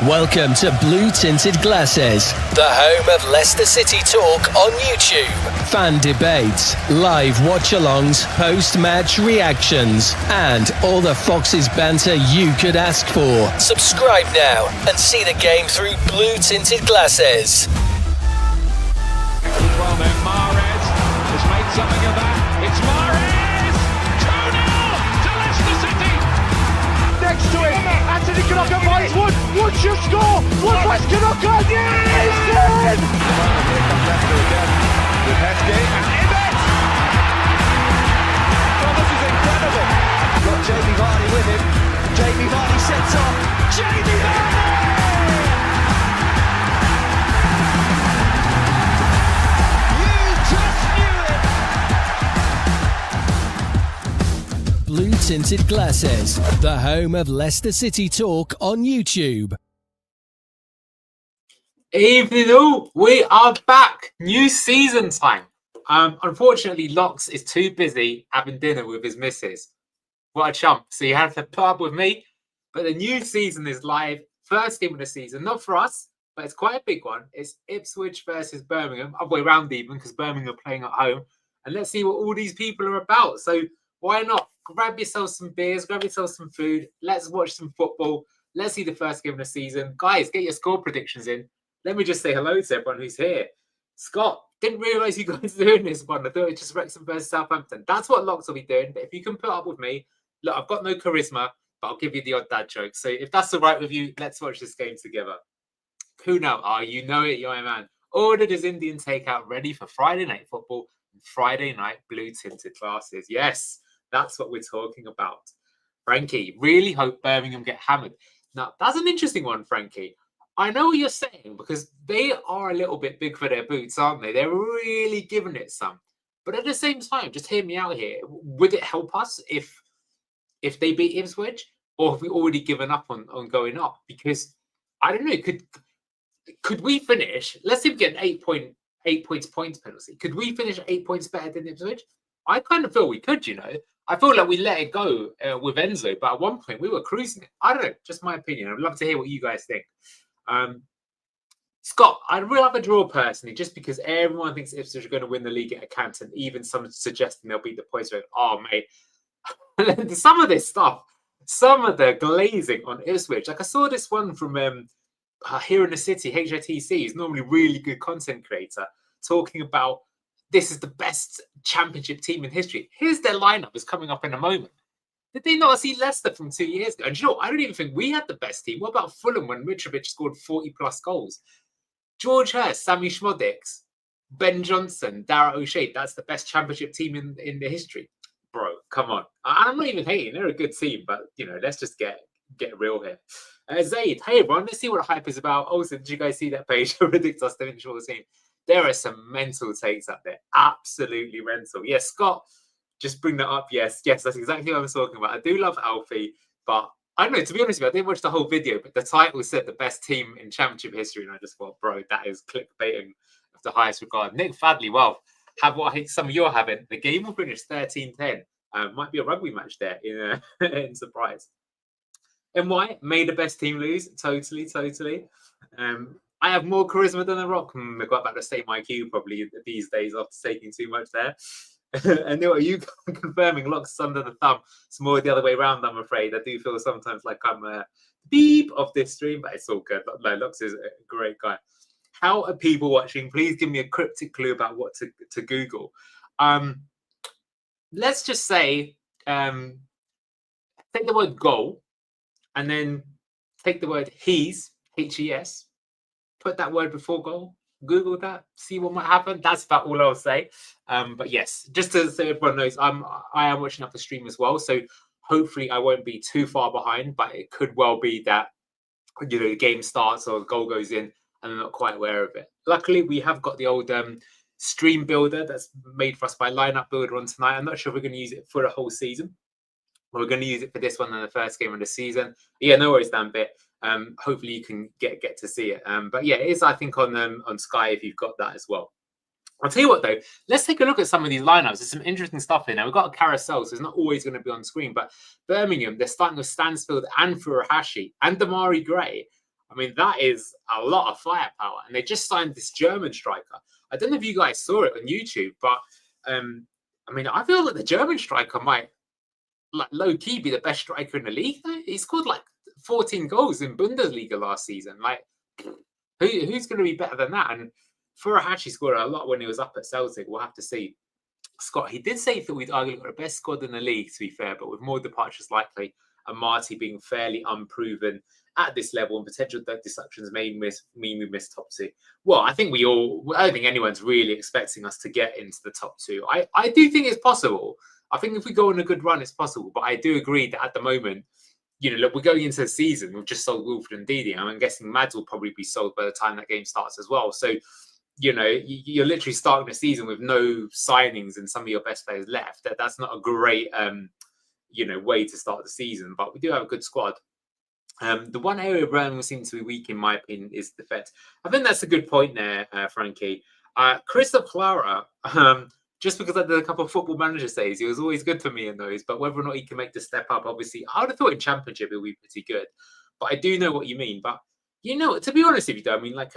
Welcome to Blue Tinted Glasses, the home of Leicester City talk on YouTube. Fan debates, live watch-alongs, post-match reactions, and all the Foxes banter you could ask for. Subscribe now and see the game through Blue Tinted Glasses. Well then, Mahrez has made something of that. It's Mahrez! 2-0 to Leicester City! Next to him, Anthony Canoca finds Wood. Wood should score! Wood West Canoca! Yes! Here comes Leicester again with Heskey and Ibbett! Oh, this is incredible! Got Jamie Vardy with him. Jamie Vardy sets off. Jamie Vardy! Blue Tinted Glasses, the home of Leicester City talk on YouTube. Evening all, we are back. New season time. Unfortunately, Locks is too busy having dinner with his missus. What a chump. So you have to put up with me. But the new season is live. First game of the season, not for us, but it's quite a big one. It's Ipswich versus Birmingham. Other way around even, because Birmingham are playing at home. And let's see what all these people are about. So why not? Grab yourself some beers, grab yourself some food. Let's watch some football. Let's see the first game of the season. Guys, get your score predictions in. Let me just say hello to everyone who's here. Scott, didn't realise you guys were doing this one. I thought it was just Wrexham versus Southampton. That's what Locks will be doing. But if you can put up with me, look, I've got no charisma, but I'll give you the odd dad joke. So if that's all right with you, let's watch this game together. Kuno, you know it, you're my man. Ordered his Indian takeout ready for Friday night football and Friday night blue tinted glasses. Yes. That's what we're talking about. Frankie, really hope Birmingham get hammered. Now, that's an interesting one, Frankie. I know what you're saying because they are a little bit big for their boots, aren't they? They're really giving it some. But at the same time, just hear me out here. Would it help us if they beat Ipswich? Or have we already given up on going up? Because, I don't know, could we finish? Let's say we get an 8 points penalty. Could we finish 8 points better than Ipswich? I kind of feel we could, you know. I feel like we let it go with Enzo, but at one point we were cruising it. I don't know, just my opinion. I'd love to hear what you guys think. Scott, I'd rather draw personally, just because everyone thinks Ipswich are going to win the league at Canton, even some suggesting they'll beat the points. Oh, mate. Some of this stuff, some of the glazing on Ipswich. Like I saw this one from here in the city, HITC, is normally really good content creator, talking about this is the best championship team in history. Here's their lineup is coming up in a moment. Did they not see Leicester from 2 years ago? And you know, I don't even think we had the best team. What about Fulham when Mitrovic scored 40 plus goals? George Hurst, Sammy Schmodix, Ben Johnson, Dara O'Shea. That's the best championship team in the history. Bro, come on. I'm not even hating. They're a good team, but you know, let's just get real here. Zaid, hey everyone, let's see what the hype is about. Also, did you guys see that page? Predict us to finish all the team. There are some mental takes up there. Absolutely mental. Yes, Scott, just bring that up. Yes, that's exactly what I'm talking about. I do love Alfie, but I don't know, to be honest with you, I didn't watch the whole video, but the title said the best team in championship history, and I just thought, bro, that is clickbaiting of the highest regard. Nick Fadley, well, have what I think some of you are having. The game will finish 13-10. Might be a rugby match there in surprise. NY made the best team lose. Totally. I have more charisma than The Rock. I've got about the same IQ probably these days after taking too much there. And are you confirming Locks under the thumb? It's more the other way around, I'm afraid. I do feel sometimes like I'm a beep of this stream, but it's all good. No, Locks is a great guy. How are people watching? Please give me a cryptic clue about what to Google. Let's just say, take the word goal and then take the word he's, H-E-S. Put that word before goal, Google that, see what might happen. That's about all I'll say. But yes, just so everyone knows, I am watching up the stream as well. So hopefully I won't be too far behind, but it could well be that, you know, the game starts or the goal goes in and I'm not quite aware of it. Luckily, we have got the old stream builder that's made for us by Lineup Builder on tonight. I'm not sure if we're going to use it for the whole season. We're going to use it for this one and the first game of the season. Yeah, no worries, Dan Bit. Hopefully you can get to see it. But yeah, it is, I think, on Sky if you've got that as well. I'll tell you what, though, let's take a look at some of these lineups. There's some interesting stuff in there. We've got a carousel, so it's not always going to be on screen. But Birmingham, they're starting with Stansfield and Furuhashi and Damari Gray. I mean, that is a lot of firepower. And they just signed this German striker. I don't know if you guys saw it on YouTube, but I mean, I feel that the German striker might, like, low-key be the best striker in the league. He scored like 14 goals in Bundesliga last season. Like, who's going to be better than that? And Furuhashi scored a lot when he was up at Celtic. We'll have to see. Scott, he did say that we'd arguably got the best squad in the league, to be fair, but with more departures likely and Marty being fairly unproven at this level and potential deductions mean we miss top two. Well, I don't think anyone's really expecting us to get into the top two. I do think it's possible. I think if we go on a good run, it's possible. But I do agree that at the moment, look, we're going into the season. We've just sold Wilfred and Didi. I'm guessing Mads will probably be sold by the time that game starts as well. So, you're literally starting the season with no signings and some of your best players left. That's not a great, way to start the season. But we do have a good squad. The one area Birmingham seems to be weak, in my opinion, is defence. I think that's a good point there, Frankie. Christoph Clara, just because I did a couple of Football Manager days, he was always good for me in those. But whether or not he can make the step up, obviously, I would have thought in Championship he'll be pretty good. But I do know what you mean. But, to be honest with you, though, I mean, like,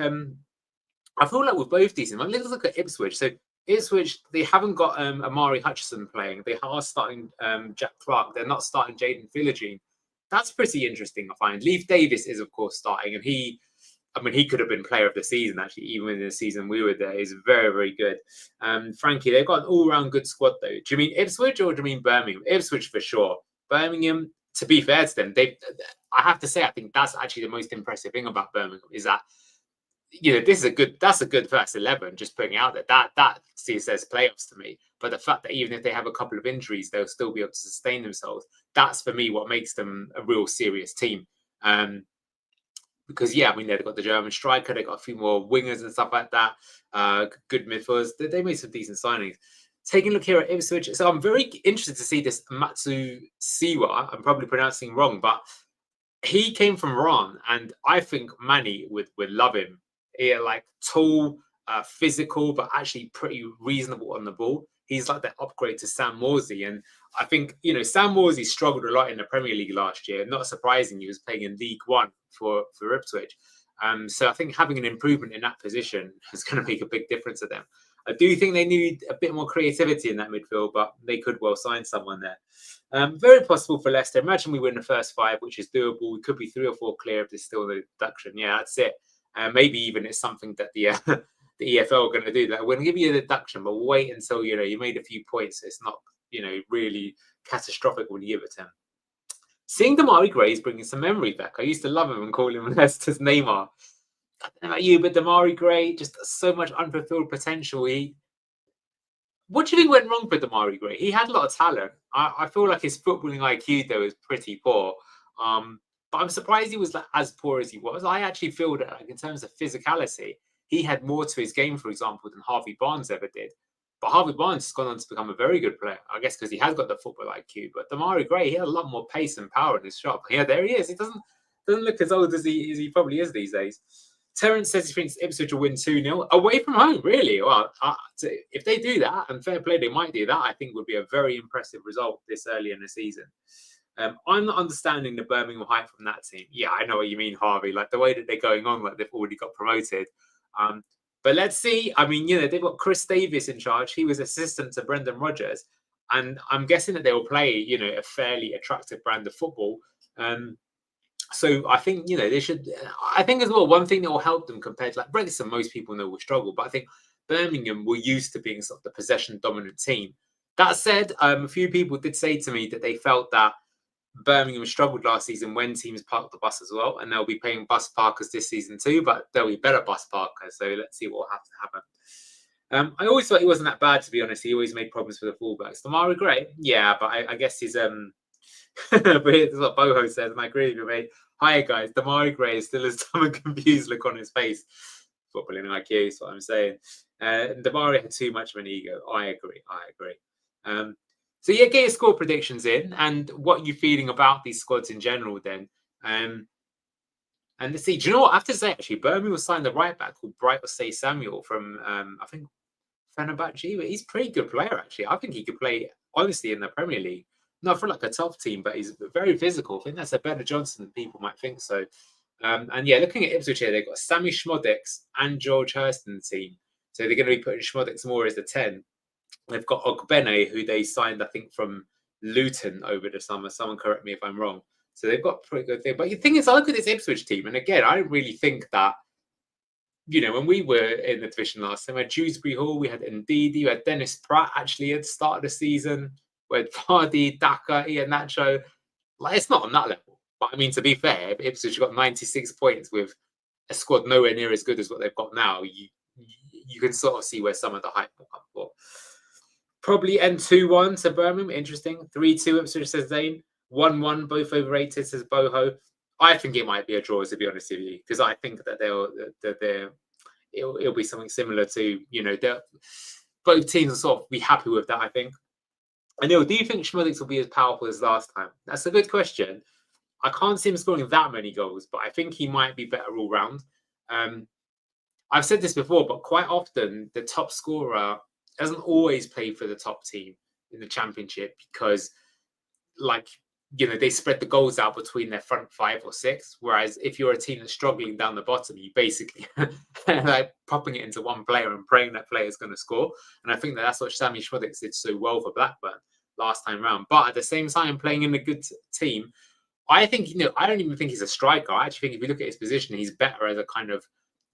I feel like we're both decent. Like, let's look at Ipswich. So Ipswich, they haven't got Amari Hutchison playing. They are starting Jack Clark. They're not starting Jaden Philogene. That's pretty interesting, I find. Leif Davis is, of course, starting. And he could have been player of the season, actually, even in the season we were there. He's very, very good. Frankie, they've got an all-round good squad, though. Do you mean Ipswich or do you mean Birmingham? Ipswich, for sure. Birmingham, to be fair to them, I have to say, I think that's actually the most impressive thing about Birmingham is that, that's a good first 11, just putting it out there. That says playoffs to me. But the fact that even if they have a couple of injuries, they'll still be able to sustain themselves. That's, for me, what makes them a real serious team. Because, they've got the German striker, they've got a few more wingers and stuff like that. Good midfielders. They made some decent signings. Taking a look here at Ipswich. So I'm very interested to see this Matsu Siwa. I'm probably pronouncing wrong, but he came from Ron, and I think Manny would love him. Like tall, physical, but actually pretty reasonable on the ball. He's like that upgrade to Sam Morsey. And I think, Sam Morsey struggled a lot in the Premier League last year. Not surprising, he was playing in League One for Ipswich. So I think having an improvement in that position is going to make a big difference to them. I do think they need a bit more creativity in that midfield, but they could well sign someone there. Very possible for Leicester. Imagine we win the first 5, which is doable. We could be 3 or 4 clear if there's still the deduction. Yeah, that's it. Maybe even it's something that the EFL are going to do. Like, we're going to give you a deduction, but wait until you made a few points. It's not really catastrophic when you give it to him. Seeing Damari Gray is bringing some memory back. I used to love him and call him Leicester's Neymar. I don't know about you, but Damari Gray, just so much unfulfilled potential. What do you think went wrong for Damari Gray? He had a lot of talent. I feel like his footballing IQ, though, is pretty poor. But I'm surprised he was as poor as he was. I actually feel that, in terms of physicality, he had more to his game, for example, than Harvey Barnes ever did. But Harvey Barnes has gone on to become a very good player, I guess, because he has got the football IQ. But Damari Gray, he had a lot more pace and power in his shot. Yeah, there he is. He doesn't look as old as he probably is these days. Terence says he thinks Ipswich will win 2-0 away from home. Really? Well, if they do that, and fair play, they might do that, I think would be a very impressive result this early in the season. I'm not understanding the Birmingham hype from that team. Yeah, I know what you mean, Harvey. Like the way that they're going on, like they've already got promoted. But let's see. I mean, they've got Chris Davis in charge. He was assistant to Brendan Rodgers. And I'm guessing that they will play, a fairly attractive brand of football. So I think, they should. I think as well, one thing that will help them compared to like Wrexham, most people know will struggle. But I think Birmingham were used to being sort of the possession dominant team. That said, a few people did say to me that they felt that Birmingham struggled last season when teams parked the bus as well, and they'll be paying bus parkers this season too, but there'll be better bus parkers, so let's see what will have to happen. I always thought he wasn't that bad, to be honest. He always made problems for the fullbacks. Damari Gray, yeah, but I guess he's but here's what Boho says, and I agree with you, mate. Hi guys, Damari Gray is still as dumb and confused look on his face. Footballing IQ is what I'm saying. Damari had too much of an ego. I agree. So yeah, get your score predictions in, and what are you feeling about these squads in general then? And let's see. Do you know what I have to say? Actually, Birmingham signed the right back called Bright Osei Samuel from I think Fenerbahce. He's a pretty good player actually. I think he could play honestly in the Premier League. Not for like a top team, but he's very physical. I think that's a better Johnson than people might think. So And yeah, looking at Ipswich here, they've got Sammy Schmodix and George Hurst in the team. So they're going to be putting Schmodix more as the 10. They've got Ogbene, who they signed, I think, from Luton over the summer. Someone correct me if I'm wrong. So they've got a pretty good thing. But the thing is, I look at this Ipswich team, and again, I don't really think that, when we were in the division last time, we had Dewsbury Hall, we had Ndidi, we had Dennis Pratt actually at the start of the season, we had Vardy, Daka, Ian Nacho. Like, it's not on that level. But I mean, to be fair, Ipswich got 96 points with a squad nowhere near as good as what they've got now. You can sort of see where some of the hype will come for. Probably end 2-1 to Birmingham. Interesting. 3-2 Ipswich, says Zane. 1-1, both overrated, says Boho. I think it might be a draw, to be honest with you, because I think that it'll be something similar to, both teams will sort of be happy with that, I think. And Neil, do you think Schmodix will be as powerful as last time? That's a good question. I can't see him scoring that many goals, but I think he might be better all round. I've said this before, but quite often the top scorer doesn't always play for the top team in the Championship because, they spread the goals out between their front 5 or 6. Whereas if you're a team that's struggling down the bottom, you basically like popping it into one player and praying that player is going to score. And I think that's what Sammy Schmodix did so well for Blackburn last time round. But at the same time, playing in a good team, I think, I don't even think he's a striker. I actually think if you look at his position, he's better as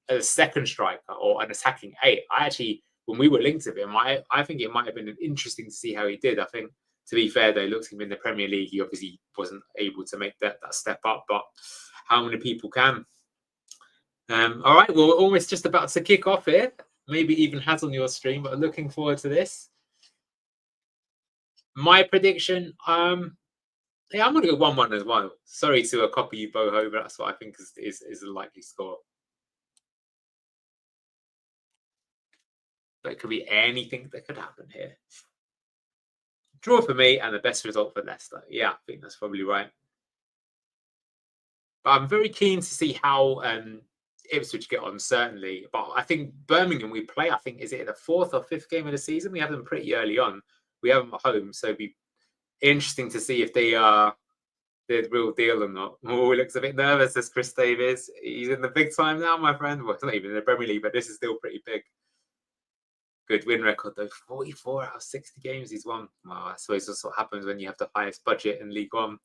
a second striker or an attacking 8. When we were linked to him, I think it might have been interesting to see how he did. I think, to be fair, though, looked at him in the Premier League, he obviously wasn't able to make that step up, but how many people can? All right, well, we're almost just about to kick off here. Maybe even has on your stream, but looking forward to this. My prediction, I'm going to go 1-1 as well. Sorry to copy you, Boho, but that's what I think is a likely score. But it could be anything that could happen here. Draw for me and the best result for Leicester. Yeah, I think that's probably right. But I'm very keen to see how Ipswich get on, certainly. But I think Birmingham, we play, I think, is it the 4th or 5th game of the season? We have them pretty early on. We have them at home, so it'd be interesting to see if they are the real deal or not. Oh, he looks a bit nervous, as Chris Davies. He's in the big time now, my friend. Well, it's not even in the Premier League, but this is still pretty big. Good win record, though. 44 out of 60 games he's won. Well, I suppose that's what happens when you have the highest budget in League One.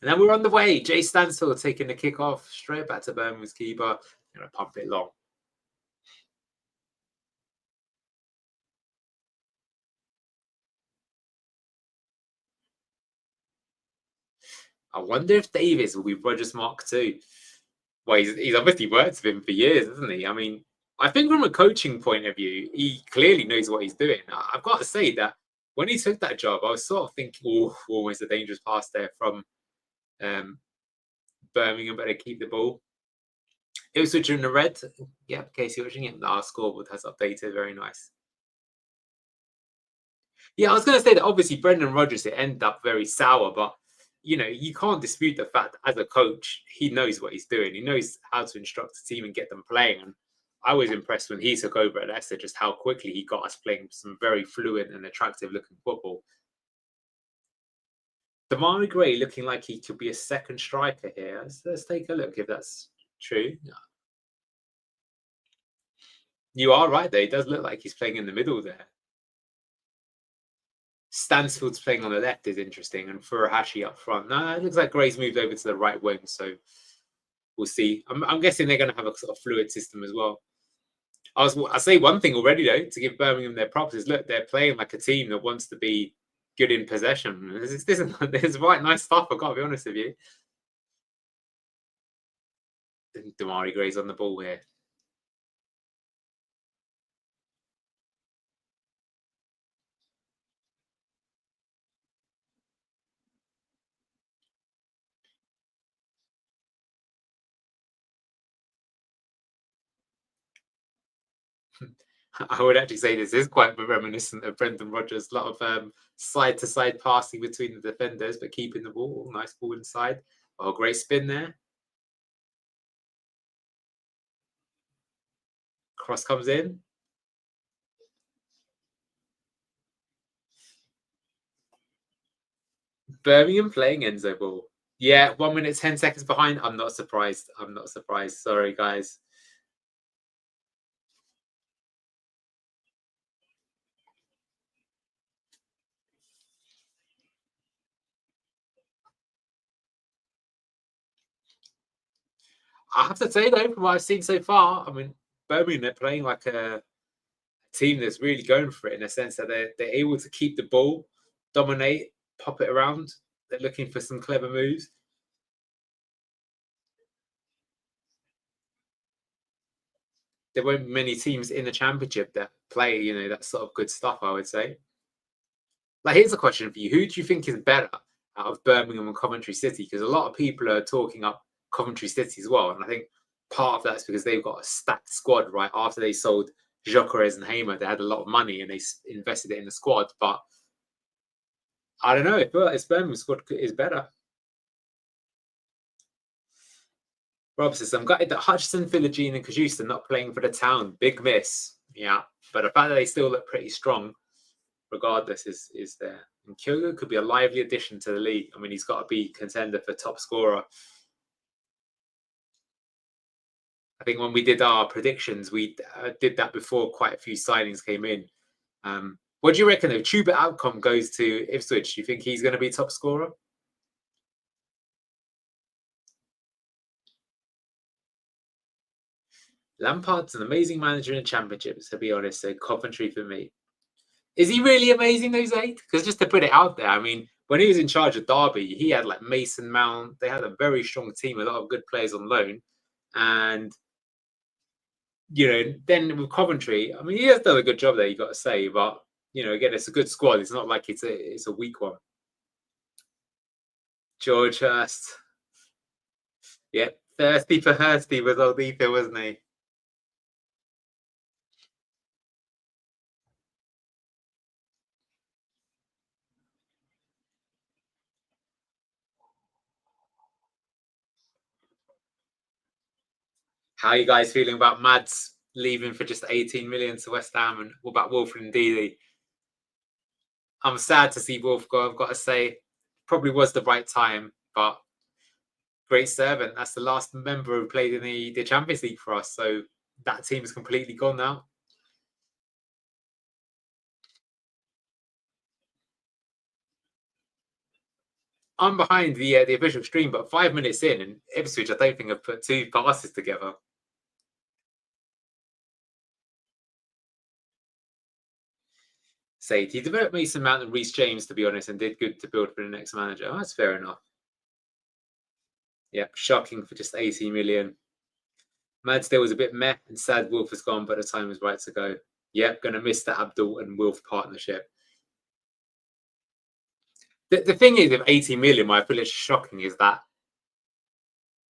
And then we're on the way. Jay Stansfield taking the kick-off straight back to Birmingham's keeper. Going to pump it long. I wonder if Davies will be Rogers Mark II. Well, he's obviously worked with him for years, hasn't he? I mean, I think from a coaching point of view, he clearly knows what he's doing. I've got to say that when he took that job, I was sort of thinking, almost a dangerous pass there from Birmingham, better keep the ball. Ipswich in the red. Yeah, Casey watching it. Our scoreboard has updated. Very nice. Yeah, I was going to say that obviously Brendan Rodgers, it ended up very sour, but you can't dispute the fact that as a coach, he knows what he's doing. He knows how to instruct the team and get them playing. And I was impressed when he took over at Leicester, just how quickly he got us playing some very fluent and attractive looking football. Damari Gray looking like he could be a second striker here. Let's take a look if that's true. You are right there. It does look like he's playing in the middle there. Stansfield's playing on the left is interesting, and Furuhashi up front. No, it looks like Gray's moved over to the right wing, so we'll see. I'm guessing they're going to have a sort of fluid system as well. I'll say one thing already, though, to give Birmingham their props is, look, they're playing like a team that wants to be good in possession. This is quite nice stuff, I've got to be honest with you. Damari Gray's on the ball here. I would actually say this is quite reminiscent of Brendan Rodgers. A lot of side-to-side passing between the defenders, but keeping the ball. Nice ball inside. Oh, great spin there. Cross comes in. Birmingham playing Enzo ball. Yeah, 1 minute, 10 seconds behind. I'm not surprised. I'm not surprised. Sorry, guys. I have to say, though, from what I've seen so far, I mean, Birmingham, they're playing like a team that's really going for it in a sense that they're able to keep the ball, dominate, pop it around. They're looking for some clever moves. There weren't many teams in the championship that play, that sort of good stuff, I would say. Like, here's a question for you. Who do you think is better out of Birmingham and Coventry City? Because a lot of people are talking up Coventry City as well. And I think part of that's because they've got a stacked squad, right? After they sold Gyökeres and Hamer, they had a lot of money and they invested it in the squad. But I don't know if Birmingham's squad is better. Rob says, I'm gutted that Hutchinson, Philogene, and Kajus are not playing for the town. Big miss. Yeah. But the fact that they still look pretty strong, regardless, is there. And Kyogo could be a lively addition to the league. I mean, he's got to be contender for top scorer. I think when we did our predictions, we did that before quite a few signings came in. What do you reckon, if Chuba Outcome goes to Ipswich, do you think he's going to be top scorer? Lampard's an amazing manager in championships, to be honest. So Coventry for me. Is he really amazing, those 8? Because just to put it out there, I mean, when he was in charge of Derby, he had like Mason Mount. They had a very strong team, a lot of good players on loan. And, then with Coventry, I mean, he has done a good job there, you got to say. But, again, it's a good squad. It's not like it's a weak one. George Hurst. Yeah, thirsty for Hursty was old Ethan, wasn't he? How are you guys feeling about Mads leaving for just 18 million to West Ham? And what about Wilfred and Ndidi? I'm sad to see Wolf go, I've got to say. Probably was the right time, but great servant. That's the last member who played in the Champions League for us. So that team is completely gone now. I'm behind the official stream, but 5 minutes in, and Ipswich, I don't think have put 2 passes together. Say he developed Mason Mount and Reece James, to be honest, and did good to build for the next manager. Oh, that's fair enough. Yep, shocking for just 18 million. Mads still was a bit meh, and sad Wolf has gone, but the time was right to go. Yep, going to miss the Abdul and Wolf partnership. The thing is, with 18 million, why I feel it's shocking is that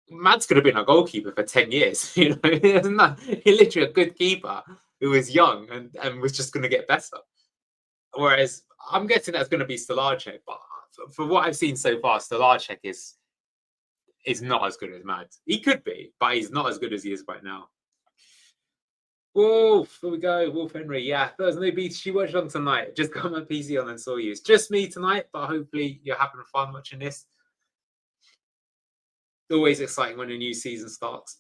Mads could have been a goalkeeper for 10 years. He's literally a good keeper who was young and was just going to get better. Whereas I'm guessing that's going to be Stolarczyk, but for what I've seen so far, Stolarczyk is not as good as Mads. He could be, but he's not as good as he is right now. Wolf, here we go. Wolf Henry. Yeah, there's no BT Watchalong tonight. Just got my PC on and saw you. It's just me tonight, but hopefully you're having fun watching this. Always exciting when a new season starts.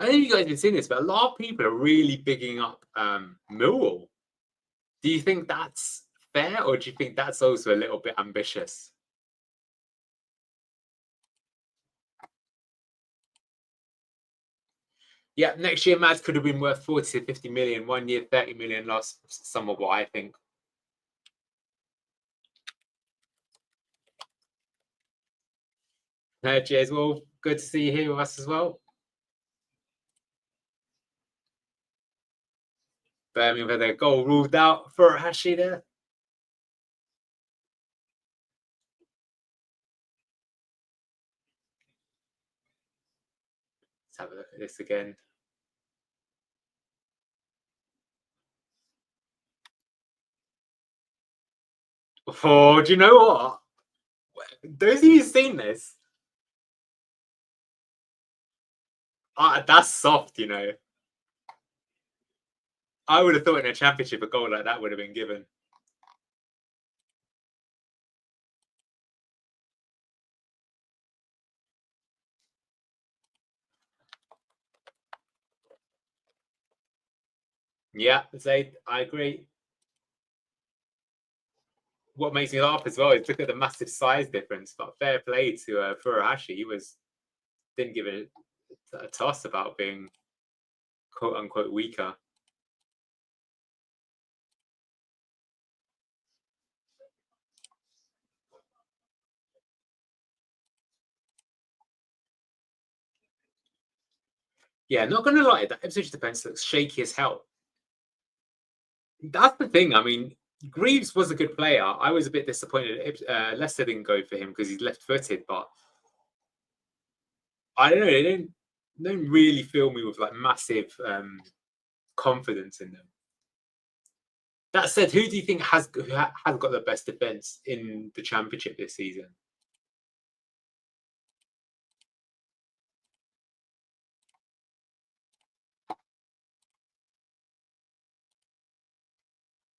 I don't know if you guys have been seeing this, but a lot of people are really bigging up Millwall. Do you think that's fair, or do you think that's also a little bit ambitious? Yeah, next year Mads could have been worth 40 to 50 million. 1 year, 30 million loss. Somewhat what I think. Cheers, Wolf. Good to see you here with us as well. Birmingham had their goal ruled out for Hashi there. have a look at this again. Oh, do you know what? Those of you seen this? That's soft, you know. I would have thought in a championship a goal like that would have been given. Yeah, Zaid, I agree. What makes me laugh as well is look at the massive size difference. But fair play to Furuhashi. He didn't give it a toss about being quote unquote weaker. Yeah, not going to lie, that Ipswich defence looks shaky as hell. That's the thing. I mean, Greaves was a good player. I was a bit disappointed Leicester didn't go for him because he's left-footed, but I don't know. They don't really fill me with like massive confidence in them. That said, who do you think has got the best defence in the Championship this season?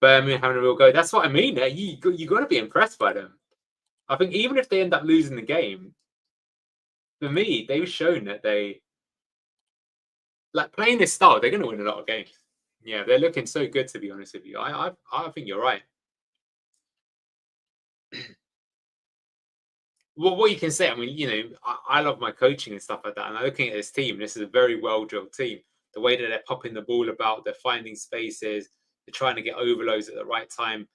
Birmingham having a real go. That's what I mean. You got to be impressed by them. I think even if they end up losing the game, for me, they've shown that they like playing this style. They're going to win a lot of games. Yeah, they're looking so good. To be honest with you, I think you're right. Well, what you can say, I mean, you know, I love my coaching and stuff like that. And I'm looking at this team. This is a very well-drilled team. The way that they're popping the ball about, they're finding spaces, they're trying to get overloads at the right time.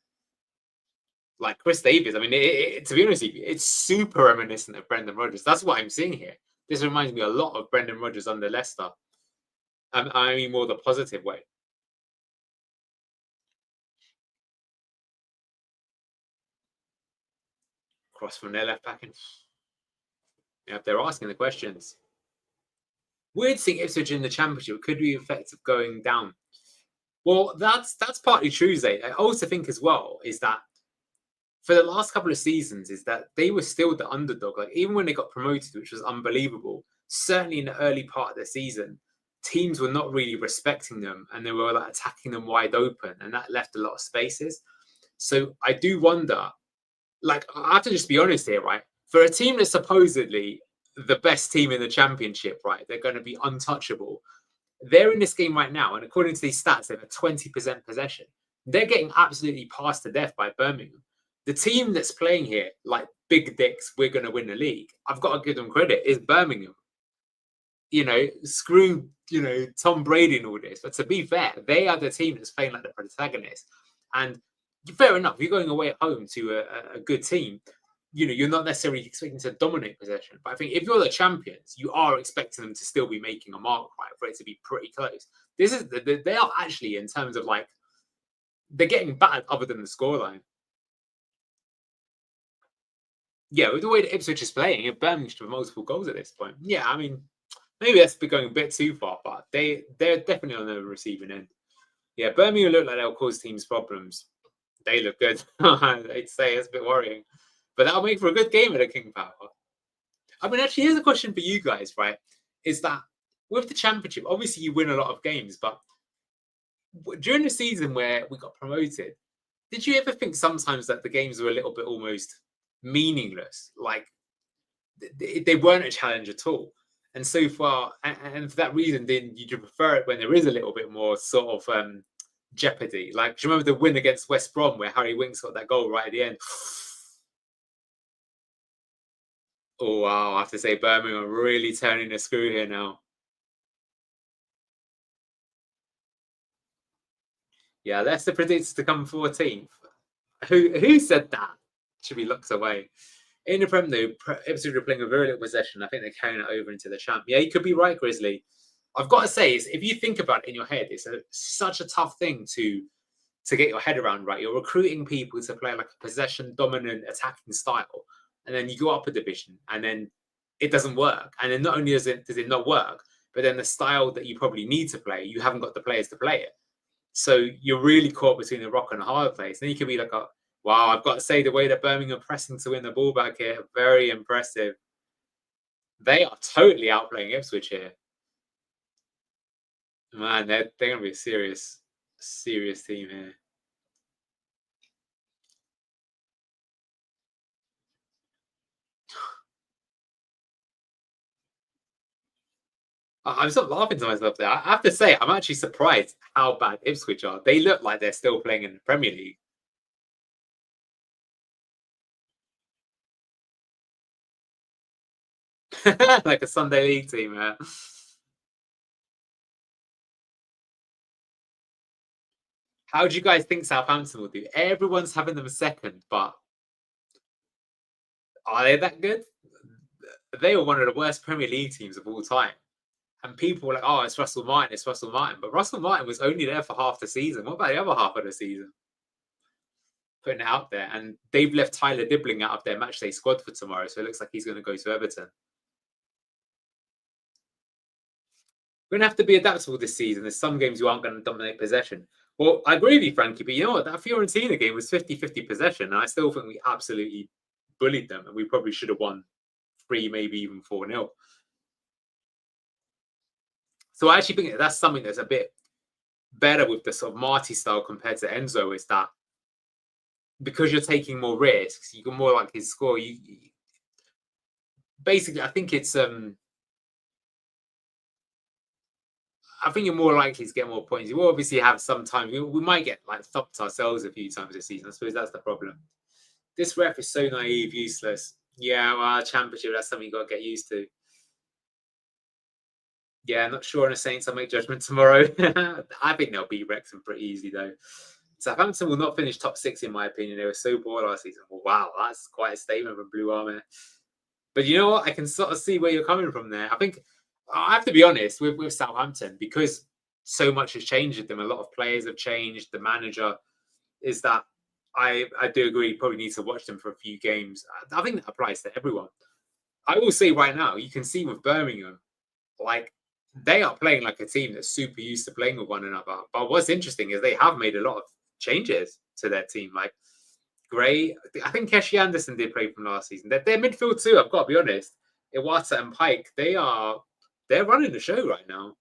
Like Chris Davies, I mean, to be honest with you, it's super reminiscent of Brendan Rodgers. That's what I'm seeing here. This reminds me a lot of Brendan Rodgers under Leicester. I mean, more the positive way. Cross from their left back. Yeah, they're asking the questions. Weird seeing Ipswich in the Championship. Could be effective going down. Well, that's partly true, Zay. I also think as well is that for the last couple of seasons is that they were still the underdog. Like even when they got promoted, which was unbelievable, certainly in the early part of the season, teams were not really respecting them and they were like attacking them wide open, and that left a lot of spaces. So I do wonder, like I have to just be honest here, right? For a team that's supposedly the best team in the Championship, right? They're going to be untouchable. They're in this game right now, and according to these stats, they have a 20% possession. They're getting absolutely passed to death by Birmingham. The team that's playing here, like big dicks, we're going to win the league. I've got to give them credit. Is Birmingham. You know, screw, you know, Tom Brady and all this. But to be fair, they are the team that's playing like the protagonist. And fair enough, you're going away at home to a good team. You know, you're not necessarily expecting to dominate possession. But I think if you're the champions, you are expecting them to still be making a mark, right? For it to be pretty close. They are actually, in terms of like, they're getting battered other than the scoreline. Yeah, with the way that Ipswich is playing, Birmingham should have multiple goals at this point. Yeah, I mean, maybe that's going a bit too far, but they're definitely on the receiving end. Yeah, Birmingham look like they'll cause teams problems. They look good. I'd say it's a bit worrying. But that'll make for a good game at the King Power. I mean, actually, here's a question for you guys, right? Is that with the Championship, obviously you win a lot of games, but during the season where we got promoted, did you ever think sometimes that the games were a little bit almost meaningless? Like they weren't a challenge at all. And so far, and for that reason, then you prefer it when there is a little bit more sort of jeopardy. Like, do you remember the win against West Brom where Harry Winks got that goal right at the end? Oh, wow. I have to say, Birmingham are really turning the screw here now. Yeah, Leicester predicts to come 14th. Who said that? Should be locked away. In the Prem, though, Ipswich are playing a very little possession. I think they're carrying it over into the champ. Yeah, you could be right, Grizzly. I've got to say, if you think about it in your head, it's such a tough thing to get your head around, right? You're recruiting people to play like a possession-dominant attacking style, and then you go up a division, and then it doesn't work. And then not only does it not work, but then the style that you probably need to play, you haven't got the players to play it. So you're really caught between a rock and a hard place. Then you can be like, oh, wow, I've got to say the way that Birmingham pressing to win the ball back here, very impressive. They are totally outplaying Ipswich here. Man, they're going to be a serious team here. I'm still laughing to myself there. I have to say, I'm actually surprised how bad Ipswich are. They look like they're still playing in the Premier League. Like a Sunday League team, yeah. How do you guys think Southampton will do? Everyone's having them second, but are they that good? They were one of the worst Premier League teams of all time. And people were like, oh, it's Russell Martin, it's Russell Martin. But Russell Martin was only there for half the season. What about the other half of the season? Putting it out there. And they've left Tyler Dibbling out of their matchday squad for tomorrow. So it looks like he's going to go to Everton. We're going to have to be adaptable this season. There's some games you aren't going to dominate possession. Well, I agree with you, Frankie, but you know what? That Fiorentina game was 50-50 possession. And I still think we absolutely bullied them. And we probably should have won 3, maybe even 4-0. So I actually think that's something that's a bit better with the sort of Marty style compared to Enzo, is that because you're taking more risks, you can more likely to score. Basically, I think it's I think you're more likely to get more points. You will obviously have sometimes we might get like thumped ourselves a few times this season. I suppose that's the problem. This ref is so naive, useless. Yeah, well, Championship, that's something you've got to get used to. Yeah, not sure on the Saints. I'll make judgment tomorrow. I think they'll beat Wrexham pretty easy, though. Southampton will not finish top 6, in my opinion. They were so poor last season. Well, wow, that's quite a statement from Blue Army. But you know what? I can sort of see where you're coming from there. I think I have to be honest with Southampton, because so much has changed with them. A lot of players have changed. The manager is that I do agree. You probably need to watch them for a few games. I think that applies to everyone. I will say right now, you can see with Birmingham, like, they are playing like a team that's super used to playing with one another. But what's interesting is they have made a lot of changes to their team. Like Gray, I think Keshi Anderson did play from last season. Their midfield too, I've got to be honest. Iwata and Pike, they're running the show right now.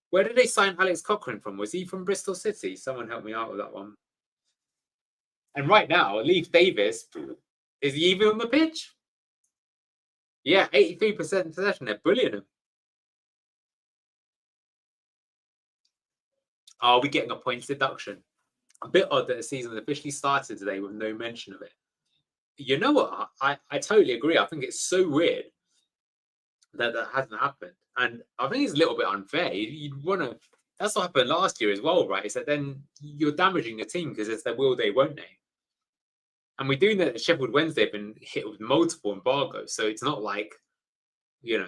Where did they sign Alex Cochrane from? Was he from Bristol City? Someone help me out with that one. And right now, Leif Davis, is he even on the pitch? Yeah, 83% possession. They're bullying him. Are we getting a points deduction? A bit odd that the season officially started today with no mention of it. You know what? I totally agree. I think it's so weird that hasn't happened. And I think it's a little bit unfair. You'd want to... That's what happened last year as well, right? Is that then you're damaging the team because it's their will they, won't they? And we do know that Sheffield Wednesday have been hit with multiple embargoes. So it's not like, you know...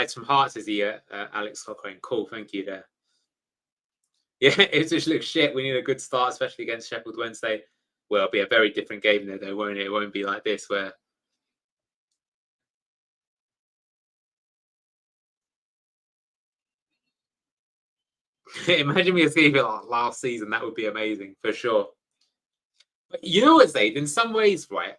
it's from Hearts, is he, Alex Cochrane. Cool, thank you there. Yeah, it just looks shit. We need a good start, especially against Sheffield Wednesday. Well, it'll be a very different game there, though, won't it? It won't be like this, where... Imagine me escaping it like last season. That would be amazing, for sure. But you know what, Zaid? In some ways, right?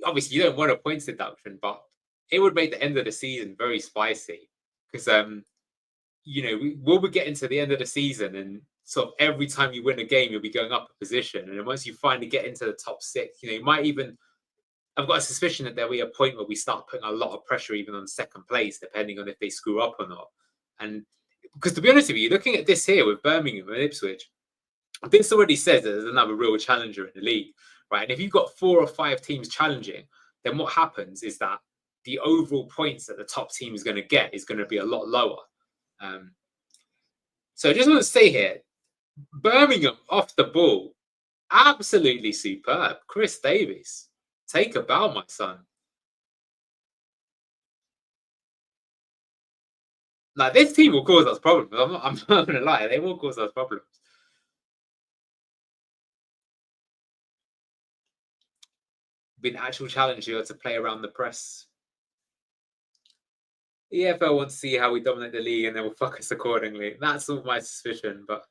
Obviously, you don't want a points deduction, but it would make the end of the season very spicy. Because, you know, we'll be getting to the end of the season, and sort of every time you win a game, you'll be going up a position. And then once you finally get into the top 6, you know, you might even... I've got a suspicion that there'll be a point where we start putting a lot of pressure even on second place, depending on if they screw up or not. And because, to be honest with you, looking at this here with Birmingham and Ipswich, this already says that there's another real challenger in the league, right? And if you've got 4 or 5 teams challenging, then what happens is that the overall points that the top team is going to get is going to be a lot lower. So I just want to say here, Birmingham off the ball, absolutely superb. Chris Davies, take a bow, my son. Like, this team will cause us problems. I'm not going to lie, they will cause us problems. be an actual challenge here to play around the press. EFL wants to see how we dominate the league and they will fuck us accordingly. That's all my suspicion, but...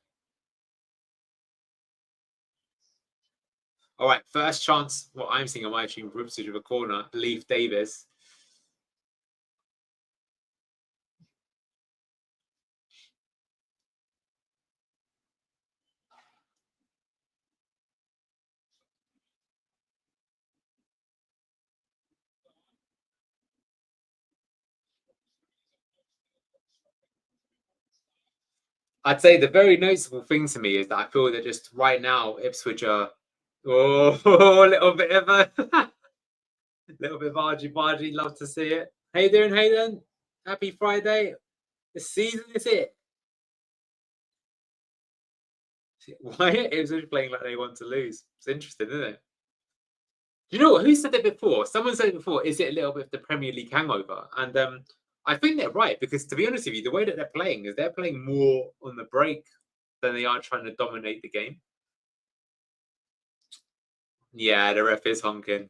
All right, first chance, what I'm seeing on my team, Ipswich with a corner, Leaf Davis. I'd say the very noticeable thing to me is that I feel that just right now, Ipswich are a little bit of a little bit of argy-bargy. Love to see it. How you doing, Hayden? Happy Friday. The season is it. Why Ipswich playing like they want to lose? It's interesting, isn't it? You know what? Who said it before? Someone said it before. Is it a little bit of the Premier League hangover? And I think they're right, because to be honest with you, the way that they're playing is they're playing more on the break than they are trying to dominate the game. Yeah, the ref is honking.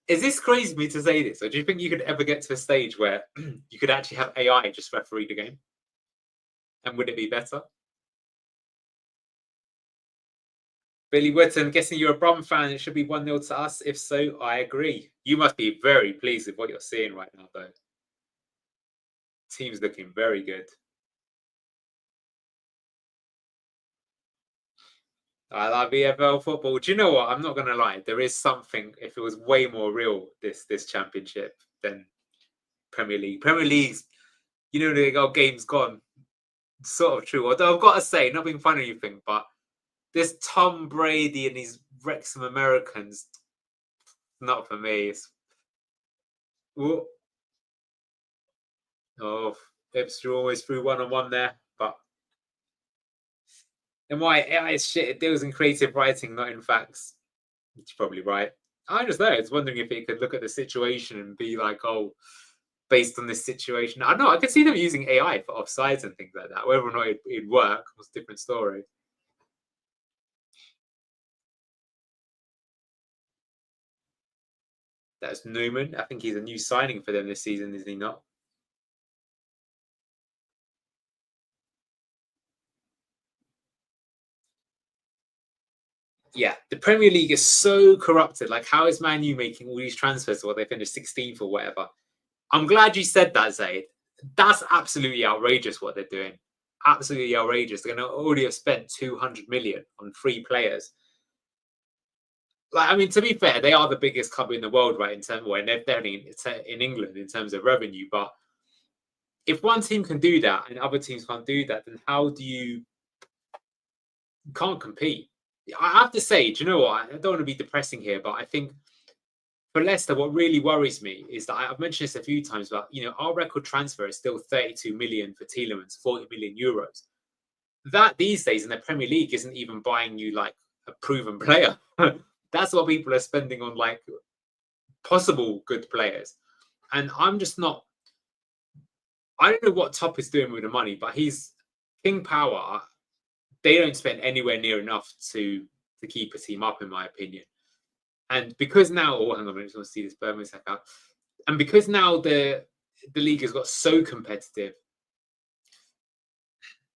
Is this crazy for me to say this, or do you think you could ever get to a stage where you could actually have AI just referee the game? And would it be better? Billy Whitton, guessing you're a Brum fan, it should be 1-0 to us. If so, I agree. You must be very pleased with what you're seeing right now, though. Team's looking very good. I love EFL football. Do you know what? I'm not going to lie. There is something, if it was way more real, this championship, than Premier League. Premier League's, you know, they go, game's gone. Sort of true. Although I've got to say, not being funny or anything, but this Tom Brady and these Wrexham Americans, not for me. Oh, Ipswich always threw 1-on-1 there, but in my AI shit, it deals in creative writing, not in facts. You're probably right. I just know. I was wondering if it could look at the situation and be like, oh, based on this situation. I don't know. I could see them using AI for offsides and things like that. Whether or not it'd work was a different story. That's Newman. I think he's a new signing for them this season, is he not? Yeah, the Premier League is so corrupted. Like, how is Man U making all these transfers while they finished 16th or whatever? I'm glad you said that, Zaid. That's absolutely outrageous what they're doing. Absolutely outrageous. They're going to already have spent 200 million on 3 players. Like, I mean, to be fair, they are the biggest club in the world, right? In terms, well, they're definitely in England in terms of revenue. But if one team can do that and other teams can't do that, then how do you can't compete? I have to say, do you know what? I don't want to be depressing here, but I think for Leicester, what really worries me is that I've mentioned this a few times, but you know, our record transfer is still 32 million for Tielemans, 40 million euros. That these days in the Premier League isn't even buying you like a proven player. That's what people are spending on like possible good players. And I'm just not, I don't know what Top is doing with the money, but he's King Power. They don't spend anywhere near enough to keep a team up, in my opinion. And because now, oh, hang on, I just want to see this Birmingham out. And because now the league has got so competitive,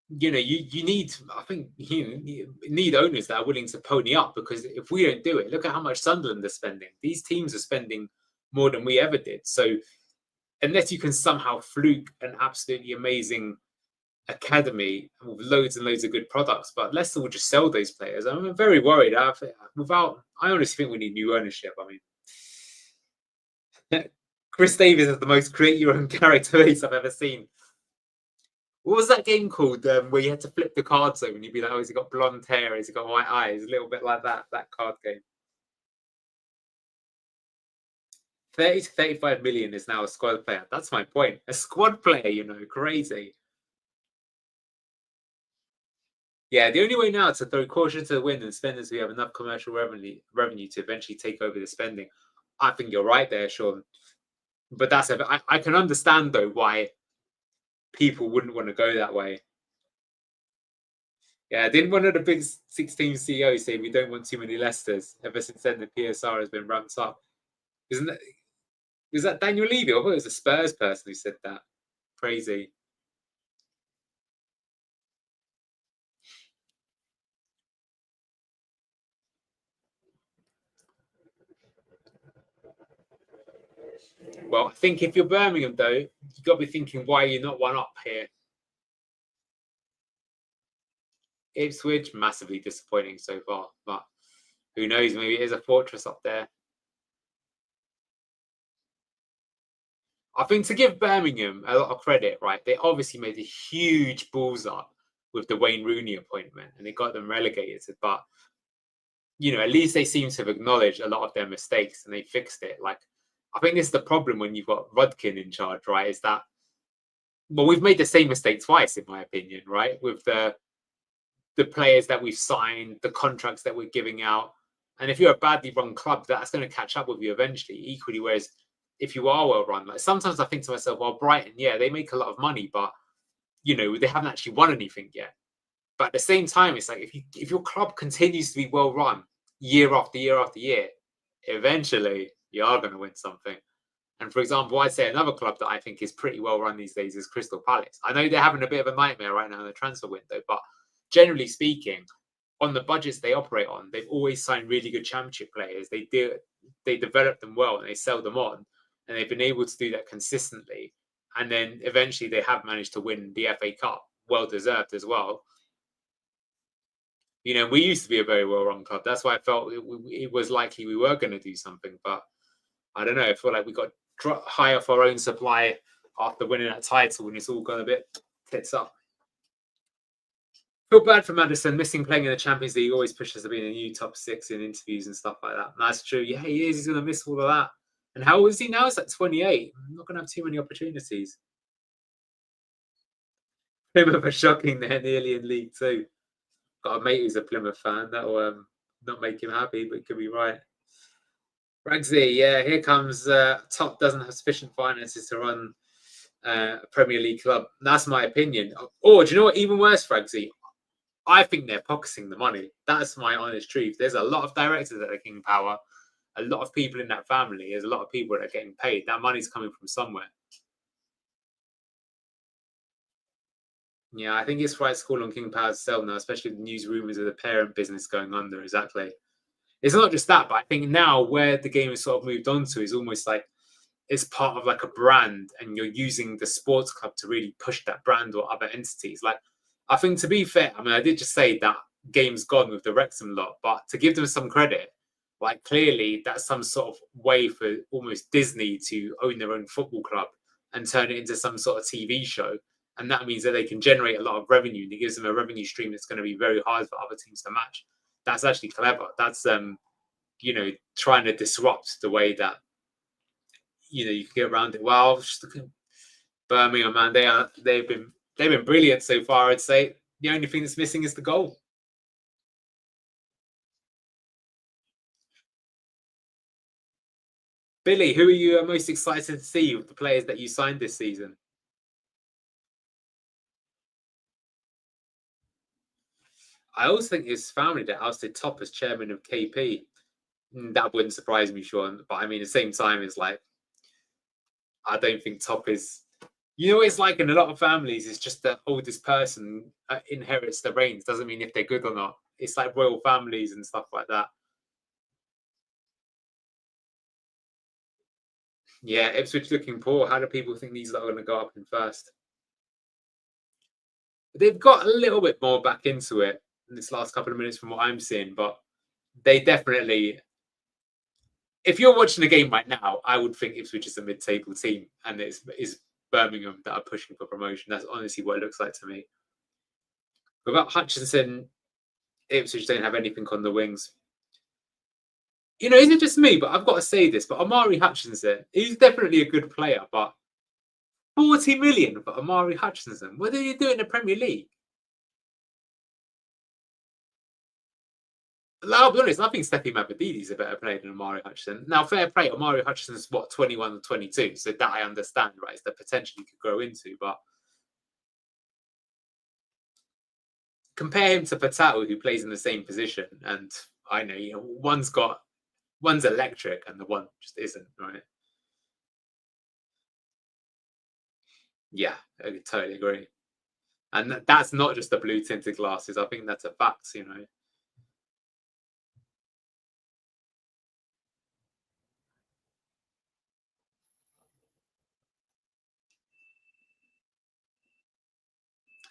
you know, you need, I think, you need owners that are willing to pony up, because if we don't do it, look at how much Sunderland are spending. These teams are spending more than we ever did. So unless you can somehow fluke an absolutely amazing academy with loads and loads of good products, but Leicester will just sell those players. I'm very worried. I honestly think we need new ownership. I mean, Chris Davies is the most create your own character base I've ever seen. What was that game called where you had to flip the cards over and you'd be like, oh, has he got blonde hair? Has he got white eyes? A little bit like that card game. 30 to 35 million is now a squad player. That's my point. A squad player, you know, crazy. Yeah, the only way now to throw caution to the wind and spend is we have enough commercial revenue to eventually take over the spending. I think you're right there, Sean. But I can understand, though, why people wouldn't want to go that way. Yeah, didn't one of the big 16 CEOs say we don't want too many Leicesters? Ever since then, the PSR has been ramped up. Was that Daniel Levy? I thought it was a Spurs person who said that. Crazy. Well, I think if you're Birmingham, though, you've got to be thinking, why are you not one up here? Ipswich, massively disappointing so far, but who knows? Maybe it is a fortress up there. I think to give Birmingham a lot of credit, right? They obviously made a huge balls up with the Wayne Rooney appointment, and it got them relegated. But at least they seem to have acknowledged a lot of their mistakes and they fixed it. Like, I think this is the problem when you've got Rudkin in charge, right? Is that we've made the same mistake twice, in my opinion, right? With the players that we've signed, the contracts that we're giving out, and if you're a badly run club, that's going to catch up with you eventually. Equally, whereas if you are well run, like sometimes I think to myself, well, Brighton, yeah, they make a lot of money, but they haven't actually won anything yet. But at the same time, it's like if your club continues to be well run year after year after year, eventually you are going to win something. And for example, I'd say another club that I think is pretty well run these days is Crystal Palace. I know they're having a bit of a nightmare right now in the transfer window, but generally speaking, on the budgets they operate on, they've always signed really good championship players. They develop them well and they sell them on, and they've been able to do that consistently. And then eventually they have managed to win the FA Cup, well deserved as well. We used to be a very well-run club. That's why I felt it was likely we were going to do something. But I don't know. I feel like we got high off our own supply after winning that title, and it's all gone a bit tits up. Feel bad for Maddison. Missing playing in the Champions League always pushes to be in a new top 6 in interviews and stuff like that. And that's true. Yeah, he is. He's going to miss all of that. And how old is he now? It's like 28. I'm not going to have too many opportunities. Plymouth are shocking. They're nearly in League 2. Got a mate who's a Plymouth fan. That'll not make him happy, but he could be right. Ragsy, yeah, here comes top doesn't have sufficient finances to run a Premier League club. That's my opinion. Or do you know what? Even worse, Ragsy, I think they're pocketing the money. That's my honest truth. There's a lot of directors at the King Power, a lot of people in that family. There's a lot of people that are getting paid. That money's coming from somewhere. Yeah, I think it's right to call on King Power to sell now, especially the news rumours of the parent business going under. Exactly. It's not just that, but I think now where the game has sort of moved on to is almost like it's part of like a brand, and you're using the sports club to really push that brand or other entities. Like, I think to be fair, I mean, I did just say that game's gone with the Wrexham lot, but to give them some credit, like clearly that's some sort of way for almost Disney to own their own football club and turn it into some sort of TV show. And that means that they can generate a lot of revenue, and it gives them a revenue stream that's going to be very hard for other teams to match. That's actually clever. That's trying to disrupt the way that you can get around it. Well, just look at Birmingham, man. They've been brilliant so far. I'd say the only thing that's missing is the goal. Billy, who are you most excited to see with the players that you signed this season? I also think his family that ousted Top as chairman of KP. That wouldn't surprise me, Sean. But I mean, at the same time, it's like, I don't think Top is... it's like in a lot of families, it's just the oldest person inherits the reins. Doesn't mean if they're good or not. It's like royal families and stuff like that. Yeah, Ipswich looking poor. How do people think these are going to go up in first? They've got a little bit more back into it in this last couple of minutes from what I'm seeing, but they definitely... If you're watching the game right now, I would think Ipswich is a mid-table team, and it's Birmingham that are pushing for promotion. That's honestly what it looks like to me. Without Hutchinson, Ipswich don't have anything on the wings. Is it just me? But I've got to say this. But Omari Hutchinson, he's definitely a good player. But 40 million for Omari Hutchinson. What do you do in the Premier League? I'll be honest, I think Steffi Mavadidi's a better player than Omari Hutchinson. Now, fair play, Omari Hutchinson's 21 or 22, so that I understand, right? It's the potential he could grow into, but compare him to Patel, who plays in the same position, and I know, you know, one's electric and the one just isn't, right? Yeah, I totally agree. And that's not just the blue tinted glasses. I think that's a fact, you know.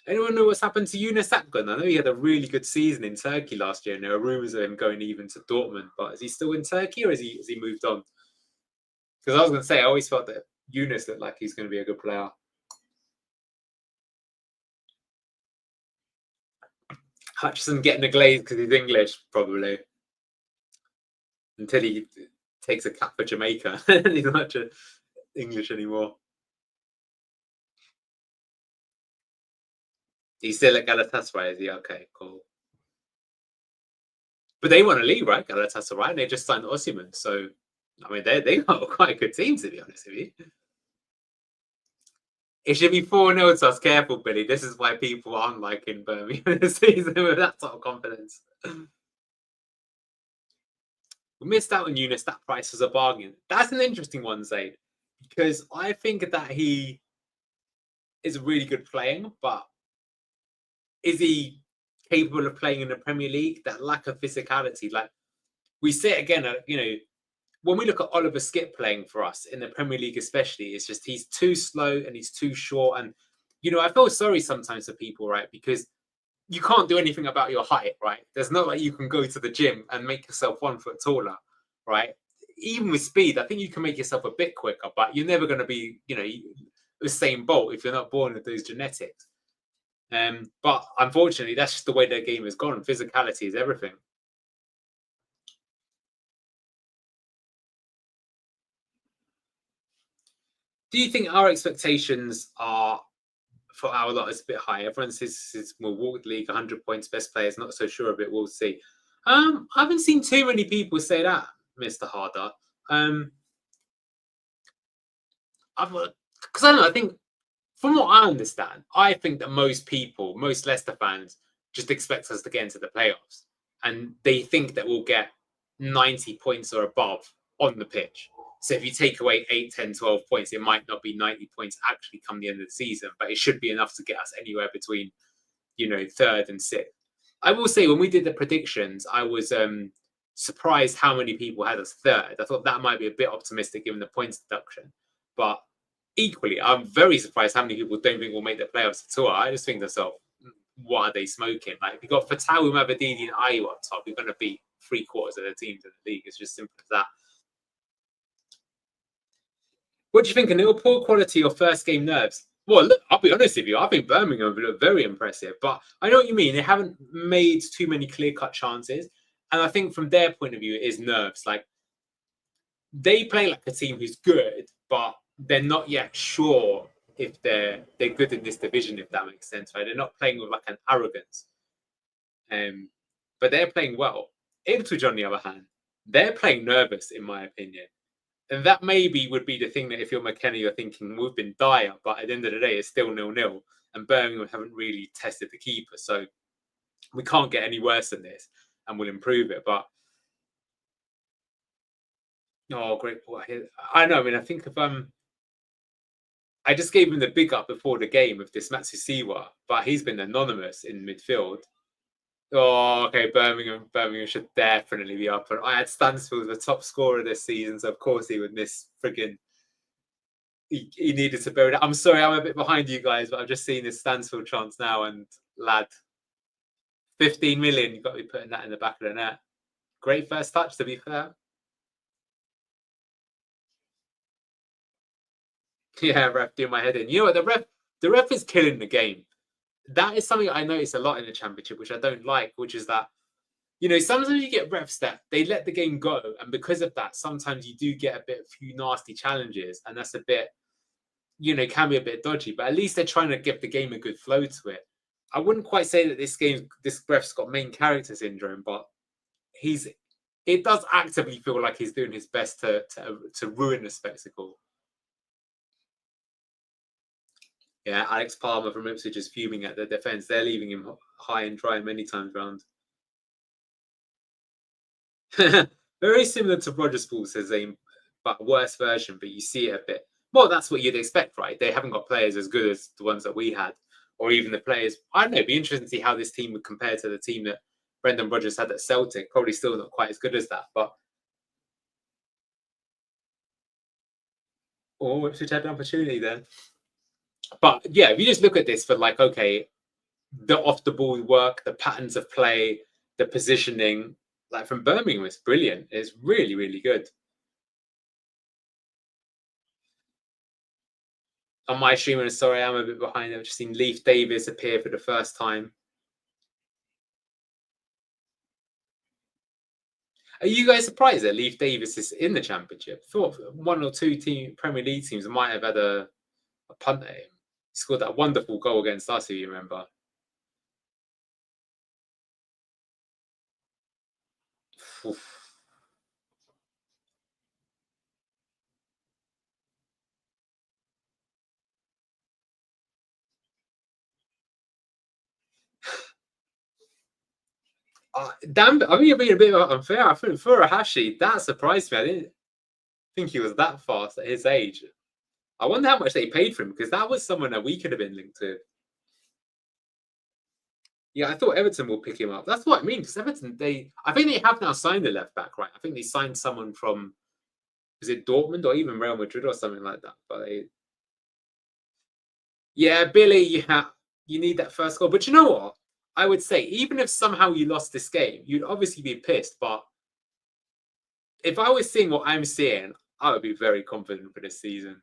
Anyone know what's happened to Yunus Akgün? I know he had a really good season in Turkey last year, and there were rumours of him going even to Dortmund. But is he still in Turkey, or has he moved on? Because I was going to say, I always felt that Yunus looked like he's going to be a good player. Hutchison getting the glaze because he's English, probably. Until he takes a cap for Jamaica. He's not English anymore. He's still at Galatasaray, is he? Okay, cool. But they want to leave, right? Galatasaray, and they just signed Osimhen. So, I mean, they got quite a good team, to be honest with you. It should be 4-0 to us. Careful, Billy. This is why people aren't liking Birmingham this season with that sort of confidence. We missed out on Yunus. That price was a bargain. That's an interesting one, Zaid, because I think that he is really good playing, but is he capable of playing in the Premier League? That lack of physicality, like we see it again, you know, when we look at Oliver Skip playing for us in the Premier League, especially, it's just he's too slow and he's too short. And, you know, I feel sorry sometimes for people, right? Because you can't do anything about your height, right? There's not like you can go to the gym and make yourself 1 foot taller, right? Even with speed, I think you can make yourself a bit quicker, but you're never going to be, you know, Usain Bolt if you're not born with those genetics. But unfortunately, that's just the way their game has gone. Physicality is everything. Do you think our expectations are for our lot is a bit high? Everyone says we'll walk the league 100 points, best players. Not so sure of it. We'll see. I haven't seen too many people say that, Mr. Harder. Because I don't know. I think from what I understand, I think that most people, most Leicester fans, just expect us to get into the playoffs, and they think that we'll get 90 points or above on the pitch. So if you take away 8, 10, 12 points, it might not be 90 points actually come the end of the season, but it should be enough to get us anywhere between, you know, 3rd and 6th. I will say when we did the predictions, I was surprised how many people had us 3rd. I thought that might be a bit optimistic given the points deduction. But equally, I'm very surprised how many people don't think we'll make the playoffs at all. I just think to myself, what are they smoking? Like, if you've got Fatawu, Mavadini, and Ayew up top, you're going to beat 3/4 of the teams in the league. It's just simple as that. What do you think? A little poor quality or first game nerves? Well, look, I'll be honest with you. I think Birmingham look very impressive, but I know what you mean. They haven't made too many clear-cut chances, and I think from their point of view, it is nerves. Like, they play like a team who's good, but they're not yet sure if they're good in this division, if that makes sense, right? They're not playing with like an arrogance, but they're playing well. Ipswich, on the other hand, they're playing nervous, in my opinion. And that maybe would be the thing that if you're McKenna, you're thinking we've been dire, but at the end of the day, it's still 0-0. And Birmingham haven't really tested the keeper. So we can't get any worse than this and we'll improve it. But, oh, great. I know. I mean, I think if I just gave him the big up before the game of this Matsusiwa, but he's been anonymous in midfield. Oh, okay. Birmingham should definitely be up. I had Stansfield the top scorer this season, so of course he would miss friggin'. He needed to bury that. I'm sorry, I'm a bit behind you guys, but I've just seen this Stansfield chance now, and lad, 15 million. You've got to be putting that in the back of the net. Great first touch, to be fair. Yeah, ref, do my head in. You know what? The ref is killing the game. That is something I notice a lot in the Championship, which I don't like, which is that, you know, sometimes you get refs that they let the game go. And because of that, sometimes you do get a few nasty challenges. And that's a bit, you know, can be a bit dodgy. But at least they're trying to give the game a good flow to it. I wouldn't quite say that this ref's got main character syndrome, but it does actively feel like he's doing his best to ruin the spectacle. Yeah, Alex Palmer from Ipswich is fuming at the defence. They're leaving him high and dry many times round. Very similar to Roger Sports as a but worse version, but you see it a bit. Well, that's what you'd expect, right? They haven't got players as good as the ones that we had, or even the players. I don't know. It'd be interesting to see how this team would compare to the team that Brendan Rodgers had at Celtic. Probably still not quite as good as that, but Ipswich had an opportunity then. But yeah, if you just look at this for like, okay, the off the ball work, the patterns of play, the positioning, like from Birmingham, it's brilliant. It's really, really good. On my streamer, sorry, I'm a bit behind. I've just seen Leif Davis appear for the first time. Are you guys surprised that Leif Davis is in the Championship? Thought one or two Premier League teams might have had a punt at him. He scored that wonderful goal against us, if you remember. Oof. Damn, I think you're being a bit unfair. I think Furuhashi, that surprised me. I didn't think he was that fast at his age. I wonder how much they paid for him, because that was someone that we could have been linked to. Yeah, I thought Everton will pick him up. That's what I mean, because Everton, I think they have now signed a left back, right? I think they signed someone from, is it Dortmund or even Real Madrid or something like that? But yeah, Billy, you need that first goal. But you know what? I would say, even if somehow you lost this game, you'd obviously be pissed. But if I was seeing what I'm seeing, I would be very confident for this season.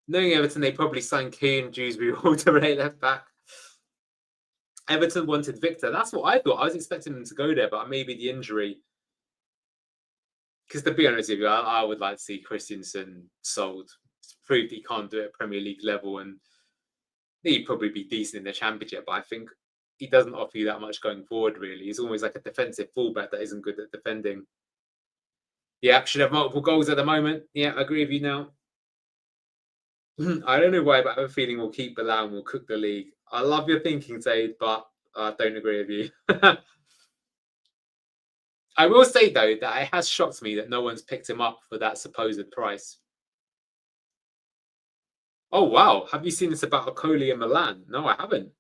Knowing Everton, they probably signed Keane, Dewsbury, Alderweireld left back. Everton wanted Victor. That's what I thought. I was expecting them to go there, but maybe the injury. Because to be honest with you, I would like to see Christensen sold. It's proved he can't do it at Premier League level, and he'd probably be decent in the Championship. But I think he doesn't offer you that much going forward, really. He's always like a defensive fullback that isn't good at defending. Yeah, should have multiple goals at the moment. Yeah, I agree with you now. I don't know why, but I have a feeling we'll keep Bilal and we'll cook the league. I love your thinking, Zaid, but I don't agree with you. I will say, though, that it has shocked me that no one's picked him up for that supposed price. Oh, wow. Have you seen this about Okoli in Milan? No, I haven't.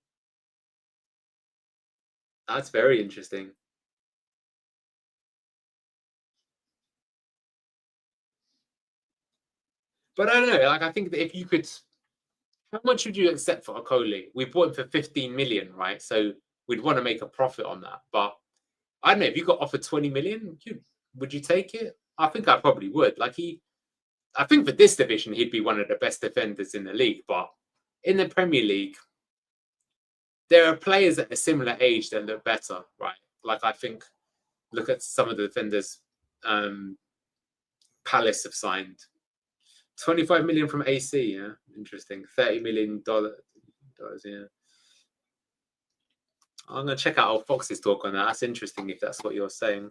That's very interesting. But I don't know. Like, I think that if you could, how much would you accept for Okoli? We bought him for 15 million, right? So we'd want to make a profit on that. But I don't know. If you got offered 20 million, would you take it? I think I probably would. Like I think for this division, he'd be one of the best defenders in the league. But in the Premier League, there are players at a similar age that look better, right? Like I think, look at some of the defenders Palace have signed. 25 million from AC, yeah. Interesting. $30 million, yeah. I'm going to check out old Fox's talk on that. That's interesting if that's what you're saying.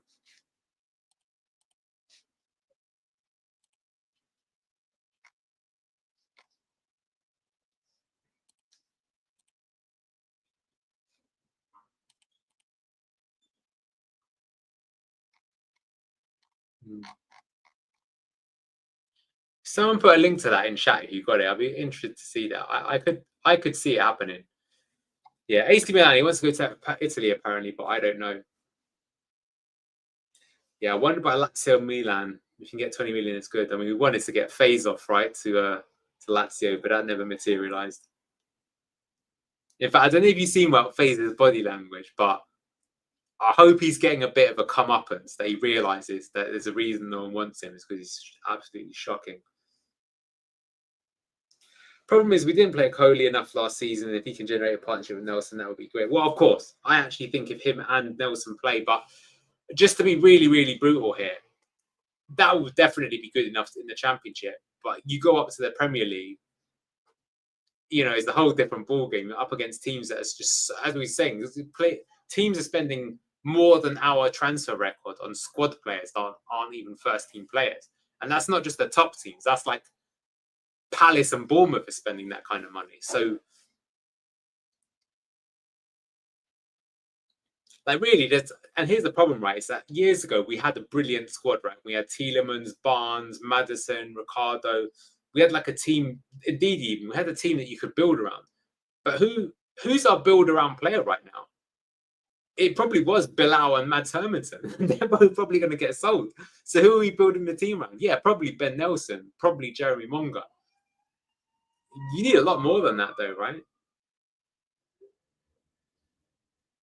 Someone put a link to that in chat if you got it. I'd be interested to see that. I could see it happening. Yeah, AC Milan, he wants to go to Italy apparently, but I don't know. Yeah, I wonder about Lazio Milan. If you can get 20 million, it's good. I mean, we wanted to get Faze off, right, to Lazio, but that never materialized. In fact, I don't know if you've seen about Faze's body language, but I hope he's getting a bit of a comeuppance, that he realizes that there's a reason no one wants him. It's because he's absolutely shocking. Problem is, we didn't play Coley enough last season. And if he can generate a partnership with Nelson, that would be great. Well, of course, I actually think if him and Nelson play, but just to be really, really brutal here, that would definitely be good enough in the Championship. But you go up to the Premier League, it's a whole different ballgame up against teams that are just, as we were saying, teams are spending more than our transfer record on squad players that aren't even first team players. And that's not just the top teams. That's like Palace and Bournemouth are spending that kind of money. So, like, really, and here's the problem, right? Is that years ago we had a brilliant squad, right? We had Tielemans, Barnes, Maddison, Ricardo. We had like a team, indeed, even we had a team that you could build around. But who's our build around player right now? It probably was Bilal and Mads Hermansen. They're both probably going to get sold. So who are we building the team around? Yeah, probably Ben Nelson, probably Jeremy Monga. You need a lot more than that, though, right?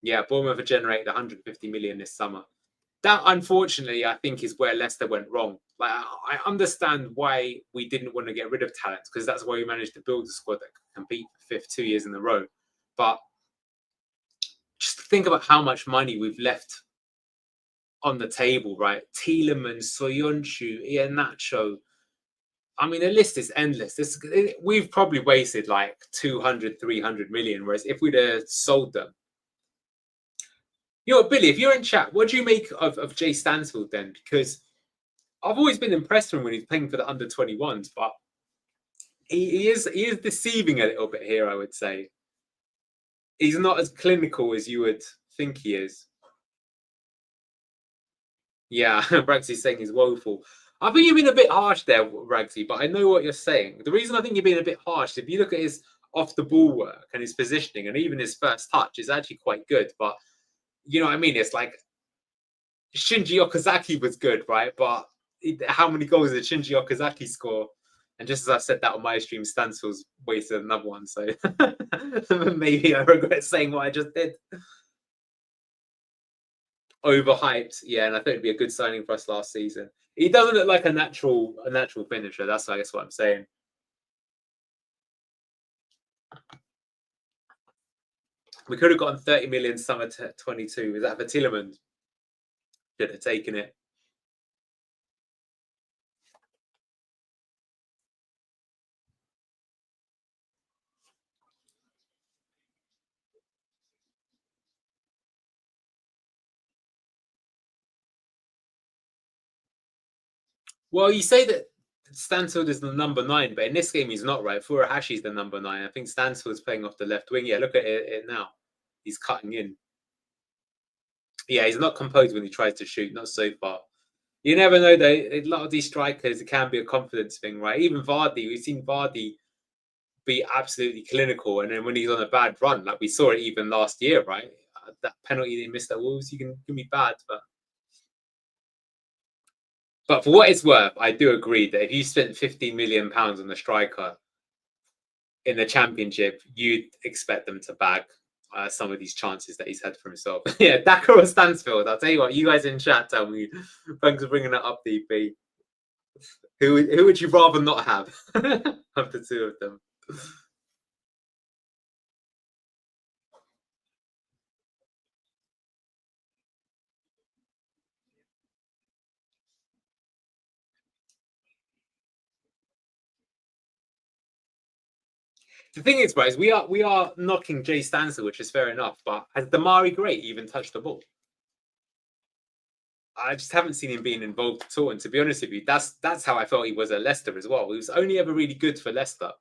Yeah, Bournemouth have generated 150 million this summer. That, unfortunately, I think is where Leicester went wrong. Like, I understand why we didn't want to get rid of talent, because that's why we managed to build a squad that could compete for fifth 2 years in a row. But just think about how much money we've left on the table, right? Tielemans, Soyuncu, Iheanacho. I mean, the list is endless. We've probably wasted like 200, 300 million, whereas if we'd have sold them. Billy, if you're in chat, what do you make of Jay Stansfield then? Because I've always been impressed with him when he's playing for the under-21s, but he is deceiving a little bit here, I would say. He's not as clinical as you would think he is. Yeah, Ragsy's saying he's woeful. I think you've been a bit harsh there, Ragsy, but I know what you're saying. The reason I think you're being a bit harsh, if you look at his off-the-ball work and his positioning and even his first touch, is actually quite good. But you know what I mean? It's like Shinji Okazaki was good, right? But how many goals did Shinji Okazaki score? And just as I said that on my stream, Stansfield's wasted another one. So maybe I regret saying what I just did. Overhyped, yeah, and I think it'd be a good signing for us last season. He doesn't look like a natural finisher. That's, I guess, what I'm saying. We could have gotten 30 million summer 22. Is that for Tielemans? Should have taken it. Well, you say that Stansfield is the number 9, but in this game he's not, right? Furuhashi's the number 9. I think Stansfield's playing off the left wing. Yeah, look at it now. He's cutting in. Yeah, he's not composed when he tries to shoot, not so far. You never know, though. A lot of these strikers, it can be a confidence thing, right? Even Vardy, we've seen Vardy be absolutely clinical, and then when he's on a bad run, like we saw it even last year, right? That penalty they missed at Wolves, you can be bad, but for what it's worth, I do agree that if you spent £15 million on a striker in the Championship, you'd expect them to bag some of these chances that he's had for himself. Yeah, Daka or Stansfield. I'll tell you what, you guys in chat tell me. Thanks for bringing that up, DP. Who would you rather not have of the two of them? The thing is, guys, we are knocking Jay Stansfield, which is fair enough. But has Damari Gray even touched the ball? I just haven't seen him being involved at all. And to be honest with you, that's how I felt he was at Leicester as well. He was only ever really good for Leicester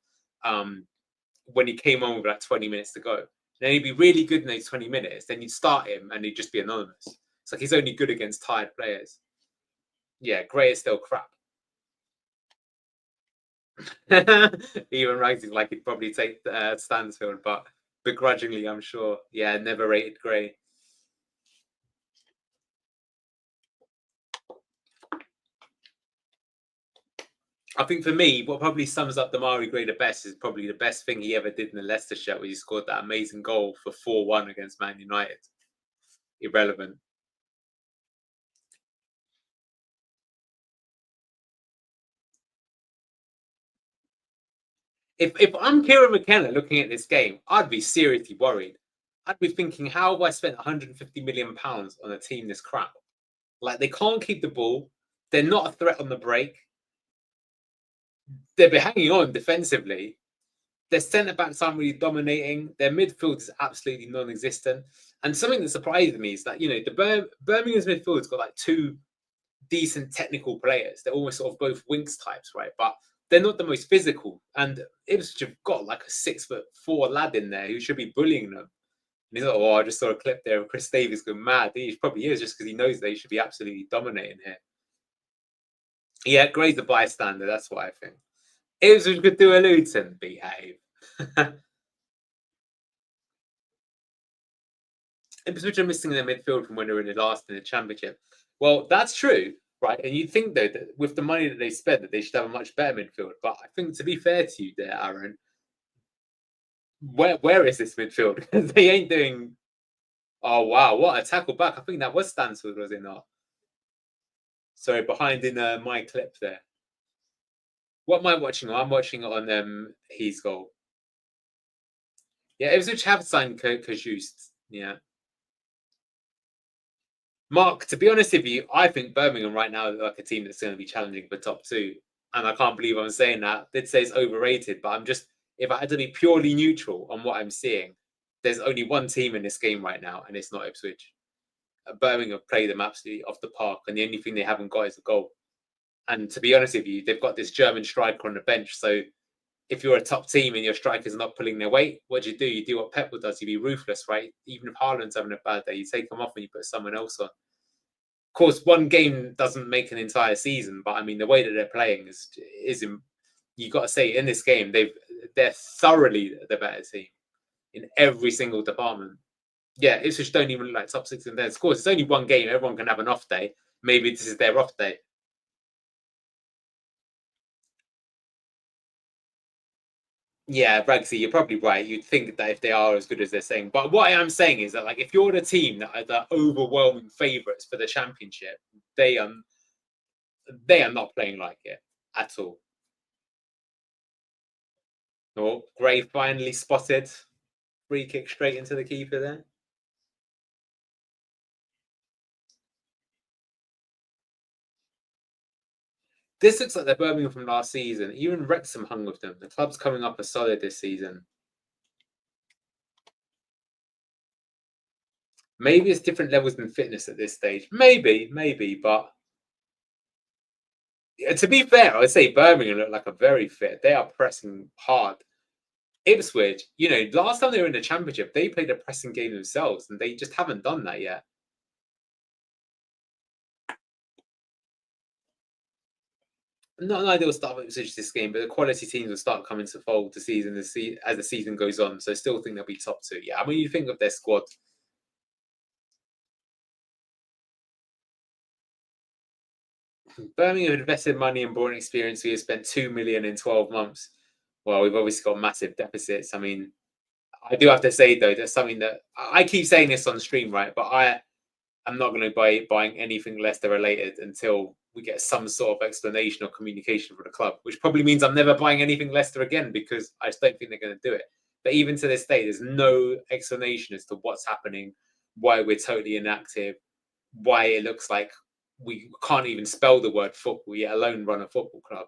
when he came on with like 20 minutes to go. Then he'd be really good in those 20 minutes. Then you'd start him and he'd just be anonymous. It's like he's only good against tired players. Yeah, Gray is still crap. Even Ragsy's like he'd probably take Stansfield, but begrudgingly, I'm sure. Yeah, never rated Gray. I think for me, what probably sums up Damari Gray the best is probably the best thing he ever did in the Leicester shirt, where he scored that amazing goal for 4-1 against Man United. Irrelevant. If I'm Kieran McKenna looking at this game, I'd be seriously worried. I'd be thinking, how have I spent £150 million on a team this crap? Like, they can't keep the ball. They're not a threat on the break. They've been hanging on defensively. Their centre-backs aren't really dominating. Their midfield is absolutely non-existent. And something that surprised me is that, the Birmingham's midfield's got like two decent technical players. They're almost sort of both Winks types, right? But they're not the most physical. And Ipswich have got like a 6'4" lad in there who should be bullying them. And he's like, I just saw a clip there of Chris Davies going mad. He probably is, just because he knows they should be absolutely dominating here. Yeah, Gray's the bystander. That's what I think. Ipswich could do a Luton. Behave. Ipswich are missing their midfield from when they were in the last in the Championship. Well, that's true, right? And you'd think, though, that with the money that they spent, that they should have a much better midfield. But I think, to be fair to you there, Aaron, where is this midfield? Because they ain't doing... Oh, wow, what a tackle back. I think that was Stansford, was it not? Sorry, behind in my clip there. What am I watching? I'm watching it on his goal. Yeah, Ipswich have signed Kajust. Yeah. Mark, to be honest with you, I think Birmingham right now is like a team that's going to be challenging for top two. And I can't believe I'm saying that. I did say it's overrated, but if I had to be purely neutral on what I'm seeing, there's only one team in this game right now, and it's not Ipswich. Birmingham played them absolutely off the park, and the only thing they haven't got is a goal. And to be honest with you, they've got this German striker on the bench. So if you're a top team and your strikers are not pulling their weight, what do? You do what Pep does. You be ruthless, right? Even if Haaland's having a bad day, you take them off and you put someone else on. Of course, one game doesn't make an entire season, but I mean, the way that they're playing is you got to say, in this game, they're thoroughly the better team in every single department. Yeah, Ipswich don't even look like top six in there. Of course, it's only one game. Everyone can have an off day. Maybe this is their off day. Yeah, Bragsy, you're probably right. You'd think that if they are as good as they're saying. But what I am saying is that, like, if you're the team that are the overwhelming favourites for the Championship, they are not playing like it at all. Oh, Gray finally spotted. Free kick straight into the keeper there. This looks like the Birmingham from last season. Even Wrexham hung with them. The club's coming up as solid this season. Maybe it's different levels than fitness at this stage. Maybe, but to be fair, I would say Birmingham look like a very fit. They are pressing hard. Ipswich, last time they were in the Championship, they played a pressing game themselves, and they just haven't done that yet. Not an ideal start of Ipswich this game, but the quality teams will start coming to fold as the season goes on. So I still think they'll be top two. Yeah, I mean, you think of their squad. Birmingham have invested money and brought experience. We have spent $2 million in 12 months. Well, we've obviously got massive deficits. I mean, I do have to say, though, that's something that I keep saying this on stream, right? But I'm not going to be buying anything Leicester related until we get some sort of explanation or communication for the club, which probably means I'm never buying anything Leicester again, because I just don't think they're going to do it. But even to this day, there's no explanation as to what's happening, why we're totally inactive, why it looks like we can't even spell the word football, yet alone run a football club.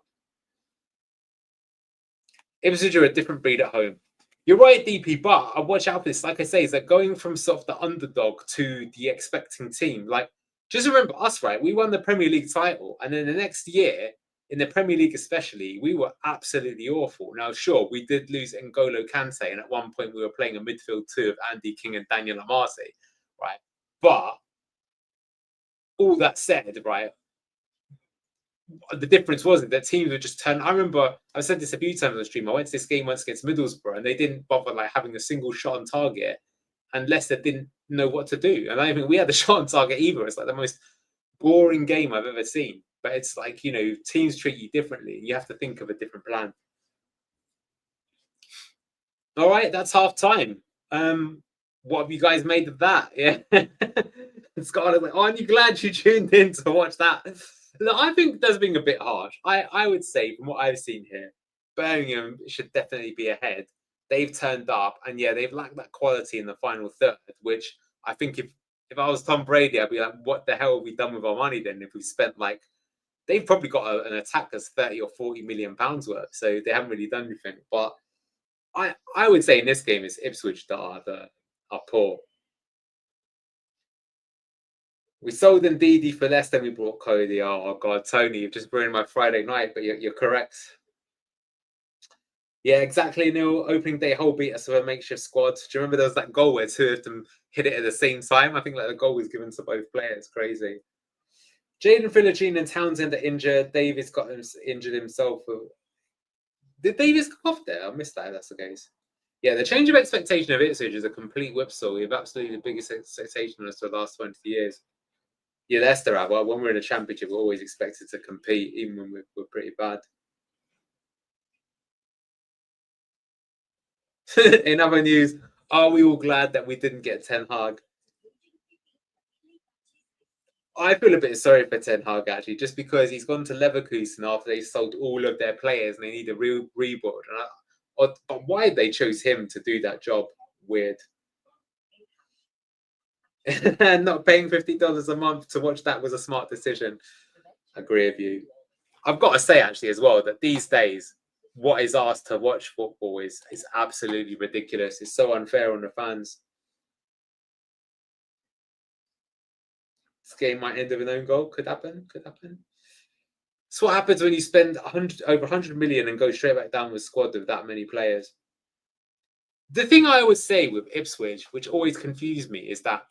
Ipswich are a different breed at home. You're right, DP, but I watch out for this. Like I say, is that going from sort of the underdog to the expecting team. Like, just remember us, right? We won the Premier League title, and then the next year, in the Premier League especially, we were absolutely awful. Now, sure, we did lose N'Golo Kante, and at one point we were playing a midfield two of Andy King and Daniel Amase, right? But all that said, right, the difference wasn't that teams would just turn. I remember I've said this a few times on the stream. I went to this game once against Middlesbrough, and they didn't bother like having a single shot on target, and Leicester didn't know what to do. And I don't think we had a shot on target either. It's like the most boring game I've ever seen. But it's like, teams treat you differently. You have to think of a different plan. All right, that's half time. What have you guys made of that? Yeah, Scarlett's like, aren't you glad you tuned in to watch that? Look, I think that's being a bit harsh. I would say, from what I've seen here, Birmingham should definitely be ahead. They've turned up, and yeah, they've lacked that quality in the final third, which I think if I was Tom Brady, I'd be like, what the hell have we done with our money then? If we spent they've probably got an attack that's 30 or 40 million pounds worth, so they haven't really done anything. But I would say in this game it's Ipswich that are poor. We sold Ndidi for less than we bought Cody. Oh God, Tony, you've just ruined my Friday night, but you're correct. Yeah, exactly, Neil. Opening day Hull beat us with a makeshift squad. Do you remember there was that goal where two of them hit it at the same time? I think like the goal was given to both players. Crazy. Jaden Philogene and Townsend are injured. Davies got injured himself. Did Davies come off there? I missed that if that's the case. Yeah, the change of expectation of Ipswich is a complete whipsaw. We have absolutely the biggest expectation on us for the last 20 years. Yeah, Leicester have. Well, when we're in a championship, we're always expected to compete, even when we're pretty bad. In other news, are we all glad that we didn't get Ten Hag? I feel a bit sorry for Ten Hag, actually, just because he's gone to Leverkusen after they sold all of their players and they need a real rebuild. But why they chose him to do that job? Weird. And not paying $50 a month to watch that was a smart decision. I agree with you. I've got to say, actually, as well, that these days, what is asked to watch football is absolutely ridiculous. It's so unfair on the fans. This game might end with an own goal. Could happen. Could happen. So what happens when you spend over 100 million and go straight back down with a squad of that many players? The thing I always say with Ipswich, which always confused me, is that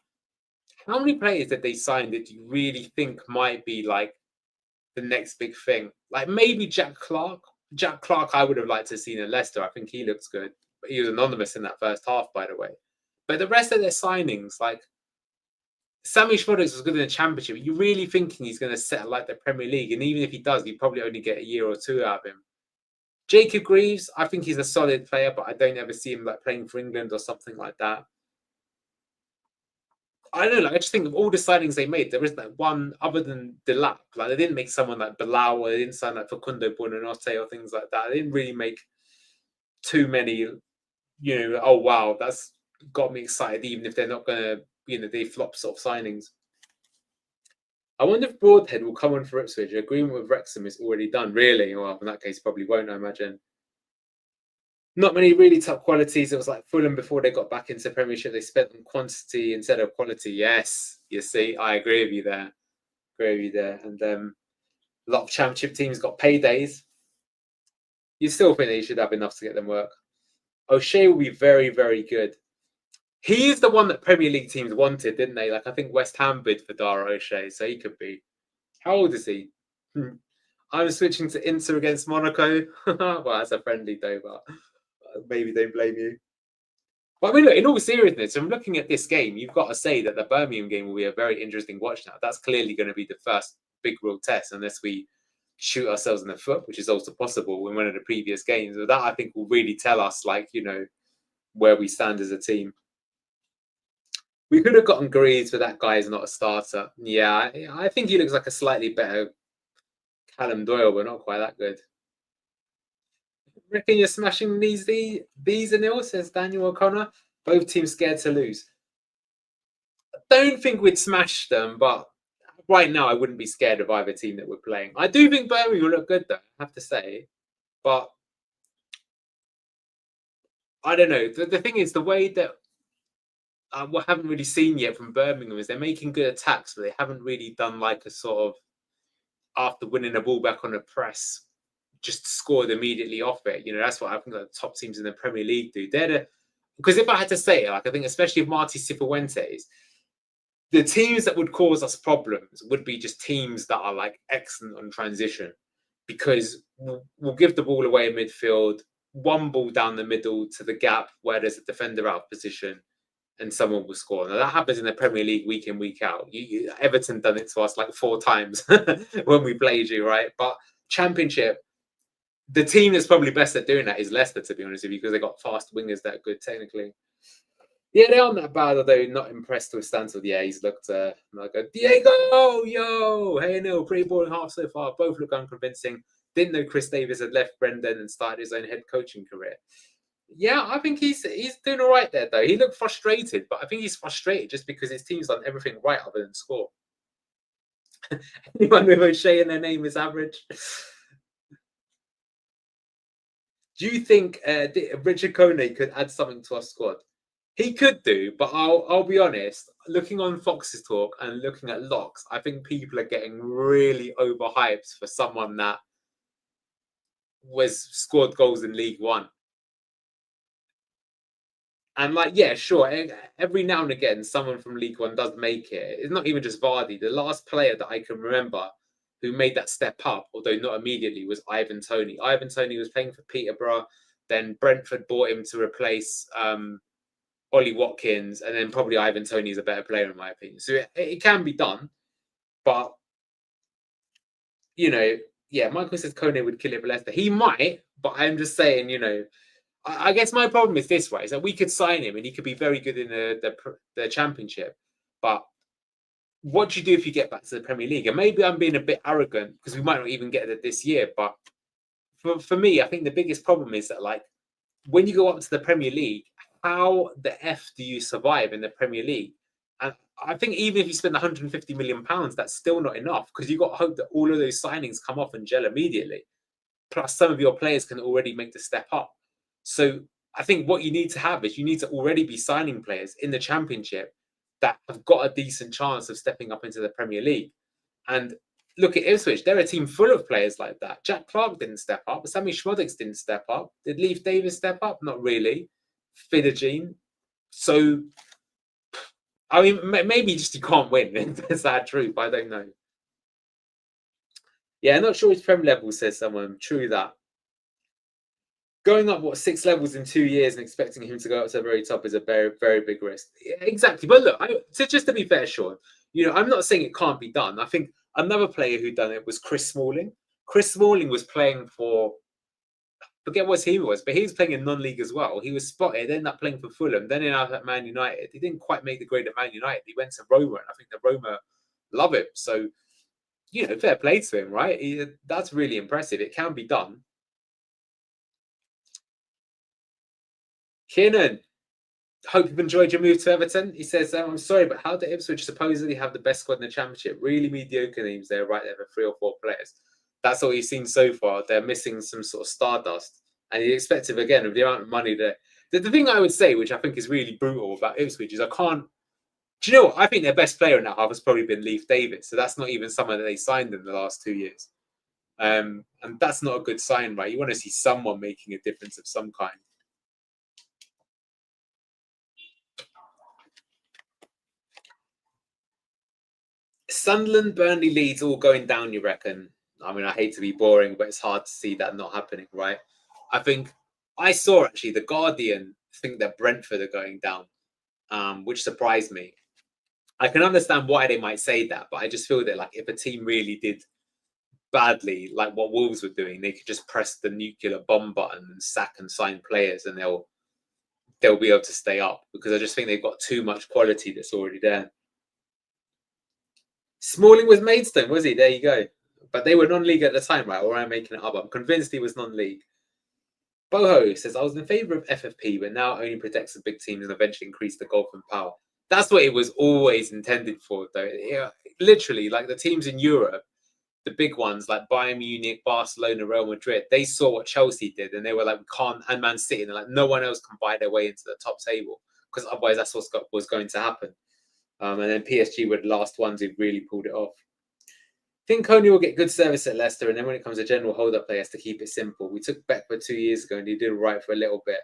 how many players did they sign that you really think might be like the next big thing? Like maybe Jack Clark. Jack Clark, I would have liked to have seen at Leicester. I think he looks good. But he was anonymous in that first half, by the way. But the rest of their signings, like Sammy Schmodix was good in the Championship. You're really thinking he's going to settle like the Premier League. And even if he does, you probably only get a year or two out of him. Jacob Greaves, I think he's a solid player, but I don't ever see him like playing for England or something like that. I don't know, like, I just think of all the signings they made, there isn't like one other than Delap. Like they didn't make someone like Bilal, or they didn't sign like Facundo Buonanotte or things like that. They didn't really make too many, oh wow, that's got me excited, even if they're not gonna, they flop sort of signings. I wonder if Broadhead will come on for Ipswich. Agreement with Wrexham is already done, really. Well, in that case, probably won't, I imagine. Not many really top qualities. It was like Fulham before they got back into Premiership. They spent on quantity instead of quality. Yes, you see, I agree with you there. And a lot of Championship teams got paydays. You still think they should have enough to get them work. O'Shea will be very, very good. He is the one that Premier League teams wanted, didn't they? Like I think West Ham bid for Dara O'Shea, so he could be. How old is he? I'm switching to Inter against Monaco. Well, that's a friendly though, but maybe don't blame you. But I mean, look, in all seriousness, from looking at this game, you've got to say that the Birmingham game will be a very interesting watch now. That's clearly going to be the first big real test, unless we shoot ourselves in the foot, which is also possible in one of the previous games. But that, I think, will really tell us, like, where we stand as a team. We could have gotten Greaves, but that guy is not a starter. Yeah, I think he looks like a slightly better Callum Doyle, but not quite that good. Reckon you're smashing these and Neil, says Daniel O'Connor. Both teams scared to lose. I don't think we'd smash them, but right now I wouldn't be scared of either team that we're playing. I do think Birmingham will look good, though, I have to say. But I don't know. The thing is, the way that we haven't really seen yet from Birmingham is they're making good attacks, but they haven't really done like a sort of, after winning a ball back on a press, just scored immediately off it. That's what I think the top teams in the Premier League do. Because if I had to say it, like I think especially if Marty Cifuentes, the teams that would cause us problems would be just teams that are like excellent on transition, because we'll give the ball away in midfield, one ball down the middle to the gap where there's a defender out of position, and someone will score. Now that happens in the Premier League week in, week out. Everton done it to us like 4 times when we played you, right? But Championship, the team that's probably best at doing that is Leicester, to be honest with you, because they got fast wingers that are good technically. Yeah, they aren't that bad, although not impressed with Stansfield. Yeah, he's looked like a Diego, yo, hey Neil, pretty boring half so far. Both look unconvincing. Didn't know Chris Davis had left Brendan and started his own head coaching career. Yeah, I think he's doing all right there, though. He looked frustrated, but I think he's frustrated just because his team's done everything right other than score. Anyone with O'Shea in their name is average. Do you think Richard Kone could add something to our squad? He could do, but I'll be honest. Looking on Fox's talk and looking at locks, I think people are getting really overhyped for someone that was scored goals in League One. And like, yeah, sure. Every now and again, someone from League One does make it. It's not even just Vardy. The last player that I can remember who made that step up, although not immediately, was Ivan Toney. Ivan Toney was playing for Peterborough. Then Brentford bought him to replace Ollie Watkins, and then probably Ivan Toney is a better player in my opinion. So it can be done, but you know, yeah, Michael says Kone would kill it for Leicester. He might, but I'm just saying, you know, I guess my problem is this way: is that we could sign him and he could be very good in the Championship, but what do you do if you get back to the Premier League? And maybe I'm being a bit arrogant because we might not even get it this year. But for me, I think the biggest problem is that, like, when you go up to the Premier League, how the F do you survive in the Premier League? And I think even if you spend £150 million, that's still not enough because you've got to hope that all of those signings come off and gel immediately. Plus, some of your players can already make the step up. So I think what you need to have is you need to already be signing players in the Championship that have got a decent chance of stepping up into the Premier League. And look at Ipswich. They're a team full of players like that. Jack Clark didn't step up. Sammy Schmodix didn't step up. Did Leif Davis step up? Not really. Fidegene. So, I mean, maybe just you can't win. It's a sad truth. I don't know. Yeah, I'm not sure it's Prem level, says someone. True that. Going up, 6 levels in 2 years and expecting him to go up to the very top is a very, very big risk. Yeah, exactly. But look, just to be fair, Sean, you know, I'm not saying it can't be done. I think another player who done it was Chris Smalling. Chris Smalling was playing for, forget what he was, but he was playing in non-league as well. He was spotted, ended up playing for Fulham, then out at Man United. He didn't quite make the grade at Man United. He went to Roma, and I think the Roma love him. So, you know, fair play to him, right? That's really impressive. It can be done. Kiernan, hope you've enjoyed your move to Everton. He says, I'm sorry, but how do Ipswich supposedly have the best squad in the Championship? Really mediocre names there, right there for 3 or 4 players. That's all you've seen so far. They're missing some sort of stardust. And you expect it again with the amount of money there. The thing I would say, which I think is really brutal about Ipswich, is do you know what? I think their best player in that half has probably been Leif Davis. So that's not even someone that they signed in the last 2 years. And that's not a good sign, right? You want to see someone making a difference of some kind. Sunderland, Burnley, Leeds all going down, you reckon? I mean, I hate to be boring, but it's hard to see that not happening, right? I think I saw actually the Guardian think that Brentford are going down, which surprised me. I can understand why they might say that, but I just feel that, like, if a team really did badly, like what Wolves were doing, they could just press the nuclear bomb button and sack and sign players, and they'll be able to stay up, because I just think they've got too much quality that's already there. Smalling was Maidstone, was he? There you go. But they were non-league at the time, right? Or am I making it up? I'm convinced he was non-league. Boho says, I was in favour of FFP, but now only protects the big teams and eventually increase the golfing power. That's what it was always intended for, though. Yeah, literally, like the teams in Europe, the big ones like Bayern Munich, Barcelona, Real Madrid, they saw what Chelsea did and they were like, we can't, and Man City, and like, no one else can buy their way into the top table because otherwise that's what was going to happen. And then PSG were the last ones who really pulled it off. I think Coney will get good service at Leicester, and then when it comes to general hold-up play, has to keep it simple. We took Beckford 2 years ago, and he did all right for a little bit.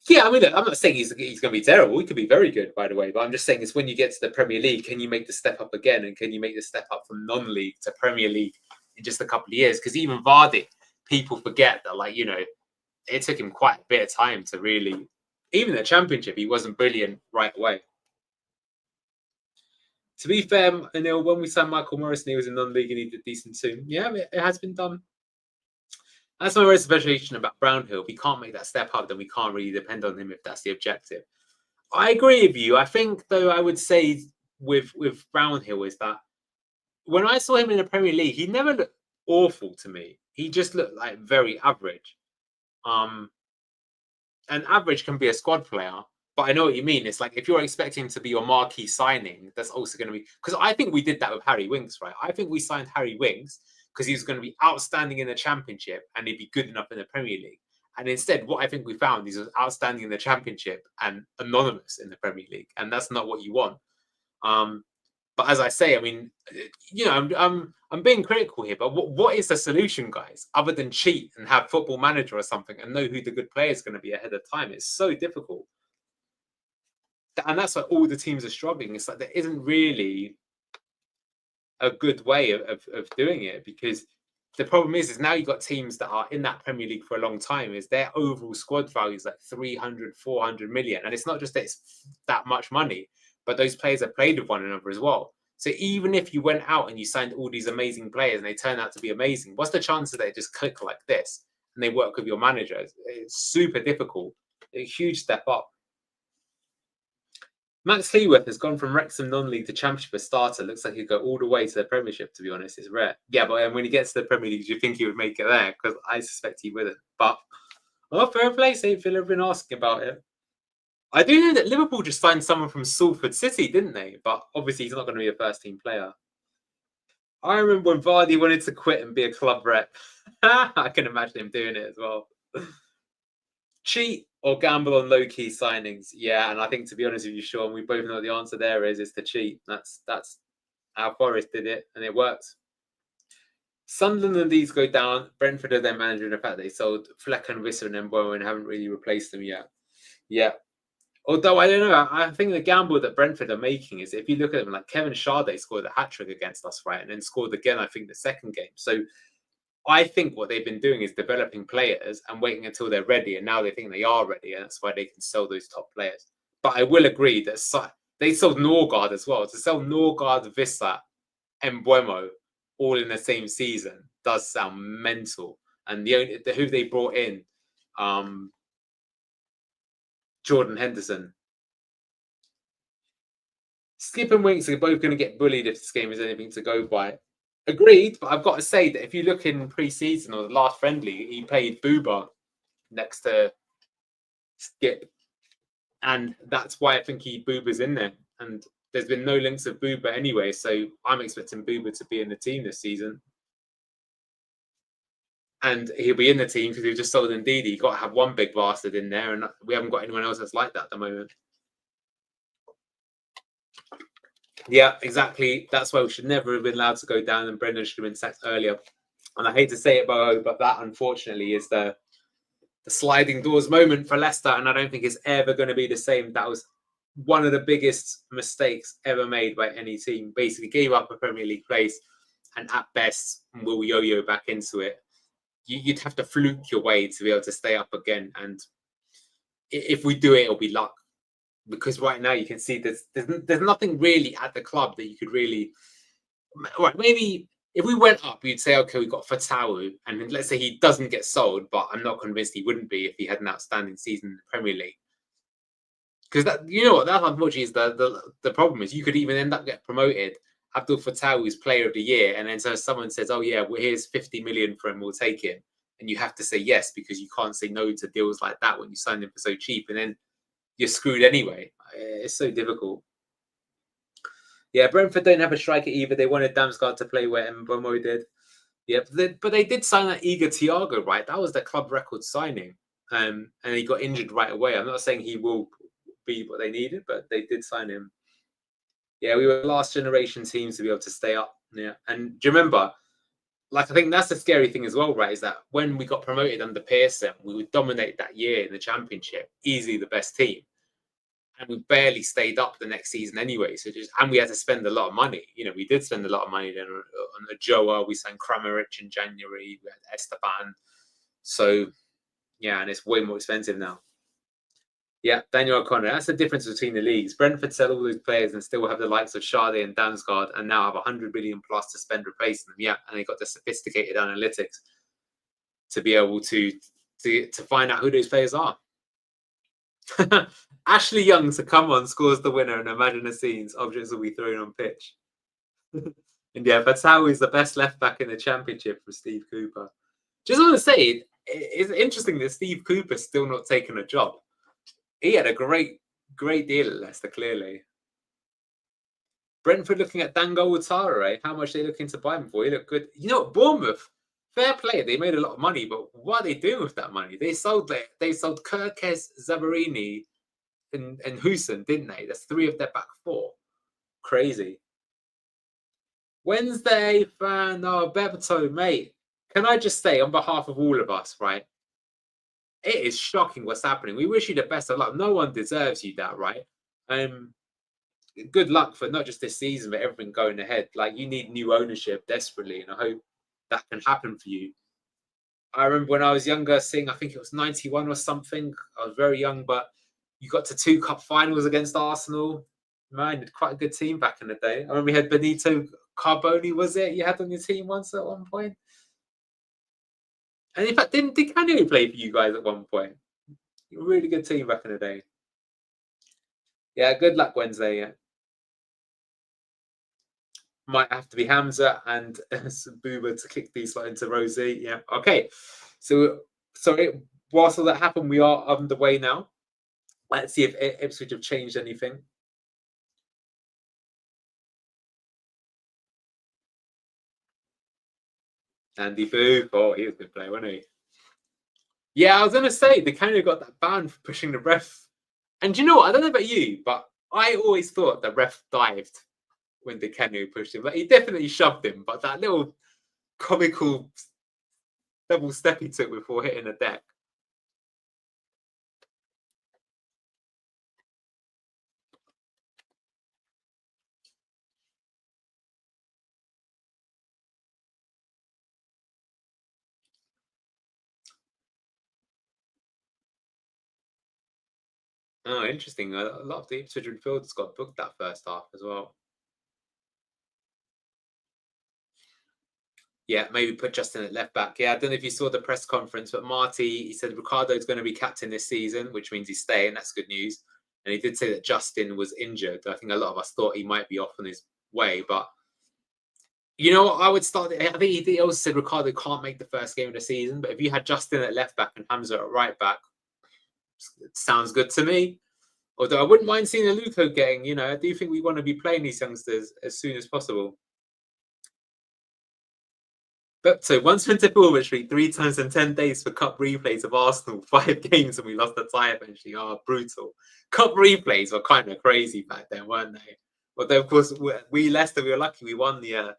Yeah, I mean, look, I'm not saying he's going to be terrible. He could be very good, by the way. But I'm just saying it's when you get to the Premier League, can you make the step up again? And can you make the step up from non-league to Premier League in just a couple of years? Because even Vardy, people forget that, like, you know, it took him quite a bit of time to really, even the Championship, he wasn't brilliant right away. To be fair, Anil, when we signed Michael Morrison, he was in non-league and he did decent too. Yeah, it has been done. That's my reservation about Brownhill. If he can't make that step up, then we can't really depend on him if that's the objective. I agree with you. I think, though, I would say with Brownhill is that when I saw him in the Premier League, he never looked awful to me. He just looked like very average. And average can be a squad player. But I know what you mean. It's like if you're expecting him to be your marquee signing, that's also going to be... Because I think we did that with Harry Winks, right? I think we signed Harry Winks because he was going to be outstanding in the Championship and he'd be good enough in the Premier League. And instead, what I think we found is outstanding in the Championship and anonymous in the Premier League, and that's not what you want. But as I say, I mean, I'm being critical here, but what is the solution, guys, other than cheat and have Football Manager or something and know who the good player is going to be ahead of time? It's so difficult. And that's why all the teams are struggling. It's like there isn't really a good way of doing it, because the problem is now you've got teams that are in that Premier League for a long time, is their overall squad value is like 300, 400 million. And it's not just that it's that much money, but those players have played with one another as well. So even if you went out and you signed all these amazing players and they turn out to be amazing, what's the chance that they just click like this and they work with your manager? It's super difficult. A huge step up. Max Cleworth has gone from Wrexham non-league to Championship as starter. Looks like he'd go all the way to the Premiership, to be honest. It's rare. Yeah, but when he gets to the Premier League, do you think he would make it there? Because I suspect he wouldn't. But, fair play. St. Villa have been asking about it. I do know that Liverpool just signed someone from Salford City, didn't they? But obviously he's not going to be a first-team player. I remember when Vardy wanted to quit and be a club rep. I can imagine him doing it as well. Cheat or gamble on low-key signings? Yeah, and I think, to be honest with you, Sean, we both know what the answer there is to cheat. That's how Forest did it, and it worked. Sunderland and these go down. Brentford are their manager, in the fact they sold Fleck and Visser and Mbomo and haven't really replaced them yet. Yeah. Although, I don't know, I think the gamble that Brentford are making is, if you look at them, like Kevin Sade scored a hat-trick against us, right? And then scored again, I think, the second game. So I think what they've been doing is developing players and waiting until they're ready. And now they think they are ready. And that's why they can sell those top players. But I will agree that they sold Norgard as well. To sell Norgard, Visser, and Mbomo all in the same season does sound mental. And who they brought in, Jordan Henderson. Skip and Winks are both going to get bullied if this game is anything to go by. Agreed, but I've got to say that if you look in pre-season or the last friendly, he played Booba next to Skip. And that's why I think Booba's in there. And there's been no links of Booba anyway, so I'm expecting Booba to be in the team this season. And he'll be in the team because we've just sold Ndidi. You've got to have one big bastard in there, and we haven't got anyone else that's like that at the moment. Yeah, exactly. That's why we should never have been allowed to go down, and Brendan should have been sacked earlier. And I hate to say it, but that, unfortunately, is the sliding doors moment for Leicester, and I don't think it's ever going to be the same. That was one of the biggest mistakes ever made by any team. Basically gave up a Premier League place, and at best will yo-yo back into it. You'd have to fluke your way to be able to stay up again. And if we do it, it'll be luck. Because right now you can see there's nothing really at the club that you could really... Right, maybe if we went up, you'd say, okay, we've got Fatawu, and let's say he doesn't get sold, but I'm not convinced he wouldn't be if he had an outstanding season in the Premier League. Because that unfortunately is the problem is you could even end up getting promoted. Abdul Fatawu is player of the year, and then so someone says, oh yeah, well, here's 50 million for him, we'll take him. And you have to say yes, because you can't say no to deals like that when you sign him for so cheap, and then you're screwed anyway. It's so difficult. Yeah, Brentford don't have a striker either. They wanted Damsgaard to play where Mbomo did. Yeah, but they did sign that Igor Thiago, right? That was the club record signing. And he got injured right away. I'm not saying he will be what they needed, but they did sign him. Yeah, we were last generation teams to be able to stay up. Yeah, and do you remember? Like, I think that's the scary thing as well, right? Is that when we got promoted under Pearson, we would dominate that year in the Championship, easily the best team, and we barely stayed up the next season anyway. And we had to spend a lot of money. You know, we did spend a lot of money then on the Joa. We signed Kramaric in January. We had Esteban. So, yeah, and it's way more expensive now. Yeah, Daniel O'Connor. That's the difference between the leagues. Brentford sell all those players and still have the likes of Sade and Damsgaard, and now have 100 million plus to spend replacing them. Yeah, and they got the sophisticated analytics to be able to find out who those players are. Ashley Young to come on, scores the winner, and imagine the scenes. Objects will be thrown on pitch. And yeah, Fatawu is the best left back in the Championship for Steve Cooper. Just want to say, it's interesting that Steve Cooper's still not taken a job. He had a great deal at Leicester, clearly. Brentford looking at Dango Ouattara, How much are they looking to buy him for? He looked good. You know what, Bournemouth, fair play. They made a lot of money, but what are they doing with that money? They sold Kirkes, Zabarini, and Huson, didn't they? That's 3 of their back 4. Crazy. Wednesday, fan, Bebeto, mate. Can I just say, on behalf of all of us, right? It is shocking what's happening. We wish you the best of luck. No one deserves you that, right? Good luck for not just this season, but everything going ahead. Like, you need new ownership desperately, and I hope that can happen for you. I remember when I was younger, seeing, I think it was 91 or something. I was very young, but you got to 2 cup finals against Arsenal. Man, quite a good team back in the day. I remember we had Benito Carboni, was it? You had on your team once at one point? And in fact, didn't Canu play for you guys at one point? Really good team back in the day. Yeah, good luck Wednesday. Yeah. Might have to be Hamza and Booba to kick these into Rosie. Yeah. Okay. So, sorry. Whilst all that happened, we are underway now. Let's see if Ipswich have changed anything. Andy Booth. Oh, he was a good player, wasn't he? Yeah, I was going to say, they kind of got that ban for pushing the ref. And you know what? I don't know about you, but I always thought the ref dived when the Kenu pushed him. Like, he definitely shoved him, but that little comical double step he took before hitting the deck. Oh, interesting. A lot of the Ipswich midfielders got booked that first half as well. Yeah, maybe put Justin at left back. Yeah, I don't know if you saw the press conference, but Marty, he said Ricardo's going to be captain this season, which means he's staying. That's good news. And he did say that Justin was injured. I think a lot of us thought he might be off on his way, but you know, I would start. I think he also said Ricardo can't make the first game of the season, but if you had Justin at left back and Hamza at right back, it sounds good to me. Although I wouldn't mind seeing Aluko getting, you know, I do think we want to be playing these youngsters as soon as possible. But so 124 victory, 3 times in 10 days for cup replays of Arsenal, 5 games, and we lost the tie eventually. Oh, brutal. Cup replays were kind of crazy back then, weren't they? Although, of course, we Leicester, we were lucky. We won the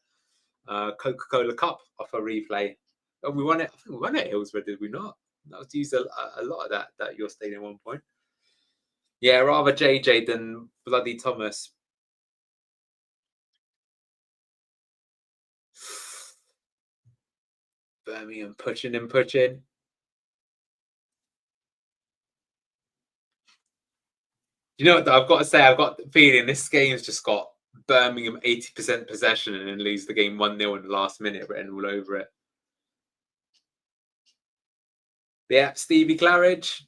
Coca-Cola Cup off a replay. And we won it. I think we won it at Hillsborough, did we not? That was used a lot of that your stadium at one point. Yeah, rather JJ than bloody Thomas. Birmingham pushing and pushing. You know what, I've got to say, I've got the feeling this game's just got Birmingham 80% possession and then lose the game 1-0 in the last minute, written all over it. Yeah, Stevie Claridge.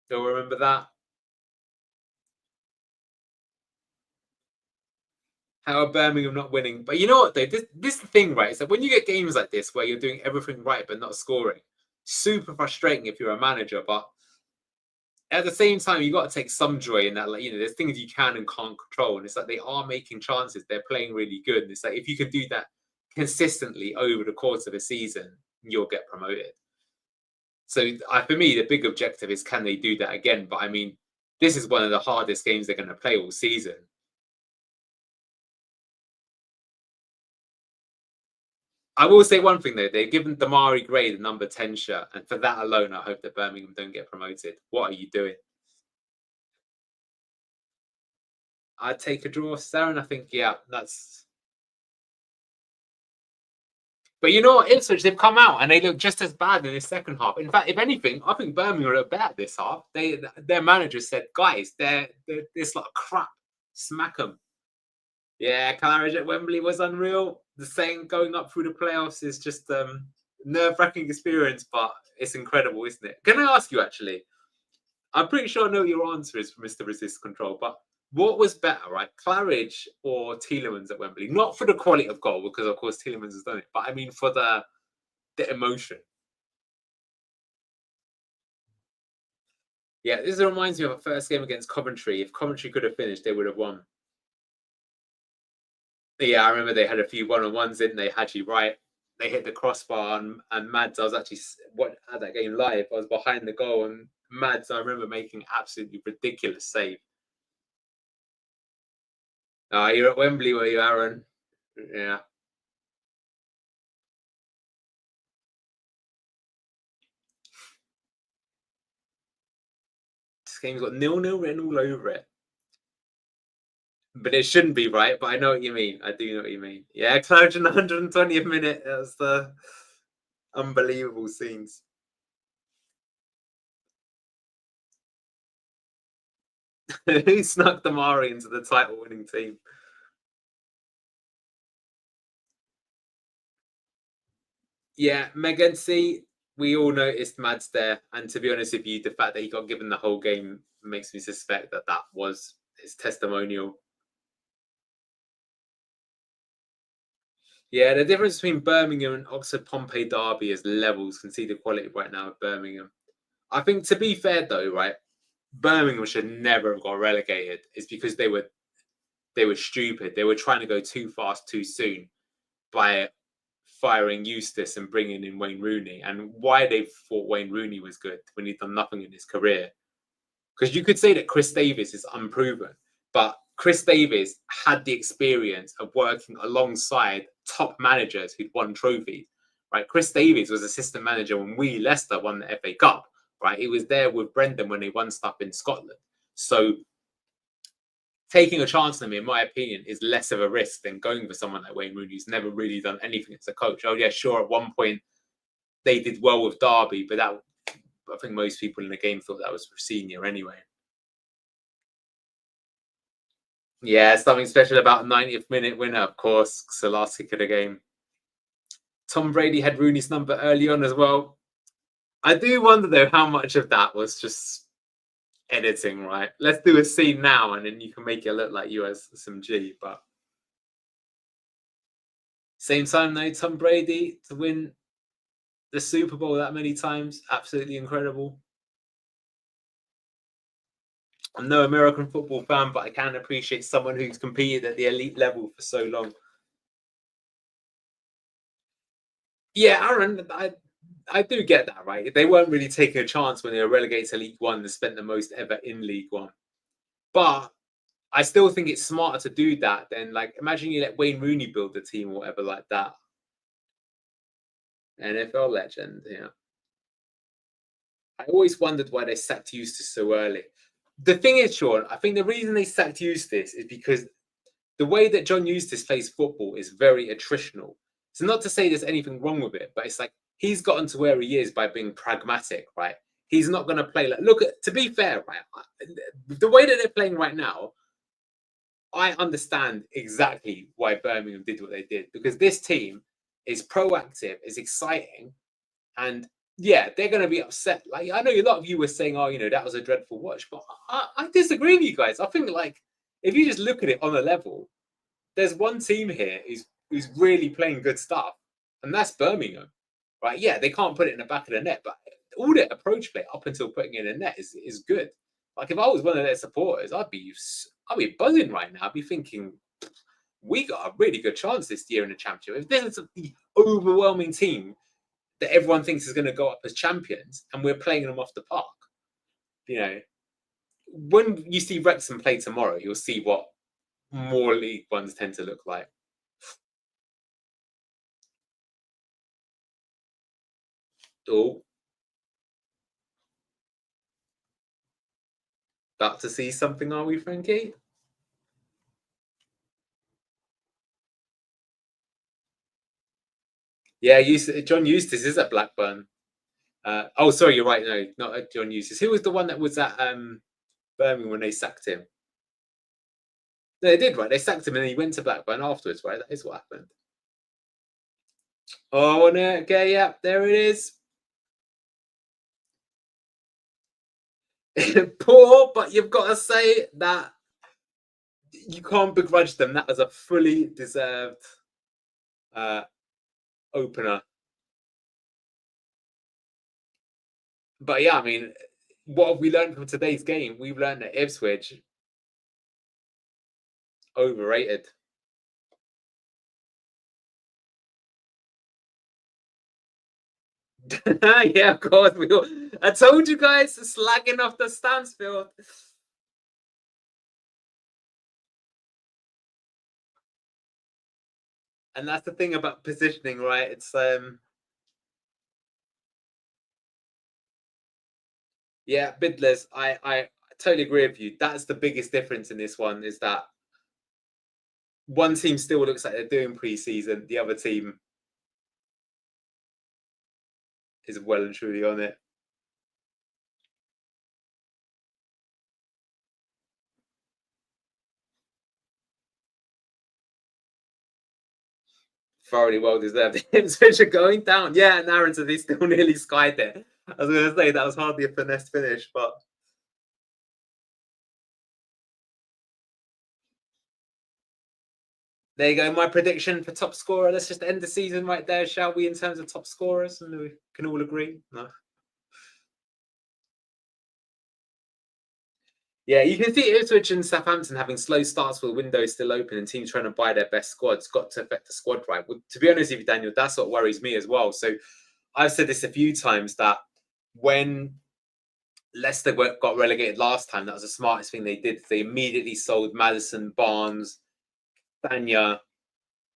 You'll remember that. How are Birmingham not winning? But you know what, though? This is the thing, right? Is that when you get games like this where you're doing everything right but not scoring, super frustrating if you're a manager. But at the same time, you got to take some joy in that. Like, you know, there's things you can and can't control, and it's like they are making chances. They're playing really good. And it's like if you can do that consistently over the course of a season, you'll get promoted. So for me, the big objective is can they do that again? But I mean, this is one of the hardest games they're going to play all season. I will say one thing though, they've given Damari Gray the number 10 shirt, and for that alone, I hope that Birmingham don't get promoted. What are you doing? I'd take a draw, Darren. I think, yeah, that's. But you know what, Ipswich, they've come out and they look just as bad in the second half. In fact, if anything, I think Birmingham look better this half. Their manager said, guys, they're this like crap. Smack them. Yeah, Claridge at Wembley was unreal. The saying going up through the playoffs is just nerve-wracking experience, but it's incredible, isn't it? Can I ask you, actually? I'm pretty sure I know your answer is for Mr. Resist Control, but what was better, right? Claridge or Tielemans at Wembley? Not for the quality of goal, because, of course, Tielemans has done it, but I mean for the emotion. Yeah, this reminds me of a first game against Coventry. If Coventry could have finished, they would have won. Yeah, I remember they had a few one-on-ones, didn't they? Hadji Wright. they hit the crossbar and Mads. I was actually at that game live. I was behind the goal and Mads. I remember making absolutely ridiculous save. You're at Wembley, were you, Aaron? Yeah. This game's got 0-0 written all over it. But it shouldn't be, right? But I know what you mean. I do know what you mean. Yeah, Clouch in the 120th minute. That was the unbelievable scenes. Who snuck Damari into the title-winning team? Yeah, Megan, see, we all noticed Mads there. And to be honest with you, the fact that he got given the whole game makes me suspect that that was his testimonial. Yeah, the difference between Birmingham and Oxford Pompey Derby is levels. Can see the quality right now of Birmingham. I think, to be fair though, right, Birmingham should never have got relegated. It's because they were stupid. They were trying to go too fast too soon by firing Eustace and bringing in Wayne Rooney. And why they thought Wayne Rooney was good when he'd done nothing in his career. Because you could say that Chris Davies is unproven, but Chris Davies had the experience of working alongside top managers who'd won trophies, right? Chris Davies was assistant manager when Leicester won the FA Cup, right? He was there with Brendan when they won stuff in Scotland. So taking a chance on him, in my opinion, is less of a risk than going for someone like Wayne Rooney, who's never really done anything as a coach. Oh yeah, sure, at one point they did well with Derby, but that, I think most people in the game thought that was for senior anyway. Yeah, something special about 90th minute winner, of course. It's the last kick of the game. Tom Brady had Rooney's number early on as well. I do wonder, though, how much of that was just editing, right? Let's do a scene now, and then you can make it look like you as some G. But same time, though, Tom Brady to win the Super Bowl that many times, absolutely incredible. I'm no American football fan, but I can appreciate someone who's competed at the elite level for so long. Yeah, Aaron, I do get that, right? They weren't really taking a chance when they were relegated to League One and spent the most ever in League One. But I still think it's smarter to do that than, like, imagine you let Wayne Rooney build the team or whatever like that. NFL legend, yeah. I always wondered why they sacked Eustace so early. The thing is, Sean, I think the reason they sacked Eustace is because the way that John Eustace plays football is very attritional. So not to say there's anything wrong with it, but it's like he's gotten to where he is by being pragmatic, right? He's not going to play like, look, to be fair, right? The way that they're playing right now, I understand exactly why Birmingham did what they did, because this team is proactive, is exciting, and yeah, they're going to be upset. Like, I know a lot of you were saying, oh, that was a dreadful watch, but I disagree with you guys. I think, like, if you just look at it on a level, there's one team here who's really playing good stuff, and that's Birmingham, right? Yeah, they can't put it in the back of the net, but all their approach play up until putting it in the net is good. Like, if I was one of their supporters, I'd be buzzing right now. I'd be thinking, we got a really good chance this year in the championship. If this is the overwhelming team that everyone thinks is going to go up as champions, and we're playing them off the park, when you see Wrexham play tomorrow, you'll see what more League Ones tend to look like. Oh, about to see something, are we, Frankie? Yeah, John Eustace is at Blackburn. Oh, sorry, you're right. No, not at John Eustace. Who was the one that was at Birmingham when they sacked him? No, they did, right? They sacked him and then he went to Blackburn afterwards, right? That is what happened. Oh, no. Okay, yeah, there it is. Poor, but you've got to say that you can't begrudge them. That was a fully deserved opener. But yeah, I mean, what have we learned from today's game? We've learned that Ipswich overrated. Yeah, of course. I told you guys, slagging off the Stansfield. And that's the thing about positioning, right? It's yeah, Bidlers. I totally agree with you. That's the biggest difference in this one is that one team still looks like they're doing pre-season, the other team is well and truly on it. Thoroughly well deserved. Ipswich are going down. Yeah, and Aaron said he still nearly skied it. I was going to say that was hardly a finesse finish, but there you go. My prediction for top scorer. Let's just end the season right there, shall we? In terms of top scorers, and we can all agree. No. Yeah, you can see Ipswich and Southampton having slow starts with windows still open and teams trying to buy their best squads. Got to affect the squad, right? Well, to be honest with you, Daniel, that's what worries me as well. So I've said this a few times that when Leicester got relegated last time, that was the smartest thing they did. They immediately sold Maddison, Barnes, Sanya,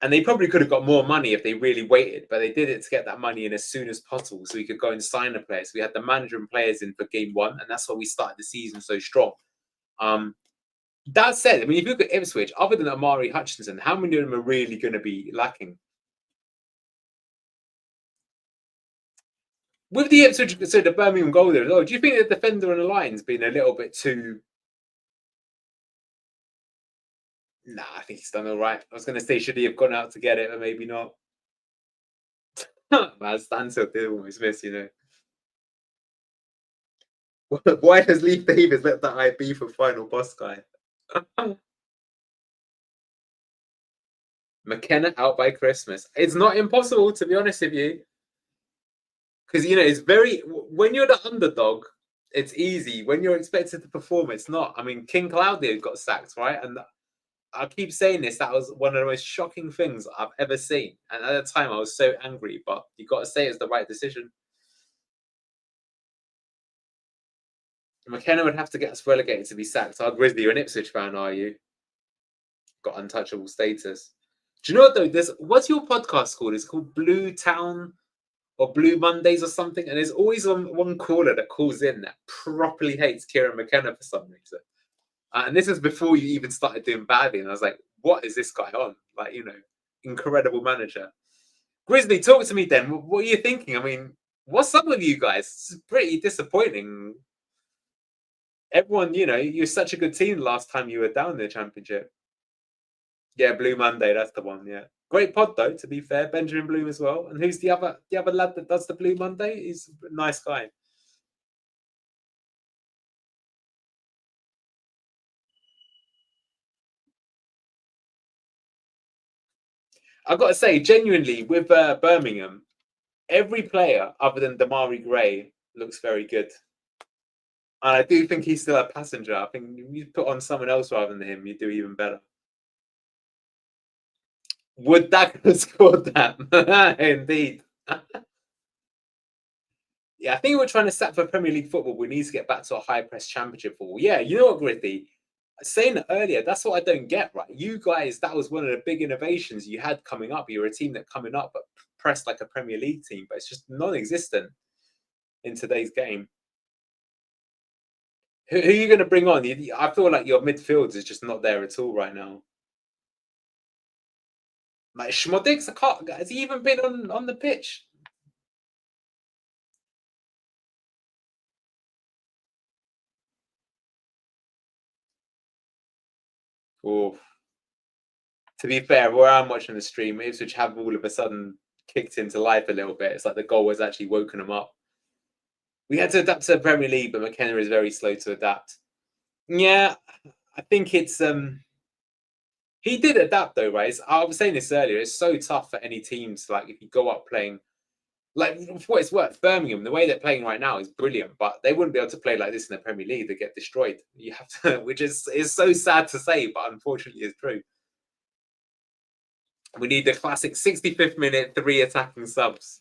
and they probably could have got more money if they really waited, but they did it to get that money in as soon as possible so we could go and sign the players. We had the manager and players in for game one, and that's why we started the season so strong. That said, I mean, if you look at Ipswich, other than Amari Hutchinson, how many of them are really going to be lacking? With the Ipswich, so the Birmingham goal there as well, do you think the defender on the line's been a little bit too... Nah, I think he's done all right. I was going to say, should he have gone out to get it, but maybe not. Man, Stansfield did almost miss, you know. Why does Leif Davis let that IB for final boss guy? McKenna out by Christmas. It's not impossible, to be honest with you. Because, you know, it's very... When you're the underdog, it's easy. When you're expected to perform, it's not. I mean, King Claudio got sacked, right? And I keep saying this, that was one of the most shocking things I've ever seen. And at the time, I was so angry, but you got to say it's the right decision. McKenna would have to get us relegated to be sacked. Our Grizzly, you're an Ipswich fan, are you? Got untouchable status. Do you know what, though? What's your podcast called? It's called Blue Town or Blue Mondays or something. And there's always one caller that calls in that properly hates Kieran McKenna for some reason. And this is before you even started doing badly. And I was like, what is this guy on? Like, you know, incredible manager. Grizzly, talk to me then. What are you thinking? I mean, what's up with you guys? It's pretty disappointing. Everyone, you know, you're such a good team last time you were down in the championship. Yeah, Blue Monday, that's the one, yeah. Great pod, though, to be fair. Benjamin Bloom as well. And who's the other lad that does the Blue Monday? He's a nice guy. I've got to say, genuinely, with Birmingham, every player other than Damari Gray looks very good. And I do think he's still a passenger. I think if you put on someone else rather than him, you do even better. Would that have scored that? Indeed. Yeah, I think we're trying to set for Premier League football. We need to get back to a high press championship football. Yeah, you know what, Griffey? Saying it earlier, that's what I don't get, right? You guys, that was one of the big innovations you had coming up. You were a team that coming up, but pressed like a Premier League team, but it's just non-existent in today's game. Who are you going to bring on? I feel like your midfield is just not there at all right now. Like Schmodix, has he even been on the pitch? Oh, to be fair, where I'm watching the stream, Ipswich have all of a sudden kicked into life a little bit. It's like the goal has actually woken them up. We had to adapt to the Premier League, but McKenna is very slow to adapt. Yeah, I think it's he did adapt though, right? I was saying this earlier. It's so tough for any teams. Like if you go up playing, like for what it's worth, Birmingham, the way they're playing right now is brilliant, but they wouldn't be able to play like this in the Premier League. They get destroyed. You have to, which is so sad to say, but unfortunately is true. We need the classic 65th minute 3 attacking subs.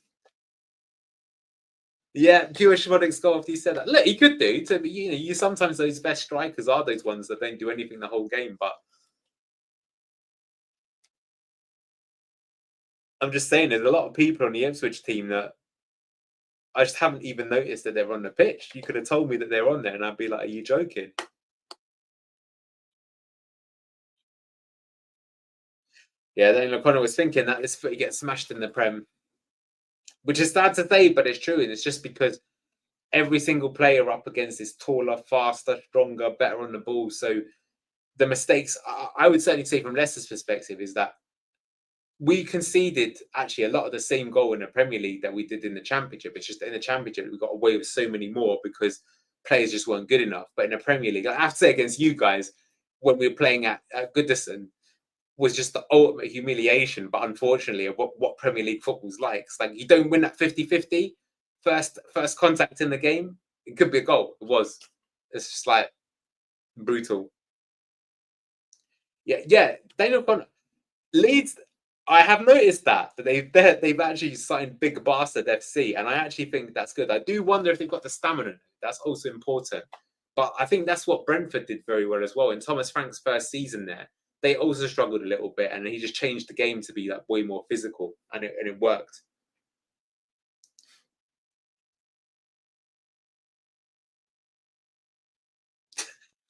Yeah, pure Schmodik's goal after you said that. Look, he could do. You sometimes those best strikers are those ones that don't do anything the whole game. But I'm just saying, there's a lot of people on the Ipswich team that I just haven't even noticed that they're on the pitch. You could have told me that they're on there, and I'd be like, "Are you joking?" Yeah, then O'Connor was thinking that this footy gets smashed in the Prem, which is sad to say, but it's true, and it's just because every single player up against is taller, faster, stronger, better on the ball. So the mistakes, I would certainly say from Leicester's perspective, is that we conceded actually a lot of the same goal in the Premier League that we did in the Championship. It's just in the Championship we got away with so many more because players just weren't good enough. But in the Premier League, I have to say against you guys, when we were playing at Goodison, was just the ultimate humiliation. But unfortunately, of what Premier League football's like. It's like you don't win that 50-50 first contact in the game. It could be a goal. It was. It's just like brutal. Yeah. Daniel Connor. Leeds, I have noticed that they've actually signed Big Bastard FC, and I actually think that's good. I do wonder if they've got the stamina. That's also important. But I think that's what Brentford did very well as well. In Thomas Frank's first season there, they also struggled a little bit, and he just changed the game to be like way more physical, and it worked.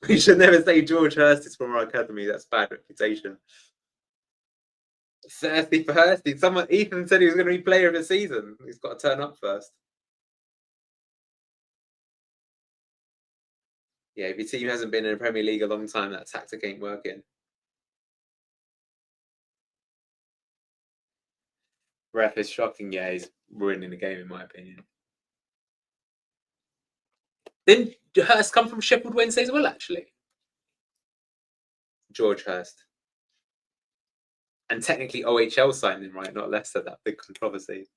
We should never say George Hurst is from our academy. That's bad reputation. Thirsty for Hursty. Ethan said he was going to be player of the season. He's got to turn up first. Yeah, if your team hasn't been in the Premier League a long time, that tactic ain't working. Ref is shocking. Yeah, he's ruining the game, in my opinion. Didn't Hurst come from Sheffield Wednesday as well, actually? George Hurst. And technically OHL signed him, right? Not Leicester, that big controversy.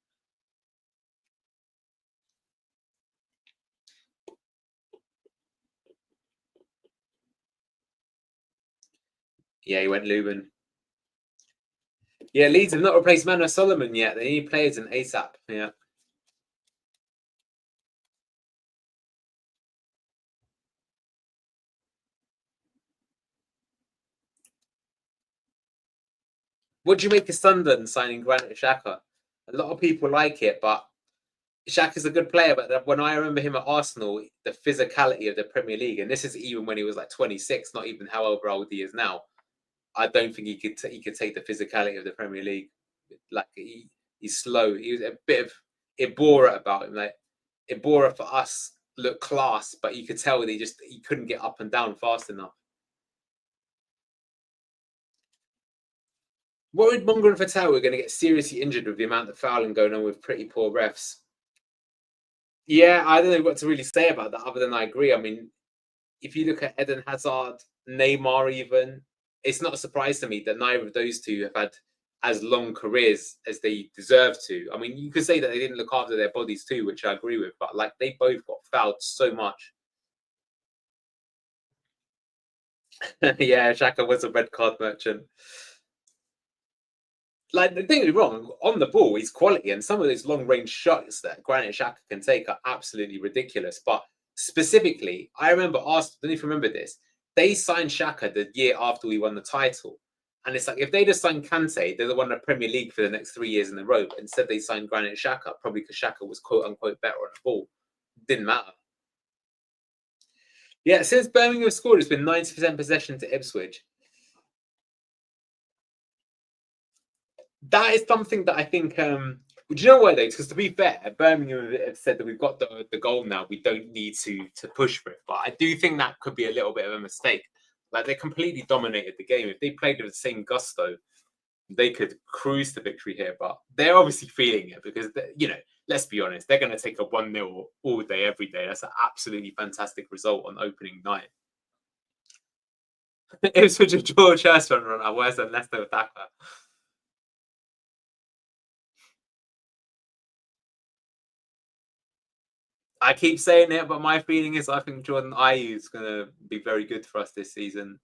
Yeah, he went Luban. Yeah, Leeds have not replaced Mano Solomon yet. They need players in ASAP. Yeah. What do you make of Sunderland signing Granit Xhaka? A lot of people like it, but Xhaka's a good player. But when I remember him at Arsenal, the physicality of the Premier League, and this is even when he was like 26, not even however old he is now. I don't think he could take the physicality of the Premier League. Like he's slow. He was a bit of Ibora about him. Like Ibora for us looked class, but you could tell that he couldn't get up and down fast enough. Worried Mongo and Fatal were going to get seriously injured with the amount of fouling going on with pretty poor refs. Yeah, I don't know what to really say about that other than I agree. I mean, if you look at Eden Hazard, Neymar even, it's not a surprise to me that neither of those two have had as long careers as they deserve to. I mean, you could say that they didn't look after their bodies too, which I agree with, but like they both got fouled so much. Yeah, Xhaka was a red card merchant. Like, don't get me wrong, on the ball, he's quality, and some of those long range shots that Granit Xhaka can take are absolutely ridiculous. But specifically, I remember Arsenal, I don't know if you remember this, they signed Xhaka the year after we won the title. And it's like, if they just signed Kante, they'd have won the Premier League for the next 3 years in a row. But instead, they signed Granit Xhaka, probably because Xhaka was quote unquote better on the ball. Didn't matter. Yeah, since Birmingham scored, it's been 90% possession to Ipswich. That is something that I think. Do you know why though? Because to be fair, Birmingham have said that we've got the goal now. We don't need to push for it. But I do think that could be a little bit of a mistake. Like they completely dominated the game. If they played with the same gusto, they could cruise to victory here. But they're obviously feeling it because let's be honest, they're going to take a 1-0 all day, every day. That's an absolutely fantastic result on opening night. Ipswich of George Hurst run. Where's the Leicester attacker? I keep saying it, but my feeling is I think Jordan Ayew is going to be very good for us this season.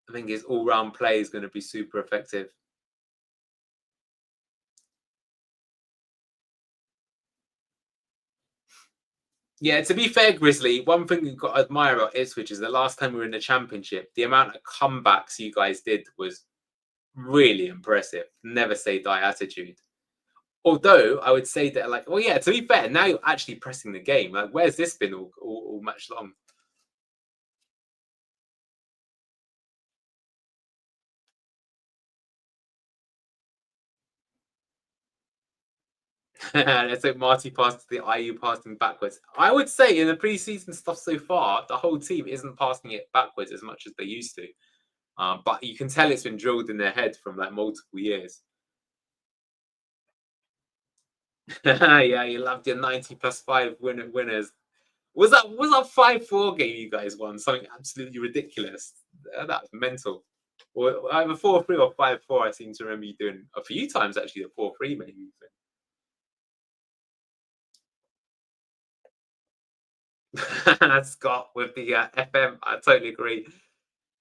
I think his all-round play is going to be super effective. Yeah, to be fair, Grizzly, one thing you've got to admire about Ipswich is the last time we were in the Championship, the amount of comebacks you guys did was really impressive. Never say die attitude. Although I would say that, like, well, yeah, to be fair, now you're actually pressing the game. Like, where's this been all match long? Let's hope Marty passes the IU passing backwards. I would say in the preseason stuff so far, the whole team isn't passing it backwards as much as they used to. But you can tell it's been drilled in their head from like multiple years. Yeah, you loved your 90+5 winners. Was that 5-4 game you guys won? Something absolutely ridiculous. That was mental. Or either 4-3 or 5-4. I seem to remember you doing a few times actually. The 4-3 maybe. Scott with the FM. I totally agree.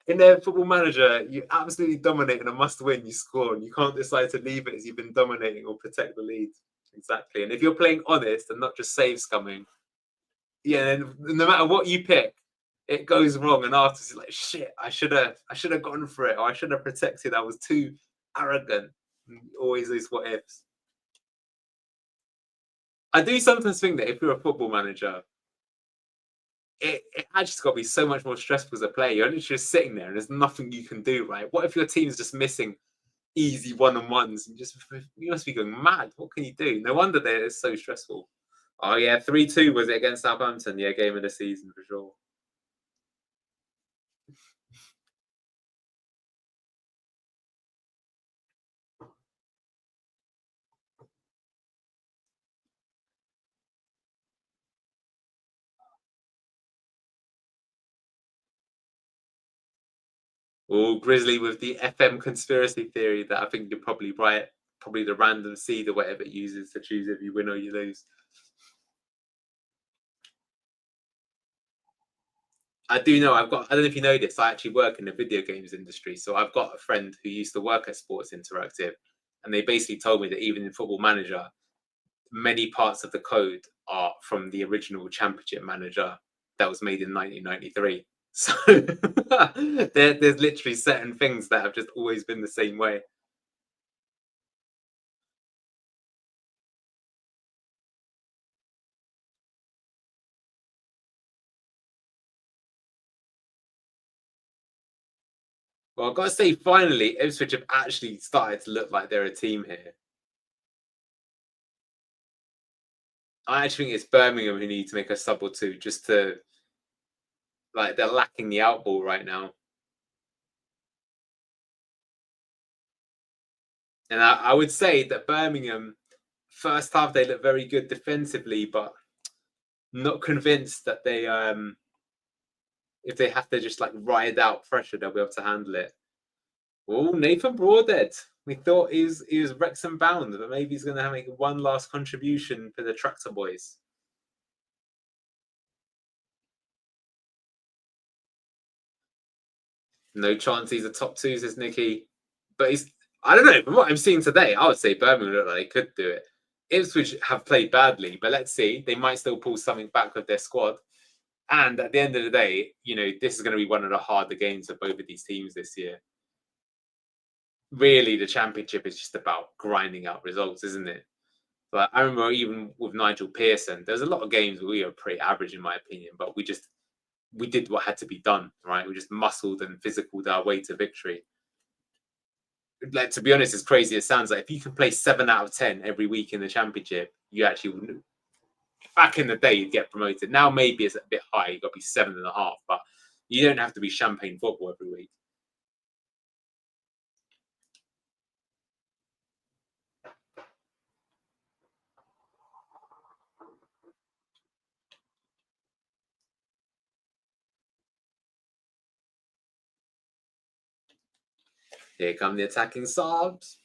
In their Football Manager, you absolutely dominate in a must-win. You score, and you can't decide to leave it as you've been dominating or protect the lead. Exactly. And if you're playing honest and not just save scumming, yeah, then no matter what you pick, it goes wrong. And afterwards, you're like, shit, I should have gone for it, or I should have protected. I was too arrogant. Always these what ifs. I do sometimes think that if you're a football manager, it actually's got to be so much more stressful as a player. You're literally just sitting there and there's nothing you can do, right? What if your team's just missing easy one-on-ones and you must be going mad? What can you do? No wonder it's so stressful. Oh yeah, 3-2 was it against Southampton? Yeah, game of the season for sure. Oh, Grizzly with the FM conspiracy theory that I think you're probably right. Probably the random seed or whatever it uses to choose if you win or you lose. I do know. I don't know if you know this. I actually work in the video games industry, so I've got a friend who used to work at Sports Interactive, and they basically told me that even in Football Manager, many parts of the code are from the original Championship Manager that was made in 1993. So there's literally certain things that have just always been the same way. Well, I've got to say, finally, Ipswich have actually started to look like they're a team here. I actually think it's Birmingham who need to make a sub or two just to, like, they're lacking the outball right now. And I would say that Birmingham, first half, they look very good defensively, but not convinced that they, if they have to just like ride out pressure, they'll be able to handle it. Oh, Nathan Broadhead. We thought he was Wrexham bound, but maybe he's going to make one last contribution for the Tractor Boys. No chance he's a top two, says Nicky. But I don't know. From what I'm seeing today, I would say Birmingham look like they could do it. Ipswich have played badly, but let's see. They might still pull something back with their squad. And at the end of the day, this is going to be one of the harder games of both of these teams this year. Really, the Championship is just about grinding out results, isn't it? But I remember even with Nigel Pearson, there's a lot of games where we were pretty average, in my opinion, but we did what had to be done, right? We just muscled and physicaled our way to victory. Like, to be honest, as crazy as it sounds, like if you can play 7 out of 10 every week in the Championship, you actually wouldn't. Back in the day, you'd get promoted. Now maybe it's a bit high. You've got to be 7.5, but you don't have to be champagne football every week. Here come the attacking Saabs.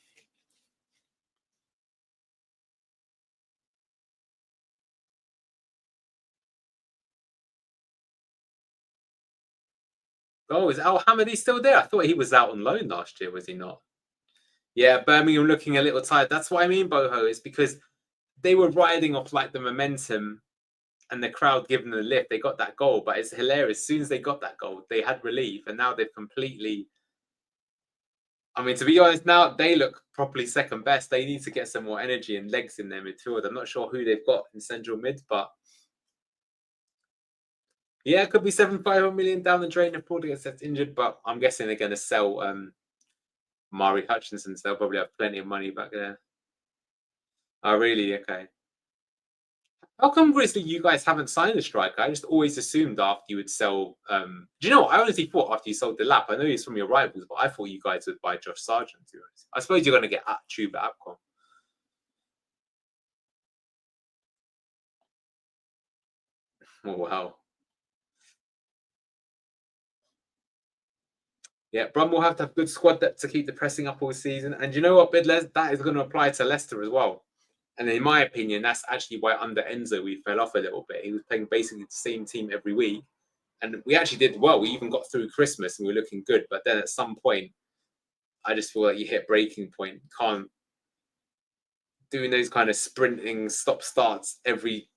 Oh, is Al Hamidi still there? I thought he was out on loan last year, was he not? Yeah, Birmingham looking a little tired. That's what I mean, Boho. It's because they were riding off like the momentum and the crowd giving them a lift, they got that goal. But it's hilarious. As soon as they got that goal, they had relief, and now they've completely. I mean, to be honest, now they look properly second best. They need to get some more energy and legs in their midfield. I'm not sure who they've got in central mid, but yeah, it could be 7.5 million down the drain if Porter gets injured. But I'm guessing they're going to sell Mari Hutchinson, so they'll probably have plenty of money back there. Oh, really? Okay. How come, Grizzly, you guys haven't signed a striker? I just always assumed after you would sell. Do you know what? I honestly thought after you sold the lap, I know he's from your rivals, but I thought you guys would buy Josh Sargent. To be honest. I suppose you're going to get Chuba Apcom. Oh, wow. Yeah, Brum will have to have good squad depth to keep the pressing up all season. And you know what, Bidles? That is going to apply to Leicester as well. And in my opinion, that's actually why under Enzo we fell off a little bit. He was playing basically the same team every week. And we actually did well. We even got through Christmas and we were looking good. But then at some point, I just feel like you hit breaking point. Can't doing those kind of sprinting stop starts every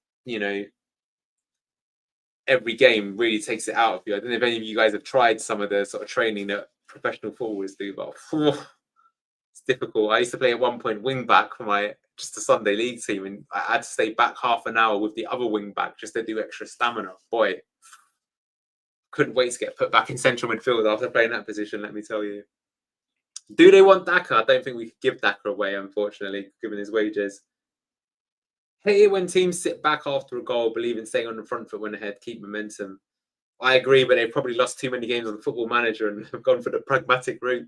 game really takes it out of you. I don't know if any of you guys have tried some of the sort of training that professional forwards do, but it's difficult. I used to play at one point wing back for just a Sunday league team, and I had to stay back half an hour with the other wing back just to do extra stamina. Boy, couldn't wait to get put back in central midfield after playing that position, let me tell you. Do they want Daka? I don't think we could give Daka away, unfortunately, given his wages. Hate it when teams sit back after a goal, believe in staying on the front foot when ahead, keep momentum. I agree, but they've probably lost too many games on Football Manager and have gone for the pragmatic route.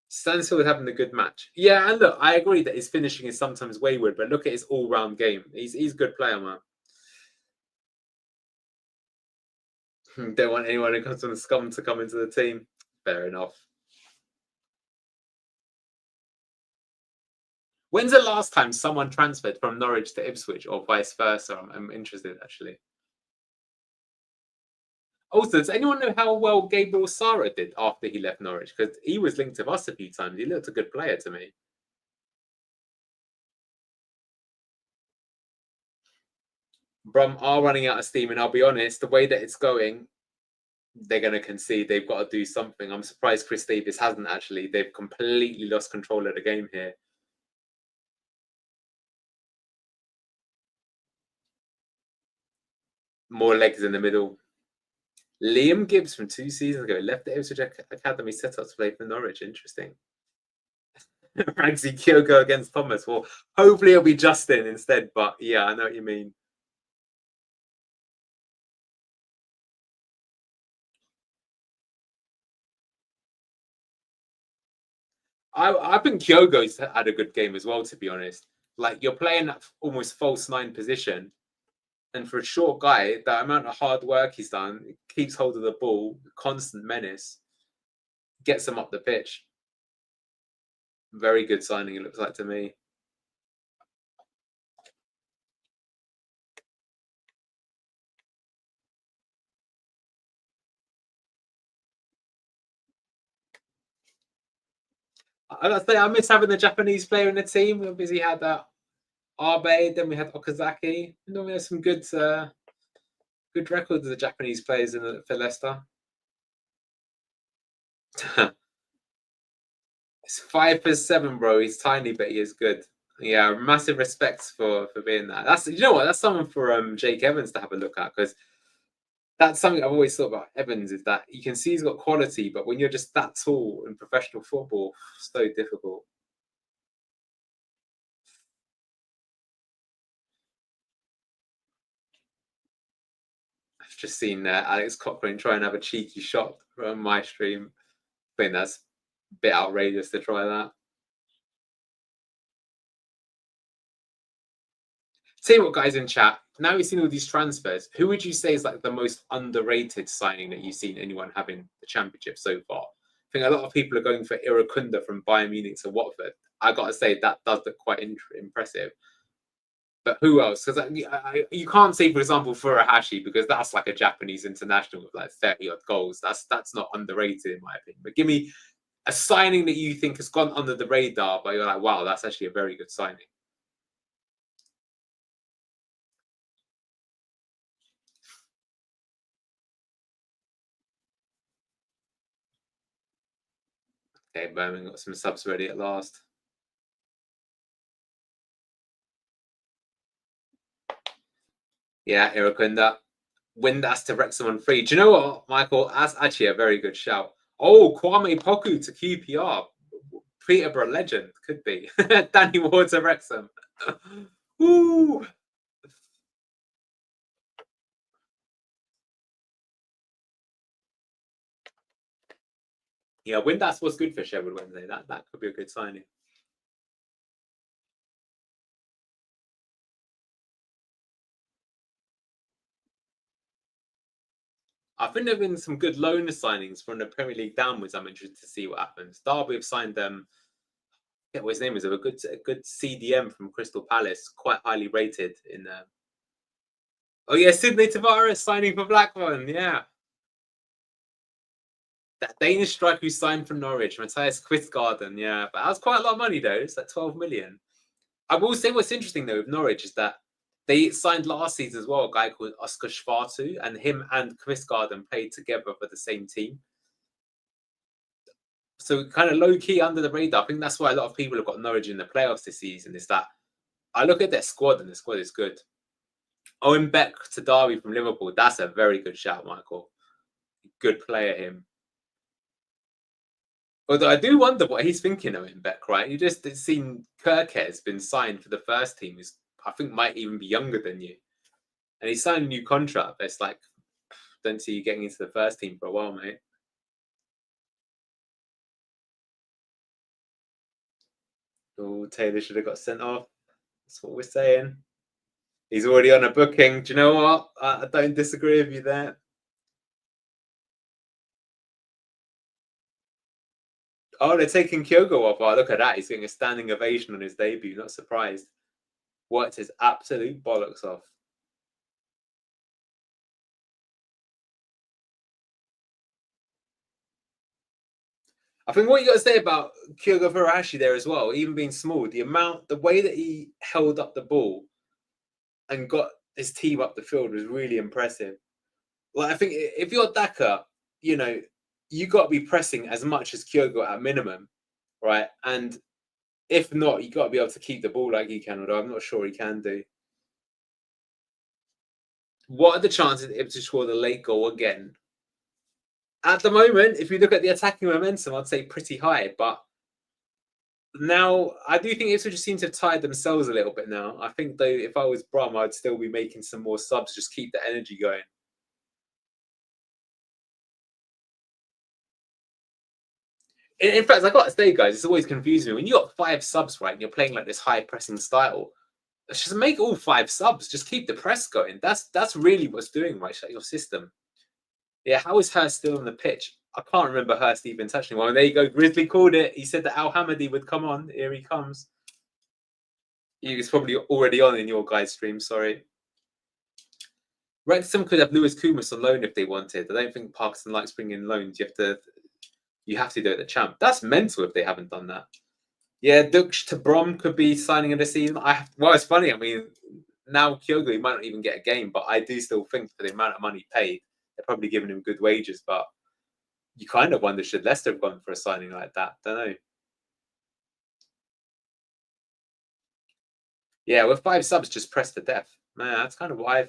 Stansfield having a good match. Yeah, and look, I agree that his finishing is sometimes wayward, but look at his all-round game. He's a good player, man. Don't want anyone who comes from the scum to come into the team. Fair enough. When's the last time someone transferred from Norwich to Ipswich or vice versa? I'm interested, actually. Also, does anyone know how well Gabriel Sara did after he left Norwich? Because he was linked to us a few times. He looked a good player to me. Brum are running out of steam, and I'll be honest, the way that it's going, they're going to concede. They've got to do something. I'm surprised Chris Davis hasn't, actually. They've completely lost control of the game here. More legs in the middle. Liam Gibbs from 2 seasons ago left the Ipswich Academy set up to play for Norwich. Interesting. Ragsy Kyogo against Thomas. Well, hopefully it'll be Justin instead. But yeah, I know what you mean. I think Kyogo's had a good game as well, to be honest. Like, you're playing that almost false 9 position. And for a short guy, the amount of hard work he's done, keeps hold of the ball, constant menace, gets him up the pitch. Very good signing, it looks like to me. I miss having the Japanese player in the team. We obviously had Abe, then we had Okazaki. And then we had some good records of the Japanese players for Leicester. It's 5'7", bro. He's tiny, but he is good. Yeah, massive respects for being that. That's that's someone for Jake Evans to have a look at, because that's something I've always thought about Evans, is that you can see he's got quality, but when you're just that tall in professional football, it's so difficult. I've just seen Alex Cochrane try and have a cheeky shot from my stream. I think that's a bit outrageous to try that. Tell you what, guys in chat, now we've seen all these transfers, who would you say is like the most underrated signing that you've seen anyone have in the Championship so far? I think a lot of people are going for Irakunda from Bayern Munich to Watford. I got to say, that does look quite impressive. But who else? Because you can't say, for example, Furuhashi, because that's like a Japanese international with like 30-odd goals. That's not underrated, in my opinion. But give me a signing that you think has gone under the radar, but you're like, wow, that's actually a very good signing. Okay, Birmingham got some subs ready at last. Yeah, Irakunda. Windass to Wrexham on free. Do you know what, Michael? That's actually a very good shout. Oh, Kwame Poku to QPR. Peterborough legend. Could be. Danny Ward to Wrexham. Woo! Yeah, Windass was good for Sheffield Wednesday. That could be a good signing. I think there have been some good loan signings from the Premier League downwards. I'm interested to see what happens. Derby have signed them. I forget what his name is. A good CDM from Crystal Palace, quite highly rated in. Oh yeah, Sydney Tavares signing for Blackburn. Yeah, that Danish striker who signed from Norwich, Matthias Quistgarden. Yeah, but that's quite a lot of money though. It's like 12 million. I will say what's interesting though with Norwich is that they signed last season as well a guy called Oscar Schwartu, and him and Quistgarden played together for the same team. So kind of low key under the radar. I think that's why a lot of people have got Norwich in the playoffs this season. Is that I look at their squad and the squad is good. Owen Beck to Derby from Liverpool. That's a very good shout, Michael. Good player, him. Although I do wonder what he's thinking, Owen Beck, right? You just seen Kirkhead's been signed for the first team, who's I think might even be younger than you. And he signed a new contract. It's like, don't see you getting into the first team for a while, mate. Oh, Taylor should have got sent off. That's what we're saying. He's already on a booking. Do you know what? I don't disagree with you there. Oh, they're taking Kyogo off. Oh, look at that. He's getting a standing ovation on his debut. Not surprised. Worked his absolute bollocks off. I think what you got to say about Kyogo Farashi there as well, even being small, the way that he held up the ball and got his team up the field was really impressive. Like, I think if you're Daka, you know, you got to be pressing as much as Kyogo at minimum, right? And if not, you got to be able to keep the ball like he can, although I'm not sure he can do. What are the chances Ipswich score the late goal again? At the moment, if you look at the attacking momentum, I'd say pretty high. But now, I do think Ipswich seem to have tired themselves a little bit now. I think, though, if I was Brum, I'd still be making some more subs, just keep the energy going. In fact, I got to say, guys, it's always confusing me. When you got 5 subs, right, and you're playing like this high-pressing style, just make all 5 subs. Just keep the press going. That's really what's doing, right, your system. Yeah, how is Hurst still on the pitch? I can't remember Hurst even touching one. There you go. Grizzly called it. He said that Al Hamadi would come on. Here he comes. He was probably already on in your guys' stream. Sorry. Wrexham could have Lewis Kumas on loan if they wanted. I don't think Parkinson likes bringing in loans. You have to do it at the champ. That's mental if they haven't done that. Yeah, Dux to Brom could be signing in the season. Well, it's funny. I mean, now Kyogo, he might not even get a game, but I do still think for the amount of money paid, they're probably giving him good wages. But you kind of wonder, should Leicester have gone for a signing like that? Don't know. Yeah, with 5 subs, just press to death. Man, that's kind of why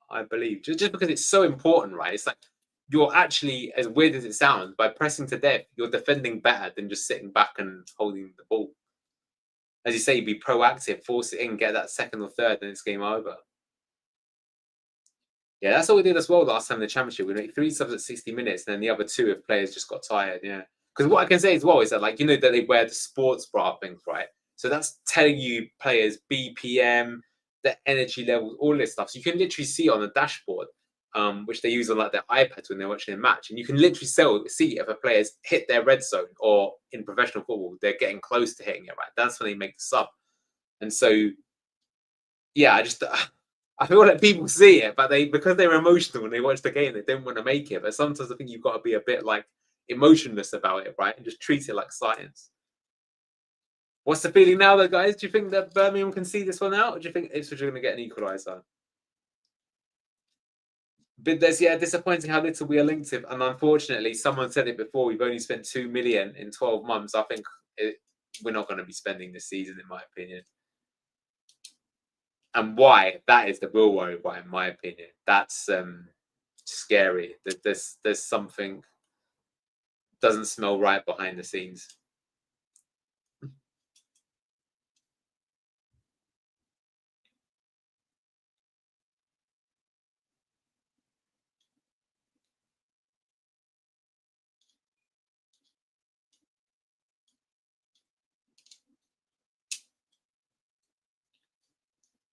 I believe. Just because it's so important, right? It's like you're actually, as weird as it sounds, by pressing to death, you're defending better than just sitting back and holding the ball. As you say, be proactive, force it in, get that second or third, and it's game over. Yeah, that's what we did as well last time in the championship. We made 3 subs at 60 minutes, and then the other 2 if players just got tired. Yeah, because what I can say as well is that, like, you know, that they wear the sports bra things, right? So that's telling you players BPM, the energy levels, all this stuff. So you can literally see on the dashboard, which they use on like their iPads when they're watching a match, and you can literally see if a player's hit their red zone, or in professional football they're getting close to hitting it. Right, that's when they make the sub. And so, yeah, I feel like people see it, but because they're emotional when they watch the game, they don't want to make it. But sometimes I think you've got to be a bit like emotionless about it, right? And just treat it like science. What's the feeling now, though, guys? Do you think that Birmingham can see this one out, or do you think Ipswich are going to get an equaliser? But there's disappointing how little we are linked to, and unfortunately, someone said it before. We've only spent 2 million in 12 months. I think we're not going to be spending this season, in my opinion. And why? That is the real worry. Why, in my opinion, that's scary. That there's something doesn't smell right behind the scenes.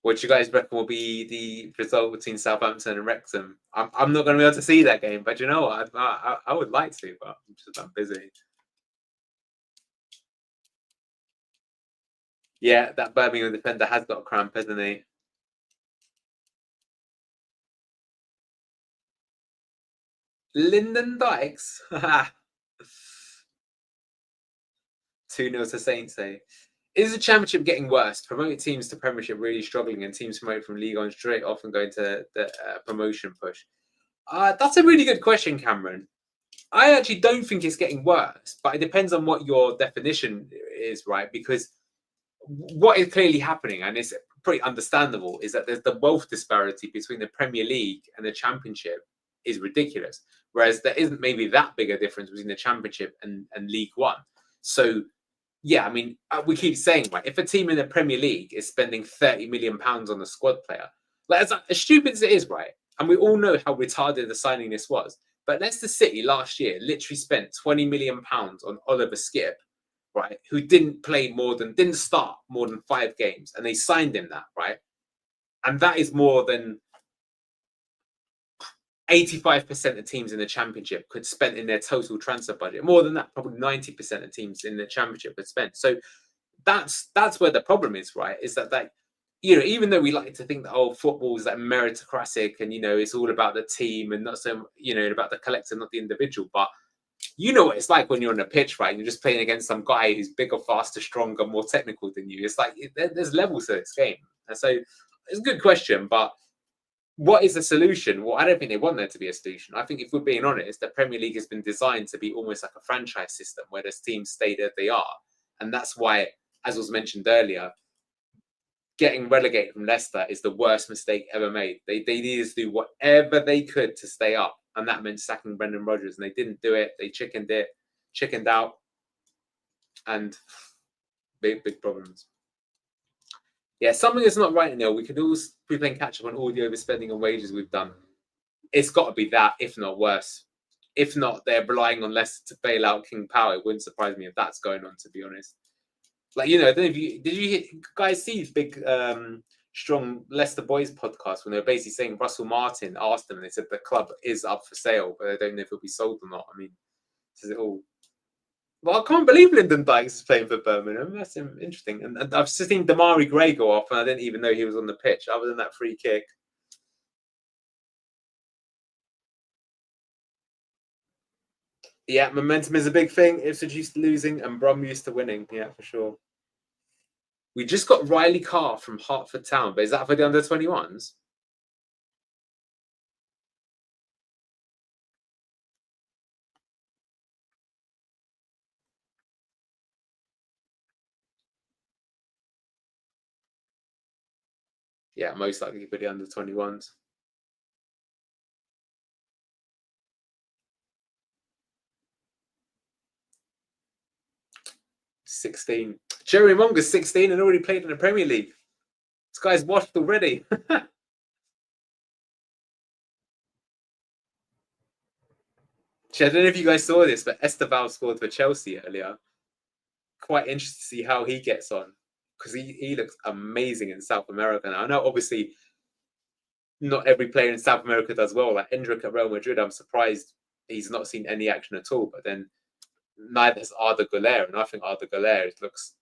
What do you guys reckon will be the result between Southampton and Wrexham? I'm not going to be able to see that game, but you know what? I would like to, but I'm busy. Yeah, that Birmingham defender has got a cramp, hasn't he? Lyndon Dykes. 2-0 to Saints. Is the Championship getting worse? Promoted teams to Premiership really struggling, and teams promoted from League On straight often going to the promotion push. That's a really good question, Cameron. I actually don't think it's getting worse, but it depends on what your definition is, right? Because what is clearly happening, and it's pretty understandable, is that there's the wealth disparity between the Premier League and the Championship is ridiculous. Whereas there isn't maybe that big a difference between the Championship and League One. So, yeah, I mean, we keep saying, right, if a team in the Premier League is spending £30 million on a squad player, like, as stupid as it is, right, and we all know how retarded the signing this was, but Leicester City last year literally spent £20 million on Oliver Skipp, right, who didn't start more than 5 games, and they signed him that, right? And that is more than 85% of teams in the Championship could spend in their total transfer budget. More than that, probably 90% of teams in the Championship could spend. So that's where the problem is, right? Is that even though we like to think that football is like meritocratic and it's all about the team and not so about the collective, not the individual, but you know what it's like when you're on a pitch, right? You're just playing against some guy who's bigger, faster, stronger, more technical than you. It's like there's levels to this game, and so it's a good question, but what is the solution? Well, I don't think they want there to be a solution. I think if we're being honest, the Premier League has been designed to be almost like a franchise system where the teams stay there they are. And that's why, as was mentioned earlier, getting relegated from Leicester is the worst mistake ever made. They needed to do whatever they could to stay up. And that meant sacking Brendan Rodgers. And they didn't do it. They chickened out. And big problems. Yeah, something is not right, Neil. We could always be playing catch up on all the overspending and wages we've done. It's got to be that, if not worse. If not, they're relying on Leicester to bail out King Power. It wouldn't surprise me if that's going on, to be honest. Like, I don't know if did you guys see big, strong Leicester Boys podcast when they were basically saying Russell Martin asked them and they said the club is up for sale, but they don't know if it'll be sold or not. I mean, says it all. Well, I can't believe Lyndon Dykes is playing for Birmingham. That's interesting. And I've seen Damari Gray go off, and I didn't even know he was on the pitch, other than that free kick. Yeah, momentum is a big thing. Ipswich used to losing, and Brum used to winning. Yeah, for sure. We just got Riley Carr from Hertford Town, but is that for the under-21s? Yeah, most likely for the under-21s. 16. Jerry Monger's 16 and already played in the Premier League. This guy's washed already. I don't know if you guys saw this, but Esteval scored for Chelsea earlier. Quite interested to see how he gets on, because he looks amazing in South America now. I know, obviously, not every player in South America does well. Like Endrick at Real Madrid, I'm surprised he's not seen any action at all. But then neither has Arda Güler, and I think Arda Güler looks.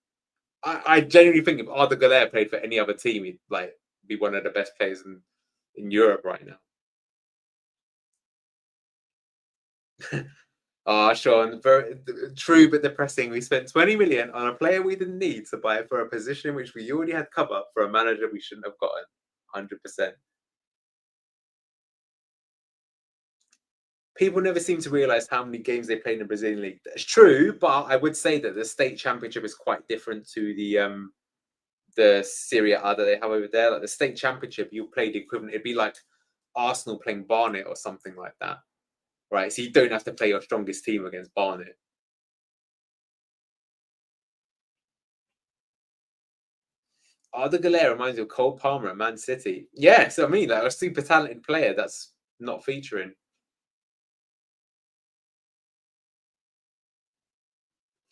I genuinely think if Arda Güler played for any other team, he'd be one of the best players in Europe right now. Sean, very true but depressing. We spent 20 million on a player we didn't need to buy for a position which we already had cover for a manager we shouldn't have gotten. 100%. people never seem to realise how many games they play in the Brazilian league. That's true, but I would say that the state championship is quite different to the Serie A that they have over there. Like the state championship, you play the equivalent. It'd be like Arsenal playing Barnet or something like that, right? So you don't have to play your strongest team against Barnet. Arda Güler reminds me of Cole Palmer at Man City. Yeah, so I mean, like a super talented player that's not featuring.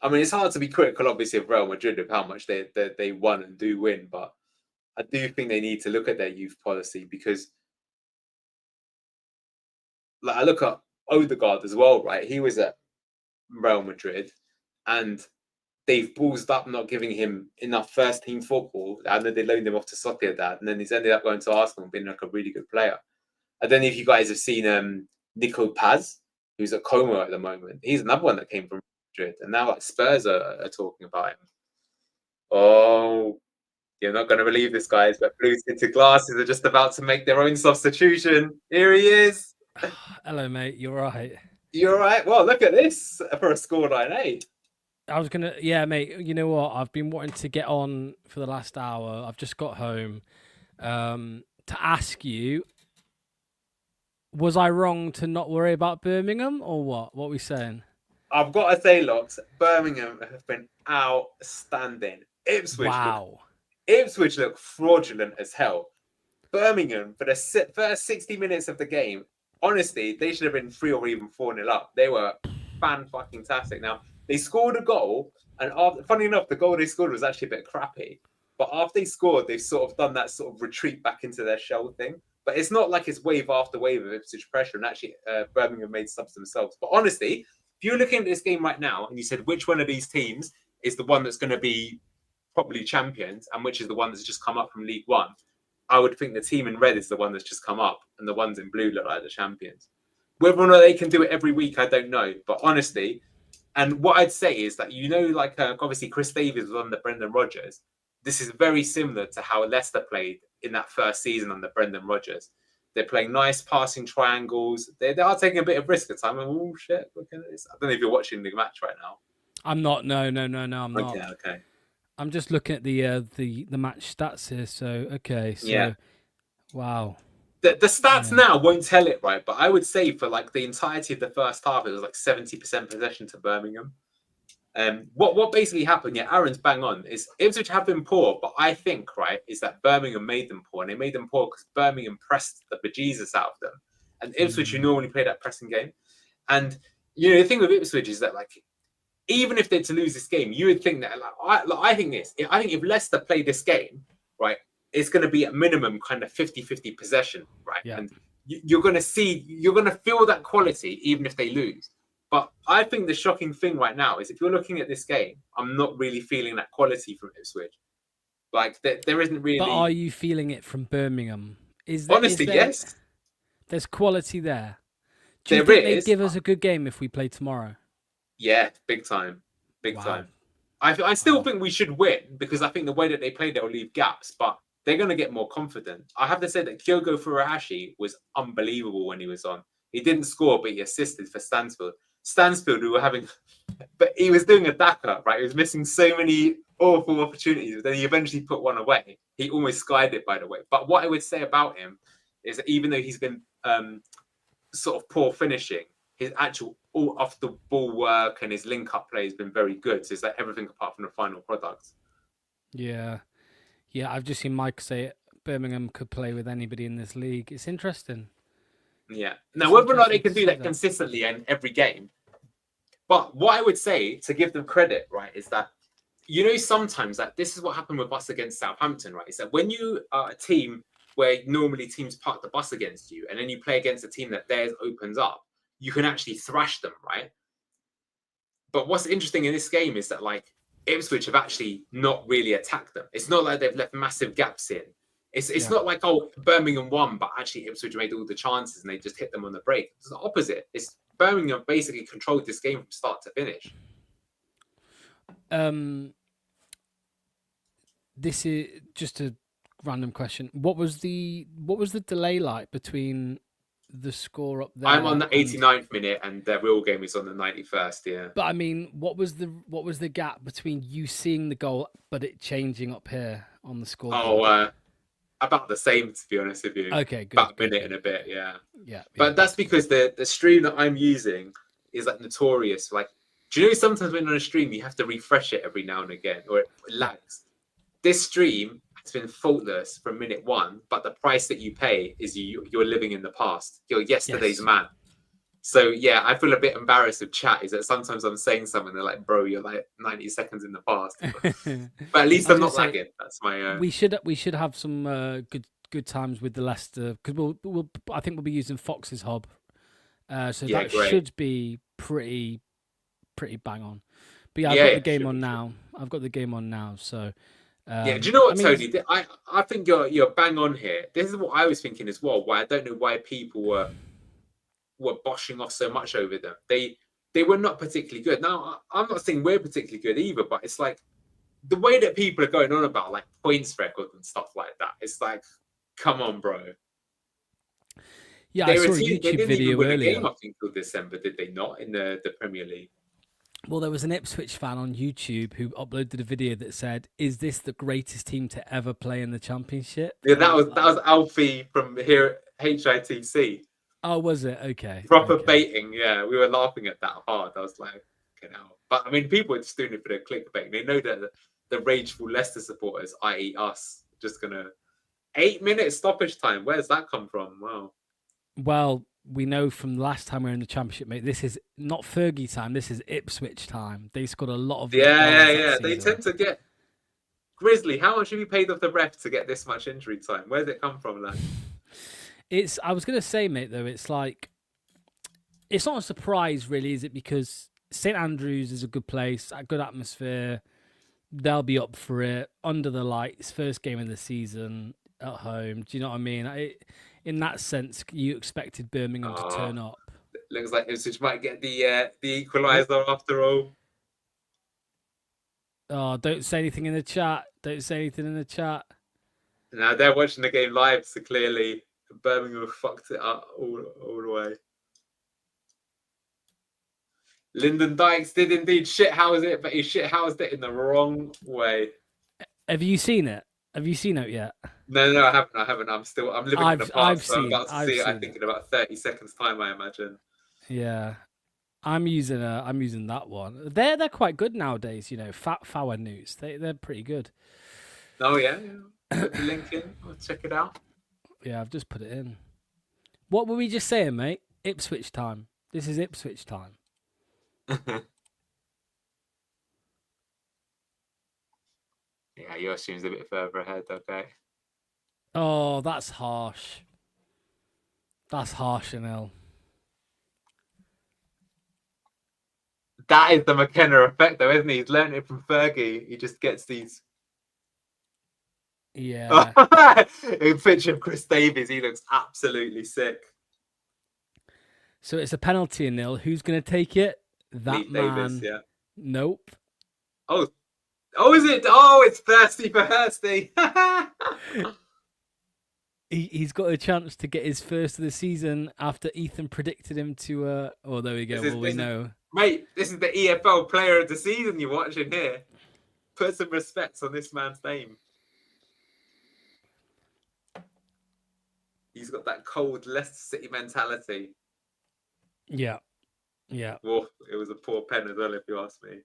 I mean, it's hard to be critical, obviously, of Real Madrid of how much they won and do win, but I do think they need to look at their youth policy because, like, I look at Odegaard as well, right? He was at Real Madrid, and they've ballsed up not giving him enough first team football. And then they loaned him off to Sociedad, and then he's ended up going to Arsenal and being like a really good player. I don't know if you guys have seen Nico Paz, who's at Como at the moment. He's another one that came from Madrid, and now like Spurs are talking about him. Oh, you're not going to believe this, guys, but Blue Tinted Glasses are just about to make their own substitution. Here he is. Hello, mate. You're right. You're right. Well, look at this for a scoreline, eh? I was gonna, yeah, mate. You know what? I've been wanting to get on for the last hour. I've just got home to ask you: was I wrong to not worry about Birmingham, or what? What are we saying? I've got to say, Locks, Birmingham have been outstanding. Ipswich look fraudulent as hell. Birmingham, for the first 60 minutes of the game, honestly, they should have been 3 or even 4-0 up. They were fan-fucking-tastic. Now, they scored a goal, and funny enough, the goal they scored was actually a bit crappy. But after they scored, they've sort of done that sort of retreat back into their shell thing. But it's not like it's wave after wave of Ipswich pressure, and actually Birmingham made subs themselves. But honestly, if you're looking at this game right now, and you said which one of these teams is the one that's going to be probably champions, and which is the one that's just come up from League One, I would think the team in red is the one that's just come up, and the ones in blue look like the champions. Whether or not they can do it every week, I don't know. But honestly, and what I'd say is that, like obviously Chris Davies was under Brendan Rodgers. This is very similar to how Leicester played in that first season under Brendan Rodgers. They're playing nice passing triangles. They are taking a bit of risk at time. Oh shit! Look at this. I don't know if you're watching the match right now. I'm not. No. I'm not. Okay. I'm just looking at the match stats here. So okay. So, yeah. Wow. The stats now won't tell it, right? But I would say for like the entirety of the first half, it was like 70% possession to Birmingham. What basically happened, Aaron's bang on, is Ipswich have been poor, but I think, right, is that Birmingham made them poor. And they made them poor because Birmingham pressed the bejesus out of them. And Ipswich, who normally play that pressing game. And, the thing with Ipswich is that, like, even if they're to lose this game, you would think that, I think if Leicester play this game, right, it's going to be at minimum kind of 50-50 possession, right? Yeah. And you're going to feel that quality even if they lose. But I think the shocking thing right now is if you're looking at this game, I'm not really feeling that quality from Ipswich. Like, there isn't really... But are you feeling it from Birmingham? Honestly, yes. There's quality there. Do you think they'd give us a good game if we play tomorrow? Yeah, big time. Big time. I still think we should win because I think the way that they play, they'll leave gaps, but they're going to get more confident. I have to say that Kyogo Furuhashi was unbelievable when he was on. He didn't score, but he assisted for Stansfield. Stansfield, we were having... But he was doing a Daka, right? He was missing so many awful opportunities. Then he eventually put one away. He almost skied it, by the way. But what I would say about him is that even though he's been sort of poor finishing, his actual all off the ball work and his link up play has been very good. So it's like everything apart from the final product. Yeah. I've just seen Mike say Birmingham could play with anybody in this league. It's interesting. Yeah. Now, whether or not they can do that consistently in every game, but what I would say to give them credit, right, is that sometimes that this is what happened with us against Southampton, right? Is that when you are a team where normally teams park the bus against you, and then you play against a team that theirs opens up, you can actually thrash them, right? But what's interesting in this game is that, like, Ipswich have actually not really attacked them. It's not like they've left massive gaps in. It's not like, Birmingham won, but actually Ipswich made all the chances and they just hit them on the break. It's the opposite. It's Birmingham basically controlled this game from start to finish. This is just a random question. What was the delay like between the score up there. I'm on the 89th minute, and the real game is on the 91st. Yeah. But I mean, what was the gap between you seeing the goal but it changing up here on the scoreboard? About the same, to be honest with you. Okay, good. About a minute and a bit, yeah. Yeah. But that's because the stream that I'm using is like notorious. Like, do you know sometimes when on a stream you have to refresh it every now and again, or it lags? This stream has been faultless from minute one, but the price that you pay is you're living in the past. You're yesterday's man. So yeah, I feel a bit embarrassed with chat. Is that sometimes I'm saying something, they're like, "Bro, you're like 90 seconds in the past." But at least I'm not lagging. That's my. We should have some good times with the Leicester, because I think we'll be using Fox's hub, so that should be pretty bang on. But yeah, I've got the game on now. I've got the game on now. So do you know what, Tony? I think you're bang on here. This is what I was thinking as well. Why I don't know why people were boshing off so much over them. They were not particularly good. Now, I'm not saying we're particularly good either, but it's like the way that people are going on about like points records and stuff like that. It's like, come on, bro. Yeah, I saw a YouTube video earlier. Game up until December, did they not, in the Premier League? Well, there was an Ipswich fan on YouTube who uploaded a video that said, "Is this the greatest team to ever play in the Championship?" Yeah, that was Alfie from here at HITC. Oh, was it? Okay. Proper baiting, yeah. We were laughing at that hard. I was like, okay, now. But I mean, people are just doing it for the clickbait. They know that the rageful Leicester supporters, i.e., us, just gonna 8-minute stoppage time. Where's that come from? Wow. Well, we know from the last time we were in the Championship, mate. This is not Fergie time. This is Ipswich time. They scored a lot of goals. Yeah. They tend to get Grizzly. How much have you paid off the ref to get this much injury time? Where's it come from, lad? I was going to say, mate, though, it's like, it's not a surprise, really, is it? Because St Andrews is a good place, a good atmosphere. They'll be up for it, under the lights, first game of the season, at home. Do you know what I mean? In that sense, you expected Birmingham to turn up. Looks like Ipswich might get the equaliser after all. Oh, don't say anything in the chat. Don't say anything in the chat. Now, they're watching the game live, so clearly Birmingham fucked it up all the way. Lyndon Dykes did indeed shithouse it, but he shithoused it in the wrong way. Have you seen it? Have you seen it yet? No, I haven't. I'm living in the past, so I'm about to see it. I think it. in about 30 seconds time, I imagine. Yeah, I'm using that one. They're quite good nowadays. You know, Fower News. They're pretty good. Oh yeah. Put the link in. I'll check it out. Yeah, I've just put it in. What were we just saying, mate? Ipswich time. This is Ipswich time. Yeah, yours seems a bit further ahead, okay. Oh, that's harsh. That's harsh, Anil. That is the McKenna effect, though, isn't he? He's learned it from Fergie. He just gets these. Yeah. A picture of Chris Davies. He looks absolutely sick. So it's a penalty, Anil. Who's going to take it? That Lee man. Davis, yeah. Nope. Oh, is it? Oh, it's thirsty for Hursty. He's got a chance to get his first of the season after Ethan predicted him to. Oh, there we go. We know. Mate, this is the EFL Player of the Season you're watching here. Put some respect on this man's name. He's got that cold Leicester City mentality. Yeah. Well, it was a poor pen as well, if you ask me.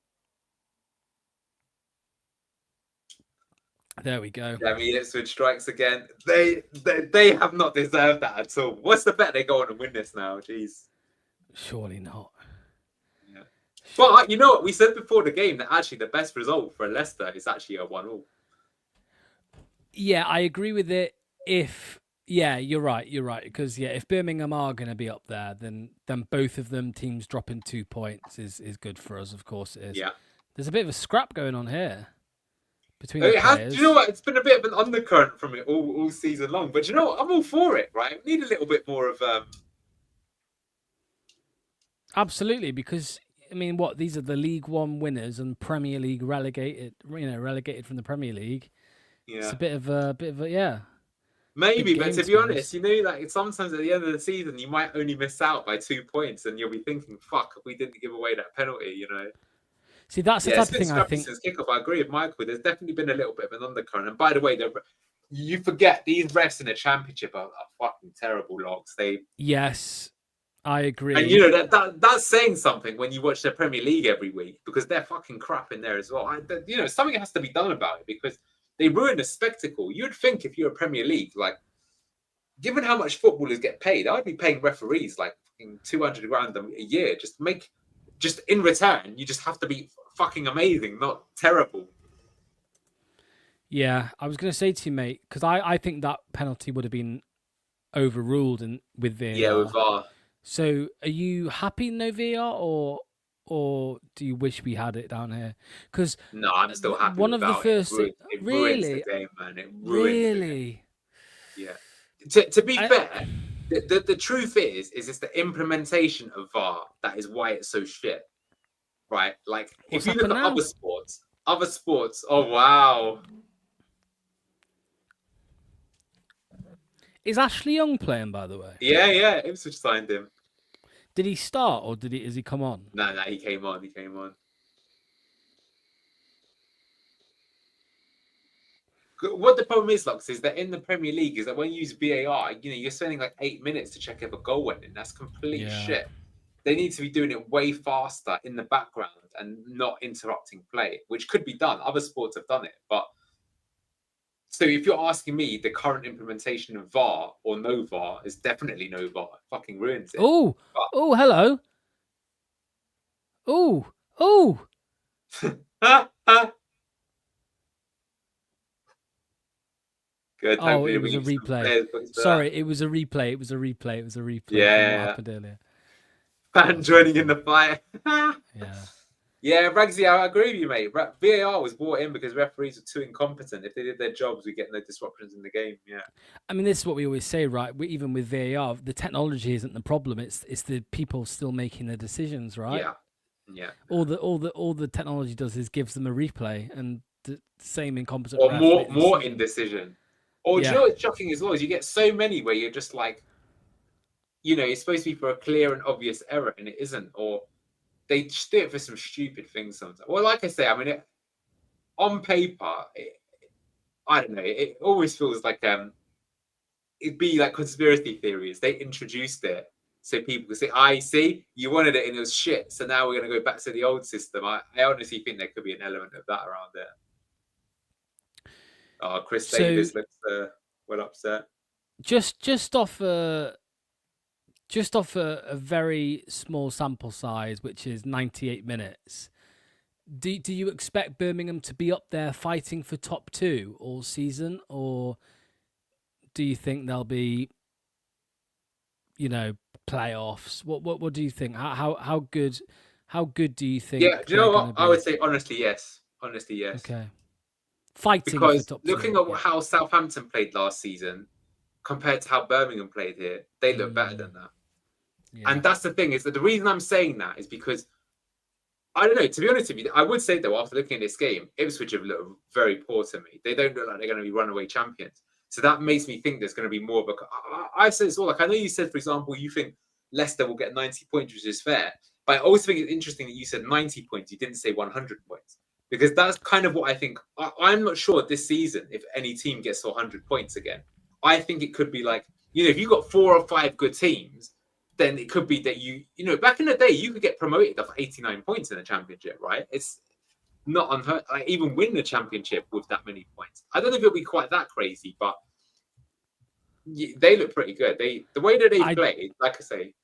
There we go. Yeah, I mean, Ipswich strikes again. They have not deserved that at all. What's the bet they go on and win this now? Jeez. Surely not. Yeah. But you know what? We said before the game that actually the best result for Leicester is actually a 1-1. Yeah, I agree with it. You're right. Because if Birmingham are going to be up there, then both of them teams dropping 2 points is good for us. Of course it is. Yeah. There's a bit of a scrap going on here between the players. Do you know what? It's been a bit of an undercurrent from it all season long. But you know what? I'm all for it, right? We need a little bit more of Absolutely, because I mean, these are the League One winners and Premier League relegated from the Premier League. Yeah. It's a bit of a Maybe, Big but game, to to be be honest, honest. like sometimes at the end of the season, you might only miss out by 2 points, and you'll be thinking, "Fuck, we didn't give away that penalty." See, that's the Yeah, it's type of been thing I scrappy think. since kickoff. I agree with Michael. There's definitely been a little bit of an undercurrent. And by the way, you forget these refs in the Championship are fucking terrible logs. Yes, I agree. And that's saying something when you watch the Premier League every week, because they're fucking crap in there as well. Something has to be done about it, because they ruin the spectacle. You'd think if you're a Premier League, like, given how much footballers get paid, I'd be paying referees like fucking 200 grand a year. Just in return, you just have to be fucking amazing, not terrible. Yeah, I was going to say to you, mate, because I think that penalty would have been overruled with VAR. Yeah, with VAR. So, are you happy no VAR, or do you wish we had it down here? Because no, I'm still happy. One of the first, it ruins the game, man. It ruins the game. Yeah. To be fair, the truth is it's the implementation of VAR that is why it's so shit, right? Like, if you look at other sports. Oh wow. Is Ashley Young playing, by the way? Yeah. Ipswich signed him. Did he start, or has he come on? No, he came on. What the problem is, Lux, is that in the Premier League is that when you use VAR, you're spending like 8 minutes to check if a goal went in. That's complete shit. They need to be doing it way faster in the background and not interrupting play, which could be done. Other sports have done it, but so if you're asking me, the current implementation of VAR or no VAR is definitely no VAR. It fucking ruins it. Oh, hello. Oh. Good. Oh, it was a replay. Sorry, it was a replay. It was a replay. Yeah. What happened earlier. Fan joining in the fight. Yeah. Yeah, Ragsy, I agree with you, mate. VAR was brought in because referees were too incompetent. If they did their jobs, we get no disruptions in the game. Yeah. I mean, this is what we always say, right? Even with VAR, the technology isn't the problem. It's the people still making the decisions, right? Yeah. All the technology does is gives them a replay, and the same incompetent. Or more indecision. Or do you know what's shocking as well? Is you get so many where you're just like, it's supposed to be for a clear and obvious error, and it isn't. Or they just do it for some stupid things sometimes. Well, like I say, I mean, on paper, I don't know. It always feels like it'd be like conspiracy theories. They introduced it so people could say, "I see, you wanted it and it was shit. So now we're going to go back to the old system." I honestly think there could be an element of that around there. Oh, Chris Davis looks well upset. Just off a very small sample size, which is 98 minutes. Do you expect Birmingham to be up there fighting for top 2 all season, or do you think they'll be, playoffs? What do you think? How good do you think? Yeah, do you know what? I would say honestly, yes. Okay. Fighting because for top looking 2, at how Southampton played last season compared to how Birmingham played here, they look better than that. Yeah. And that's the thing, is that the reason I'm saying that is because, I don't know, to be honest with you, I would say though, after looking at this game, Ipswich have looked very poor to me. They don't look like they're going to be runaway champions. So that makes me think there's going to be more of I said it's all, like, I know you said, for example, you think Leicester will get 90 points, which is fair. But I also think it's interesting that you said 90 points. You didn't say 100 points. Because that's kind of what I think. I'm not sure this season if any team gets 100 points again. I think it could be like, if you've got 4 or 5 good teams, then it could be that back in the day, you could get promoted off 89 points in the Championship, right? It's not unheard. Like, even win the Championship with that many points. I don't know if it'll be quite that crazy, but they look pretty good. The way that they played, like I say.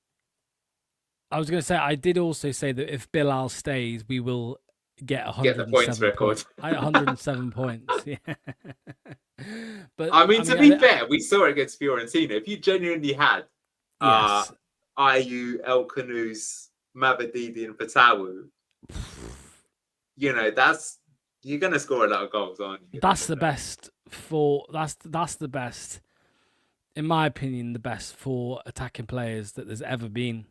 I was going to say, I did also say that if Bilal stays, we will get 107 the points record. 107 points. Yeah. But I mean, to be fair, we saw it against Fiorentina. If you genuinely had Ayew, El Kanous, Mavadidi, and Fatawu, you're gonna score a lot of goals, aren't you? That's the best that's the best, in my opinion, the best 4 attacking players that there's ever been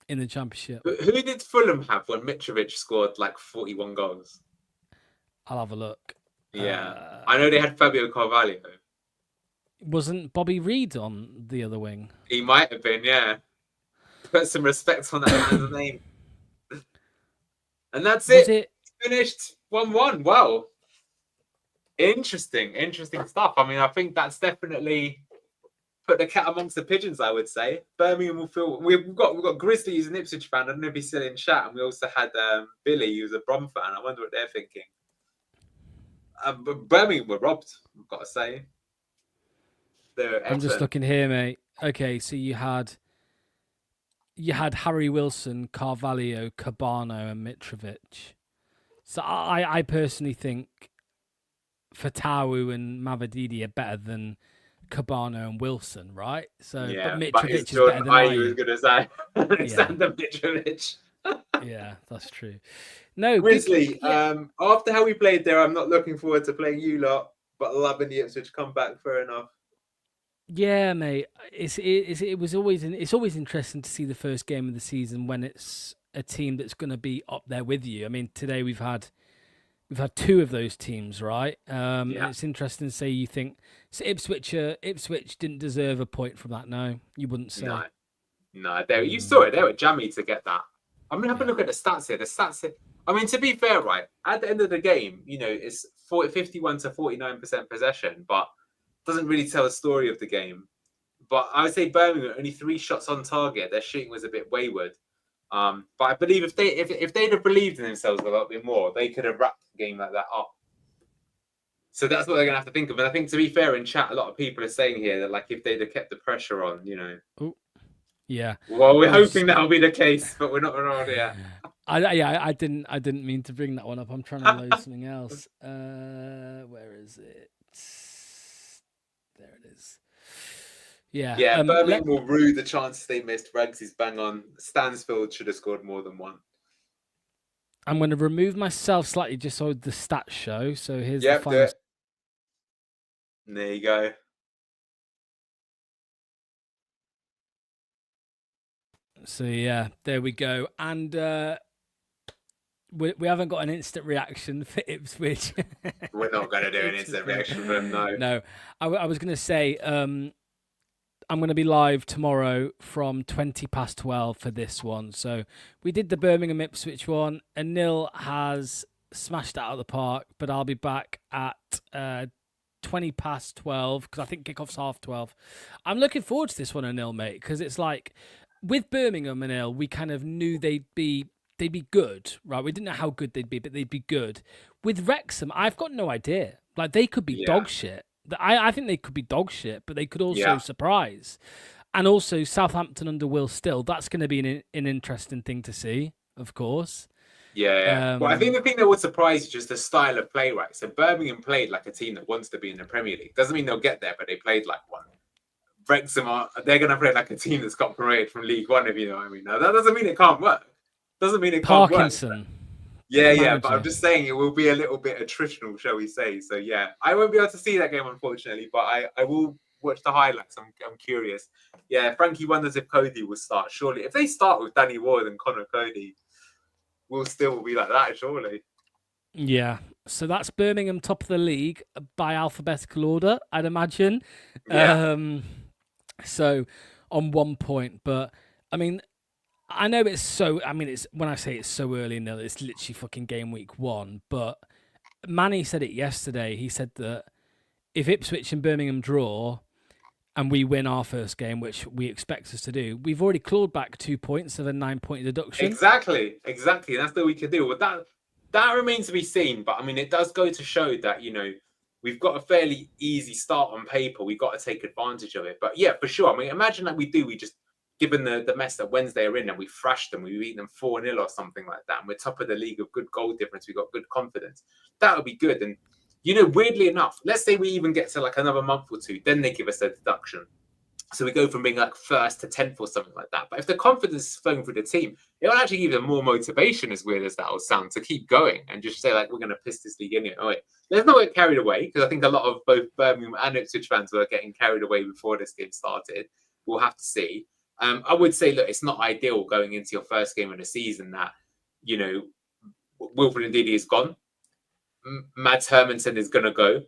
in the Championship. But who did Fulham have when Mitrovic scored like 41 goals? I'll have a look. Yeah, I know they had Fabio Carvalho. Wasn't Bobby Reed on the other wing? He might have been, yeah. Put some respect on that man's name. And that's Was it. it? Finished 1-1. Well, interesting stuff. I mean, I think that's definitely put the cat amongst the pigeons, I would say. Birmingham will feel... We've got Grizzly, who's an Ipswich fan. I don't know if he's still in chat. And we also had Billy, who's a Brom fan. I wonder what they're thinking. But Birmingham were robbed, I've got to say. I'm just looking here, mate. Okay, so you had Harry Wilson, Carvalho, Cabano, and Mitrovic. So I personally think Fatawu and Mavididi are better than Cabano and Wilson, right? So, yeah, but Mitrovic is Jordan better than I was going to say Alexander Mitrovic. Yeah, that's true. No, Grizzly. After how we played there, I'm not looking forward to playing you lot, but loving the Ipswich comeback. Fair enough. Yeah, mate. It's always interesting to see the first game of the season when it's a team that's going to be up there with you. I mean, today we've had two of those teams, right? It's interesting to say you think so. Ipswich didn't deserve a point from that. No, you wouldn't say. No. You saw it. They were jammy to get that. I mean, have a look at the stats here. I mean, to be fair, right, at the end of the game, it's 51 to 49% possession, but doesn't really tell the story of the game. But I would say Birmingham only 3 shots on target. Their shooting was a bit wayward. But I believe if they'd have believed in themselves a little bit more, they could have wrapped the game like that up. So that's what they're gonna have to think of. And I think, to be fair, in chat, a lot of people are saying here that if they'd have kept the pressure on, Ooh. Yeah. Well, we're hoping that'll be the case, but we're not around yet. I didn't mean to bring that one up. I'm trying to load something else. Where is it? There it is. Yeah. Yeah, Birmingham will rue the chances they missed. Rags is bang on. Stansfield should have scored more than one. I'm going to remove myself slightly just so the stats show. So here's the final. There you go. So yeah, there we go. And we haven't got an instant reaction for Ipswich. We're not going to do an instant reaction for them, no. No, I was going to say I'm going to be live tomorrow from 12:20 for this one. So we did the Birmingham Ipswich one, and Nil has smashed it out of the park. But I'll be back at 12:20 because I think kickoff's 12:30. I'm looking forward to this one, Nil, mate, because it's like with Birmingham and Nil, we kind of knew they'd be good, right? We didn't know how good they'd be, but they'd be good. With Wrexham, I've got no idea. Like, they could be dog shit. I think they could be dog shit, but they could also surprise. And also Southampton under Will Still. That's going to be an interesting thing to see, of course. Yeah. Well, I think the thing that would surprise you is just the style of play, right? So Birmingham played like a team that wants to be in the Premier League. Doesn't mean they'll get there, but they played like one. Wrexham they're going to play like a team that's got promoted from League One, if you know what I mean. Now, that doesn't mean it can't work. Doesn't mean it can't Parkinson. work. Yeah, but I'm just saying it will be a little bit attritional, shall we say. So, yeah, I won't be able to see that game, unfortunately, but I will watch the highlights. I'm curious. Yeah, Frankie wonders if Cody will start. Surely, if they start with Danny Ward and Connor Cody, we'll still be like that, surely. Yeah, so that's Birmingham top of the league by alphabetical order, I'd imagine. Yeah. So on 1 point, but I mean, I know it's so. I mean, it's when I say it's so early in it's literally fucking game week 1. But Manny said it yesterday. He said that if Ipswich and Birmingham draw, and we win our first game, which we expect us to do, we've already clawed back 2 points of a 9-point deduction. Exactly. That's what we could do. Well, that remains to be seen. But I mean, it does go to show that we've got a fairly easy start on paper. We've got to take advantage of it. But yeah, for sure. I mean, imagine that we do. We just, given the mess that Wednesday are in, and we thrashed them, we beat them 4-0 or something like that, and we're top of the league of good goal difference. We've got good confidence. That would be good. And, weirdly enough, let's say we even get to like another month or two, then they give us a deduction. So we go from being like 1st to 10th or something like that. But if the confidence is flowing through the team, it will actually give them more motivation, as weird as that will sound, to keep going and just say, like, we're going to piss this league anyway. Oh, wait. Let's not get carried away, because I think a lot of both Birmingham and Ipswich fans were getting carried away before this game started. We'll have to see. I would say, look, it's not ideal going into your first game of the season that, Wilfred Ndidi is gone. Mads Hermansen is going to go.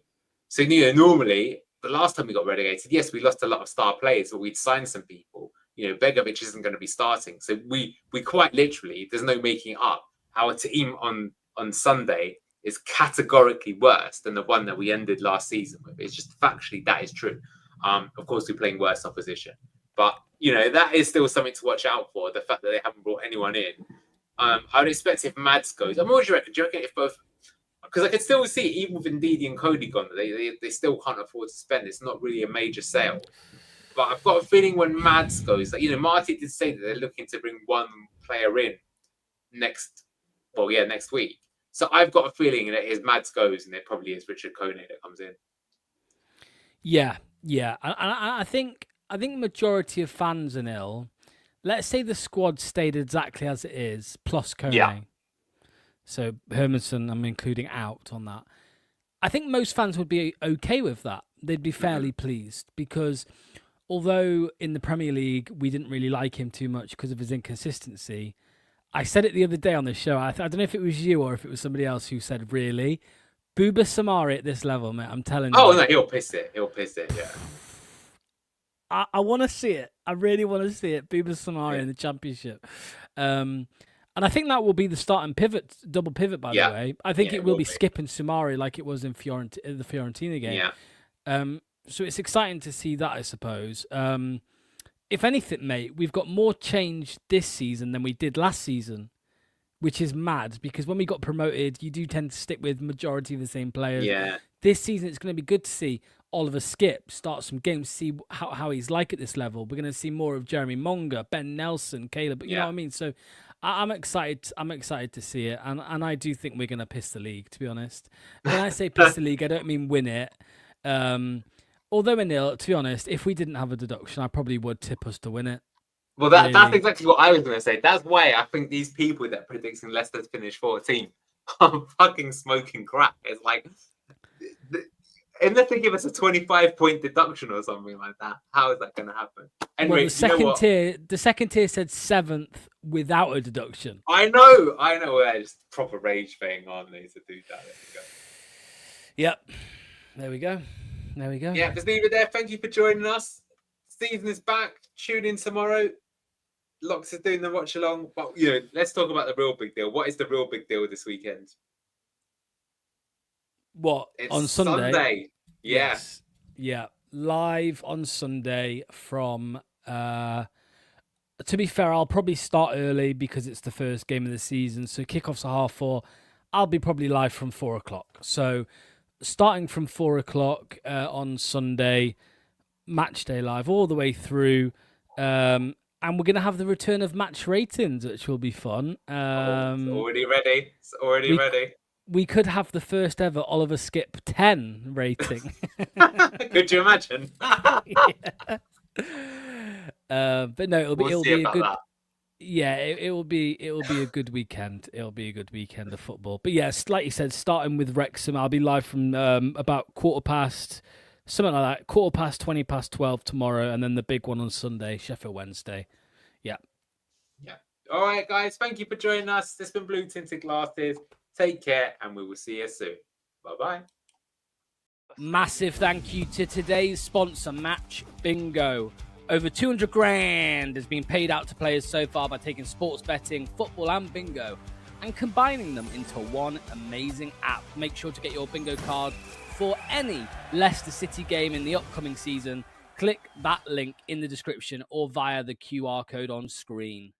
So, normally, the last time we got relegated, yes, we lost a lot of star players, but we'd signed some people. Begovic isn't going to be starting. So we quite literally, there's no making it up. Our team on Sunday is categorically worse than the one that we ended last season with. It's just factually that is true. Of course, we're playing worse opposition. But, that is still something to watch out for, the fact that they haven't brought anyone in. I would expect if Mads goes, what do you reckon? Do you reckon if both... Because I could still see, even with Ndidi and Cody gone, they still can't afford to spend. It's not really a major sale. But I've got a feeling when Mads goes, Marty did say that they're looking to bring one player in next week. So I've got a feeling that if Mads goes, and it probably is Richard Kone that comes in. Yeah. I think majority of fans are ill. Let's say the squad stayed exactly as it is, plus Kone. Yeah. So Hermanson, I'm including out on that. I think most fans would be okay with that. They'd be fairly pleased because although in the Premier League we didn't really like him too much because of his inconsistency, I said it the other day on the show. I don't know if it was you or if it was somebody else who said, really? Bouba Samari at this level, mate, I'm telling you. Oh, no, he'll piss it, yeah. I want to see it. I really want to see it. Bouba Samari in the Championship. And I think that will be the starting double pivot, by the way. I think it will be Skip and Sumari like it was in the Fiorentina game. Yeah. So it's exciting to see that, I suppose. If anything, mate, we've got more change this season than we did last season, which is mad because when we got promoted, you do tend to stick with majority of the same players. Yeah. This season, it's going to be good to see Oliver Skip start some games, see how he's like at this level. We're going to see more of Jeremy Monga, Ben Nelson, Caleb. You know what I mean? So I'm excited. I'm excited to see it, and I do think we're going to piss the league. To be honest, when I say piss the league, I don't mean win it. Although to be honest, if we didn't have a deduction, I probably would tip us to win it. Well, that's exactly what I was going to say. That's why I think these people that are predicting Leicester to finish 14 are fucking smoking crack. It's like, unless they give us a 25-point deduction or something like that, how is that going to happen? Anyway, the second tier said 7th without a deduction. I know. We're just proper rage thing on these to do that. Yep. There we go. Yeah, just leave it there. Thank you for joining us. Stephen is back. Tune in tomorrow. Locks is doing the watch along. But let's talk about the real big deal. What is the real big deal this weekend? What? It's on Sunday? Yeah. Yes. Yeah. Live on Sunday from to be fair, I'll probably start early because it's the first game of the season. So kickoffs are 4:30. I'll be probably live from 4:00. So starting from 4:00 on Sunday, match day live all the way through. And we're going to have the return of match ratings, which will be fun. It's already ready. We could have the first ever Oliver Skip 10 rating. Could you imagine? But no, it'll be a good. That. Yeah, it will be a good weekend. It'll be a good weekend of football. But yes, like you said, starting with Wrexham, I'll be live from about 15:15. Something like that, 15:20, 12 tomorrow, and then the big one on Sunday, Sheffield Wednesday. Yeah. All right, guys. Thank you for joining us. This has been Blue Tinted Glasses. Take care, and we will see you soon. Bye-bye. Massive thank you to today's sponsor, Match Bingo. Over 200 grand has been paid out to players so far by taking sports betting, football, and bingo and combining them into one amazing app. Make sure to get your bingo card for any Leicester City game in the upcoming season. Click that link in the description or via the QR code on screen.